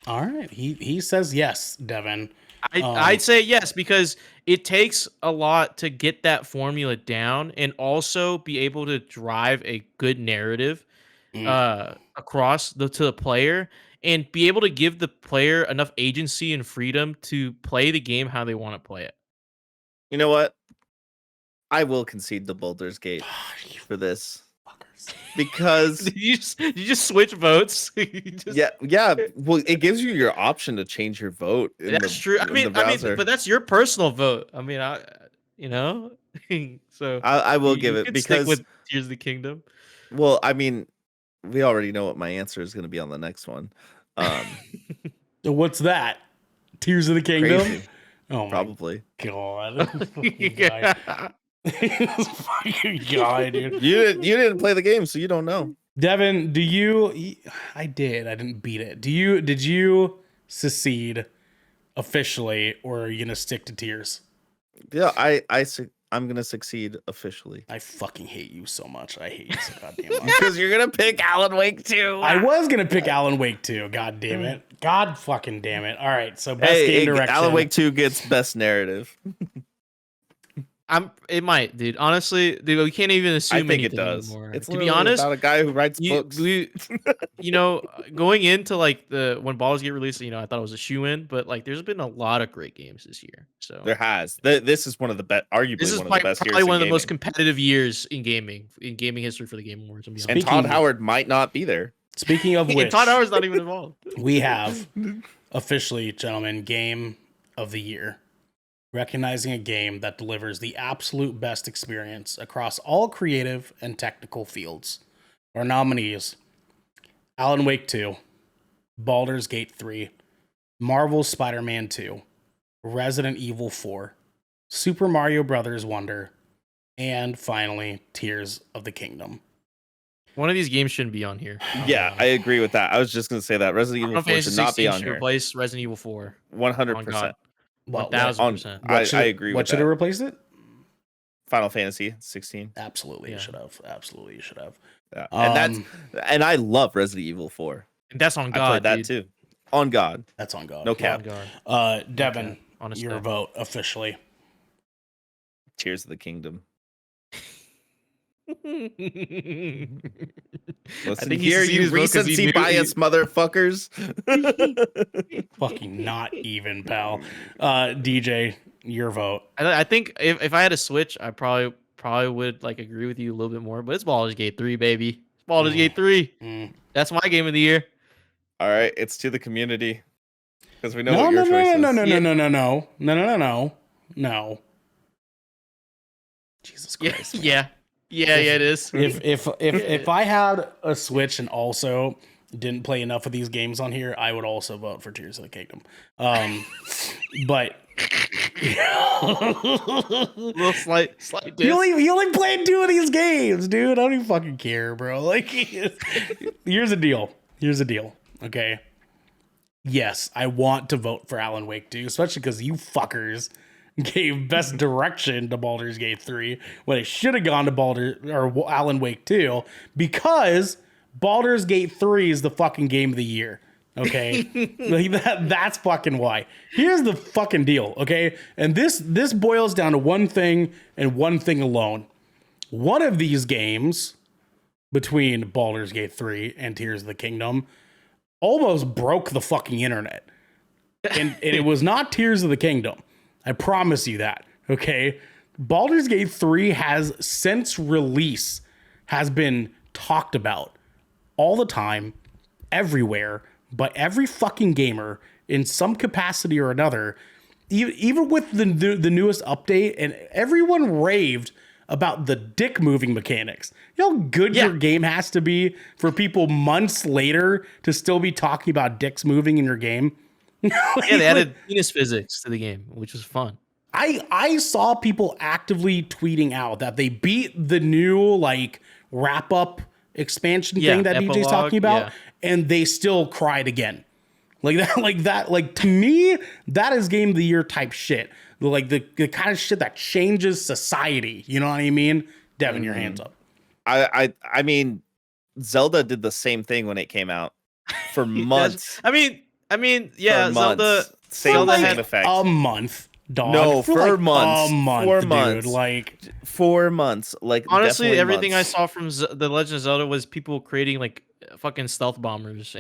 [SPEAKER 1] All right. He says yes, Devin.
[SPEAKER 3] I'd say yes, because it takes a lot to get that formula down and also be able to drive a good narrative across to the player and be able to give the player enough agency and freedom to play the game how they want to play it.
[SPEAKER 2] You know what? I will concede the Baldur's Gate for this because
[SPEAKER 3] Did you just switch votes? You just-
[SPEAKER 2] yeah. Well, it gives you your option to change your vote.
[SPEAKER 3] that's true. I mean, but that's your personal vote. I mean, so
[SPEAKER 2] I will
[SPEAKER 3] you-
[SPEAKER 2] give
[SPEAKER 3] you
[SPEAKER 2] it
[SPEAKER 3] could
[SPEAKER 2] because
[SPEAKER 3] stick with Tears of the Kingdom.
[SPEAKER 2] well, I mean, we already know what my answer is going to be on the next one.
[SPEAKER 1] What's that? Tears of the Kingdom?
[SPEAKER 2] Crazy,
[SPEAKER 1] Oh my
[SPEAKER 2] probably.
[SPEAKER 1] god. This fucking guy. This fucking guy, dude.
[SPEAKER 2] You didn't play the game, so you don't know.
[SPEAKER 1] Devin, I did. I didn't beat it. Did you secede officially, or are you gonna stick to Tears?
[SPEAKER 2] Yeah, I'm gonna succeed officially
[SPEAKER 1] I fucking hate you so much. I hate you so goddamn much.
[SPEAKER 2] because you're gonna pick Alan Wake 2.
[SPEAKER 1] I was gonna pick Alan Wake 2. God damn it. God fucking damn it. All right, so best
[SPEAKER 2] Hey,
[SPEAKER 1] game direction.
[SPEAKER 2] Alan Wake 2 gets best narrative.
[SPEAKER 3] It might, dude. Honestly, dude, we can't even assume
[SPEAKER 2] I think it
[SPEAKER 3] anything
[SPEAKER 2] does.
[SPEAKER 3] anymore.
[SPEAKER 2] It's
[SPEAKER 3] To be
[SPEAKER 2] literally
[SPEAKER 3] honest,
[SPEAKER 2] about a guy who writes books.
[SPEAKER 3] going into like when Baldur's Gate released, I thought it was a shoe in, but like there's been a lot of great games this year. So
[SPEAKER 2] There has. This is one of the best, arguably
[SPEAKER 3] this is
[SPEAKER 2] one of the best
[SPEAKER 3] probably
[SPEAKER 2] years
[SPEAKER 3] one
[SPEAKER 2] in
[SPEAKER 3] of the most
[SPEAKER 2] gaming.
[SPEAKER 3] competitive years in gaming history for the Game Awards.
[SPEAKER 2] And
[SPEAKER 1] Speaking
[SPEAKER 2] Todd
[SPEAKER 1] of-
[SPEAKER 2] Howard might not be there.
[SPEAKER 1] Speaking of which,
[SPEAKER 3] And Todd Howard's not even involved.
[SPEAKER 1] we have officially, gentlemen, Game of the Year. Recognizing a game that delivers the absolute best experience across all creative and technical fields. Our nominees: Alan Wake 2, Baldur's Gate 3, Marvel's Spider-Man 2, Resident Evil 4, Super Mario Brothers Wonder, and finally, Tears of the Kingdom.
[SPEAKER 3] One of these games shouldn't be on here.
[SPEAKER 2] Yeah, I agree with that. I was just gonna say that Resident Evil
[SPEAKER 3] Final
[SPEAKER 2] 4
[SPEAKER 3] Fantasy
[SPEAKER 2] should not be
[SPEAKER 3] 16
[SPEAKER 2] on
[SPEAKER 3] should
[SPEAKER 2] here.
[SPEAKER 3] replace Resident Evil 4.
[SPEAKER 2] 100%.
[SPEAKER 1] What-
[SPEAKER 3] 1000%.
[SPEAKER 2] I agree
[SPEAKER 1] What
[SPEAKER 2] with
[SPEAKER 1] should
[SPEAKER 2] that.
[SPEAKER 1] it replace it?
[SPEAKER 2] Final Fantasy 16.
[SPEAKER 1] Absolutely,
[SPEAKER 3] Yeah.
[SPEAKER 1] you should have. Absolutely, you should have.
[SPEAKER 2] Yeah. And I love Resident Evil 4.
[SPEAKER 3] And that's on
[SPEAKER 2] I
[SPEAKER 3] God,
[SPEAKER 2] played that
[SPEAKER 3] dude.
[SPEAKER 2] too. On God.
[SPEAKER 1] That's on God.
[SPEAKER 2] No
[SPEAKER 3] On
[SPEAKER 2] cap.
[SPEAKER 3] God.
[SPEAKER 1] Devin,
[SPEAKER 3] Okay, honest
[SPEAKER 1] your
[SPEAKER 3] God.
[SPEAKER 1] vote officially.
[SPEAKER 2] Tears of the Kingdom.
[SPEAKER 3] I
[SPEAKER 2] Listen
[SPEAKER 3] think
[SPEAKER 2] here,
[SPEAKER 3] he's
[SPEAKER 2] you recency bias motherfuckers.
[SPEAKER 1] Fucking not even, pal. DJ, your vote.
[SPEAKER 3] I think if I had a Switch, I probably would like agree with you a little bit more. But it's Baldur's Gate 3, baby. It's Baldur's Gate 3.
[SPEAKER 1] Mm.
[SPEAKER 3] That's my game of the year.
[SPEAKER 2] All right, it's to the community. Because we know
[SPEAKER 1] No,
[SPEAKER 2] what your
[SPEAKER 1] no,
[SPEAKER 2] choice is.
[SPEAKER 1] no. Jesus
[SPEAKER 3] Yeah,
[SPEAKER 1] Christ. man.
[SPEAKER 3] yeah, it is.
[SPEAKER 1] If I had a Switch and also didn't play enough of these games on here, I would also vote for Tears of the Kingdom. But
[SPEAKER 3] Little slight diss.
[SPEAKER 1] you only played 2 of these games, dude. I don't even fucking care, bro. Like, here's the deal. Okay. Yes, I want to vote for Alan Wake 2, especially because you fuckers gave best direction to Baldur's Gate 3 when it should have gone to Alan Wake 2, because Baldur's Gate 3 is the fucking game of the year. Okay. Like that's fucking why. Here's the fucking deal. Okay. And this boils down to one thing and one thing alone. One of these games between Baldur's Gate 3 and Tears of the Kingdom almost broke the fucking internet. And it was not Tears of the Kingdom. I promise you that. Okay. Baldur's Gate 3 has since release has been talked about all the time, everywhere, by every fucking gamer in some capacity or another, even with the newest update, and everyone raved about the dick moving mechanics. You know how good your game has to be for people months later to still be talking about dicks moving in your game?
[SPEAKER 3] Yeah, they added penis physics to the game, which was fun.
[SPEAKER 1] I saw people actively tweeting out that they beat the new like wrap up expansion thing that DJ's
[SPEAKER 3] epilogue,
[SPEAKER 1] talking about, and they still cried again. Like to me, that is game of the year type shit. Like the kind of shit that changes society. You know what I mean? Devin, your hands up.
[SPEAKER 2] I mean, Zelda did the same thing when it came out for months.
[SPEAKER 3] I mean, yeah,
[SPEAKER 2] For
[SPEAKER 3] Zelda.
[SPEAKER 2] months. Same
[SPEAKER 3] Zelda had
[SPEAKER 2] effect.
[SPEAKER 1] A month, dog.
[SPEAKER 2] No, for
[SPEAKER 1] like
[SPEAKER 2] months.
[SPEAKER 1] A month,
[SPEAKER 2] 4
[SPEAKER 1] dude.
[SPEAKER 2] months.
[SPEAKER 1] Like
[SPEAKER 2] 4 months. Like
[SPEAKER 3] honestly,
[SPEAKER 2] definitely
[SPEAKER 3] everything
[SPEAKER 2] months.
[SPEAKER 3] I saw from The Legend of Zelda was people creating like fucking stealth bombers.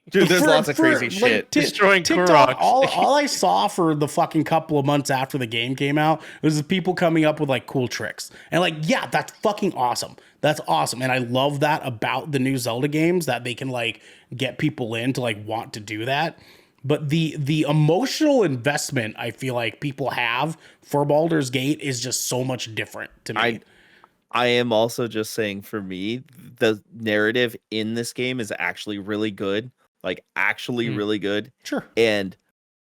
[SPEAKER 2] Dude, there's
[SPEAKER 1] For-
[SPEAKER 2] lots of
[SPEAKER 1] for,
[SPEAKER 2] crazy
[SPEAKER 1] like,
[SPEAKER 2] shit.
[SPEAKER 3] Destroying
[SPEAKER 1] TikTok,
[SPEAKER 3] Koroks.
[SPEAKER 1] all I saw for the fucking couple of months after the game came out was the people coming up with like cool tricks. And like, yeah, that's fucking awesome. That's awesome. And I love that about the new Zelda games, that they can like get people in to like want to do that. But the emotional investment I feel like people have for Baldur's Gate is just so much different to me.
[SPEAKER 2] I am also just saying, for me, the narrative in this game is actually really good. Like, actually really good.
[SPEAKER 1] Sure.
[SPEAKER 2] And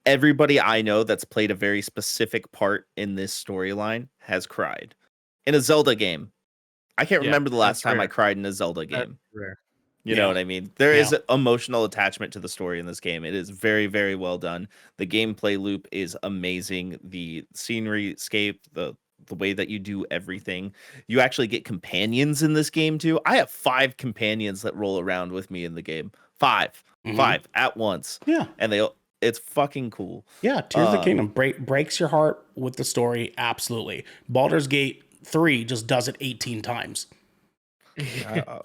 [SPEAKER 2] everybody I know that's played a very specific part in this storyline has cried in a Zelda game. I can't remember the last time I cried in a Zelda game.
[SPEAKER 3] Rare.
[SPEAKER 2] You know what I mean? There is an emotional attachment to the story in this game. It is very, very well done. The gameplay loop is amazing. The scenery scape, the way that you do everything. You actually get companions in this game too. I have 5 companions that roll around with me in the game. 5 at once.
[SPEAKER 1] Yeah.
[SPEAKER 2] And it's fucking cool.
[SPEAKER 1] Yeah, Tears of the Kingdom breaks your heart with the story, absolutely. Baldur's Gate 3 just does it 18 times.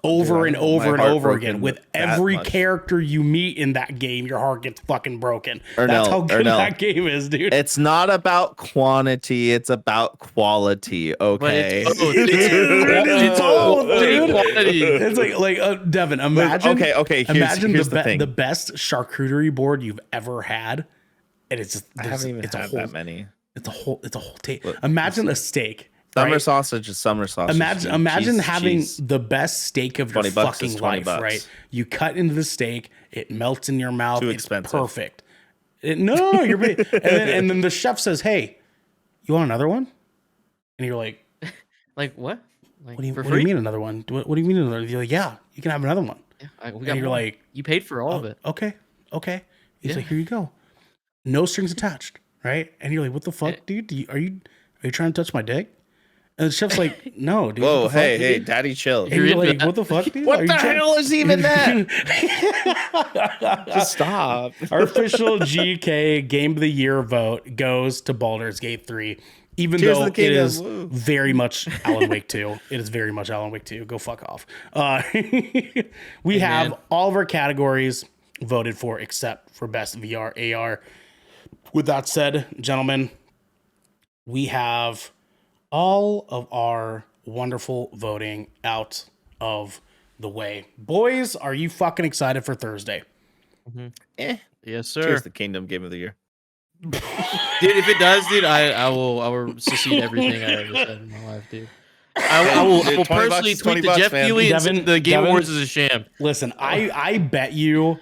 [SPEAKER 1] Over and over again. With every character you meet in that game, your heart gets fucking broken. That's how good that game is, dude.
[SPEAKER 2] It's not about quantity, it's about quality, okay?
[SPEAKER 1] It's all, dude. It's like Devin, imagine
[SPEAKER 2] here's the thing.
[SPEAKER 1] the best charcuterie board you've ever had. And it's just
[SPEAKER 2] I haven't even had that many.
[SPEAKER 1] It's a whole tape. Imagine a steak.
[SPEAKER 2] Summer
[SPEAKER 1] right?
[SPEAKER 2] sausage is summer sausage.
[SPEAKER 1] Imagine having
[SPEAKER 2] cheese.
[SPEAKER 1] the best steak of your
[SPEAKER 2] $20 is
[SPEAKER 1] fucking
[SPEAKER 2] $20.
[SPEAKER 1] life, right? You cut into the steak, it melts in your mouth.
[SPEAKER 2] Too
[SPEAKER 1] it's
[SPEAKER 2] expensive.
[SPEAKER 1] Perfect. No, you're and then the chef says, "Hey, you want another one?" And you're like,
[SPEAKER 3] Like what? Like,
[SPEAKER 1] What do you,
[SPEAKER 3] for
[SPEAKER 1] what do you
[SPEAKER 3] free?
[SPEAKER 1] mean another one? What do you mean another? You're like, yeah, you can have another one.
[SPEAKER 3] Yeah, we
[SPEAKER 1] And
[SPEAKER 3] got
[SPEAKER 1] you're
[SPEAKER 3] more.
[SPEAKER 1] like,
[SPEAKER 3] you paid for all of it.
[SPEAKER 1] okay. He's
[SPEAKER 3] Yeah.
[SPEAKER 1] like, here you go. No strings attached, right? And you're like, what the fuck,
[SPEAKER 3] Eh.
[SPEAKER 1] dude? Are you trying to touch my dick? And the chef's like, no, dude.
[SPEAKER 2] Whoa,
[SPEAKER 1] what the fuck,
[SPEAKER 2] hey,
[SPEAKER 1] dude?
[SPEAKER 2] daddy, chill.
[SPEAKER 1] And
[SPEAKER 3] You're
[SPEAKER 1] you're
[SPEAKER 3] into
[SPEAKER 1] like,
[SPEAKER 3] that.
[SPEAKER 1] what the fuck, dude?
[SPEAKER 2] What
[SPEAKER 1] Are you
[SPEAKER 2] the
[SPEAKER 1] trying-
[SPEAKER 2] hell is even that? Just stop.
[SPEAKER 1] Our official GK Game of the Year vote goes to Baldur's Gate 3, even
[SPEAKER 2] Tears of
[SPEAKER 1] though
[SPEAKER 2] the
[SPEAKER 1] it
[SPEAKER 2] Kingdom,
[SPEAKER 1] is
[SPEAKER 2] woo.
[SPEAKER 1] very much Alan Wake 2. It is very much Alan Wake 2. Go fuck off. We have
[SPEAKER 3] man.
[SPEAKER 1] all of our categories voted for except for Best VR AR. With that said, gentlemen, we have all of our wonderful voting out of the way. Boys, are you fucking excited for Thursday?
[SPEAKER 3] Yes, sir.
[SPEAKER 2] Tears of the Kingdom game of the year.
[SPEAKER 3] Dude, if it does, dude, I will secede everything I ever said in my life, dude. I will
[SPEAKER 2] Dude, 20
[SPEAKER 3] personally
[SPEAKER 2] bucks,
[SPEAKER 3] tweet
[SPEAKER 2] 20
[SPEAKER 3] to
[SPEAKER 2] bucks,
[SPEAKER 3] Jeff
[SPEAKER 2] man.
[SPEAKER 3] Keighley and say
[SPEAKER 1] Devin-
[SPEAKER 3] the Game
[SPEAKER 1] Devin-
[SPEAKER 3] Awards is a sham.
[SPEAKER 1] Listen, I bet you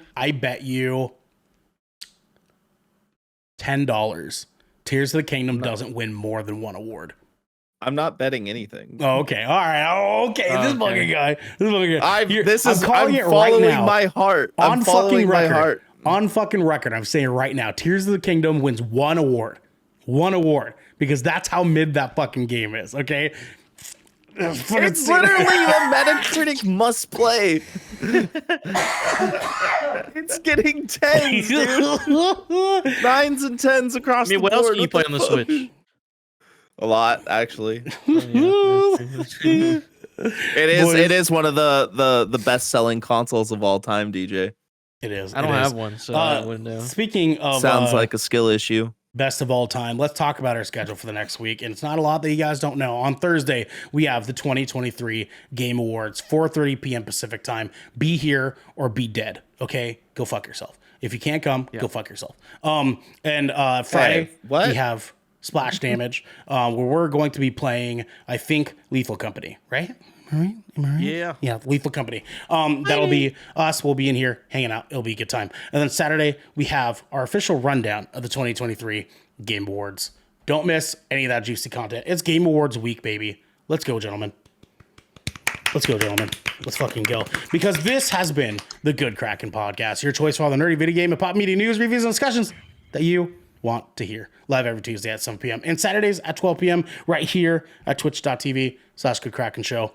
[SPEAKER 1] $10 Tears of the Kingdom doesn't win more than one award.
[SPEAKER 2] I'm not betting anything.
[SPEAKER 1] Oh, okay. All right. Oh, okay. This
[SPEAKER 3] Okay.
[SPEAKER 1] fucking guy.
[SPEAKER 2] I'm
[SPEAKER 1] I'm
[SPEAKER 2] following my heart.
[SPEAKER 1] On
[SPEAKER 2] I'm
[SPEAKER 1] fucking
[SPEAKER 2] following my
[SPEAKER 1] record.
[SPEAKER 2] heart.
[SPEAKER 1] On fucking record. I'm saying right now, Tears of the Kingdom wins one award. One award. Because that's how mid that fucking game is. Okay.
[SPEAKER 2] It's literally a Metacritic must play. It's getting tens, dude. 9s and 10s across
[SPEAKER 3] I mean,
[SPEAKER 2] the
[SPEAKER 3] what
[SPEAKER 2] board.
[SPEAKER 3] else can you play on the
[SPEAKER 2] fuck?
[SPEAKER 3] Switch?
[SPEAKER 2] A lot, actually.
[SPEAKER 3] Oh, yeah.
[SPEAKER 1] Boys.
[SPEAKER 2] It is one of the best selling consoles of all time, DJ.
[SPEAKER 1] It is.
[SPEAKER 3] I don't have one, so I wouldn't know.
[SPEAKER 1] Speaking of
[SPEAKER 2] Sounds like a skill issue.
[SPEAKER 1] best of all time, let's talk about our schedule for the next week. And it's not a lot that you guys don't know. On Thursday, we have the 2023 Game Awards, 4:30 p.m. Pacific time. Be here or be dead. Okay, go fuck yourself. If you can't come, go fuck yourself. And Friday,
[SPEAKER 2] what?
[SPEAKER 1] we have Splash Damage, where we're going to be playing, I think, Lethal Company, right? Am I right?
[SPEAKER 3] Yeah.
[SPEAKER 1] Yeah, Lethal Company. That'll be us. We'll be in here hanging out. It'll be a good time. And then Saturday, we have our official rundown of the 2023 Game Awards. Don't miss any of that juicy content. It's Game Awards week, baby. Let's go, gentlemen. Let's go, gentlemen. Let's fucking go. Because this has been the Good Kraken Podcast, your choice for all the nerdy video game and pop media news, reviews, and discussions that you want to hear. Live every Tuesday at 7 p.m. and Saturdays at 12 p.m. right here at twitch.tv/GoodKrakenShow.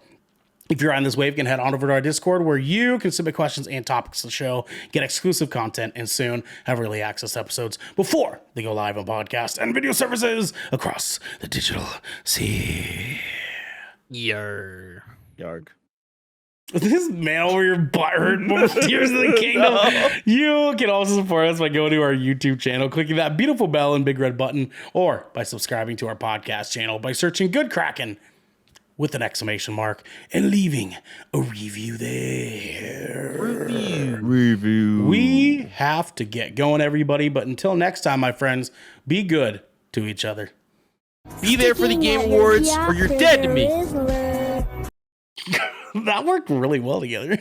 [SPEAKER 1] If you're on this wave, you can head on over to our Discord where you can submit questions and topics to the show, get exclusive content, and soon have early access episodes before they go live on podcast and video services across the digital sea.
[SPEAKER 3] Yer.
[SPEAKER 2] Yarg.
[SPEAKER 1] This man over your butt hurt from Tears of the Kingdom. You can also support us by going to our YouTube channel, clicking that beautiful bell and big red button, or by subscribing to our podcast channel by searching Good Kraken with an exclamation mark and leaving a review there.
[SPEAKER 2] Review.
[SPEAKER 1] We have to get going, everybody. But until next time, my friends, be good to each other.
[SPEAKER 3] Be there for the Game
[SPEAKER 4] Sticking at your
[SPEAKER 3] Awards or you're dead to me.
[SPEAKER 4] Rizzler.
[SPEAKER 1] That worked really well together.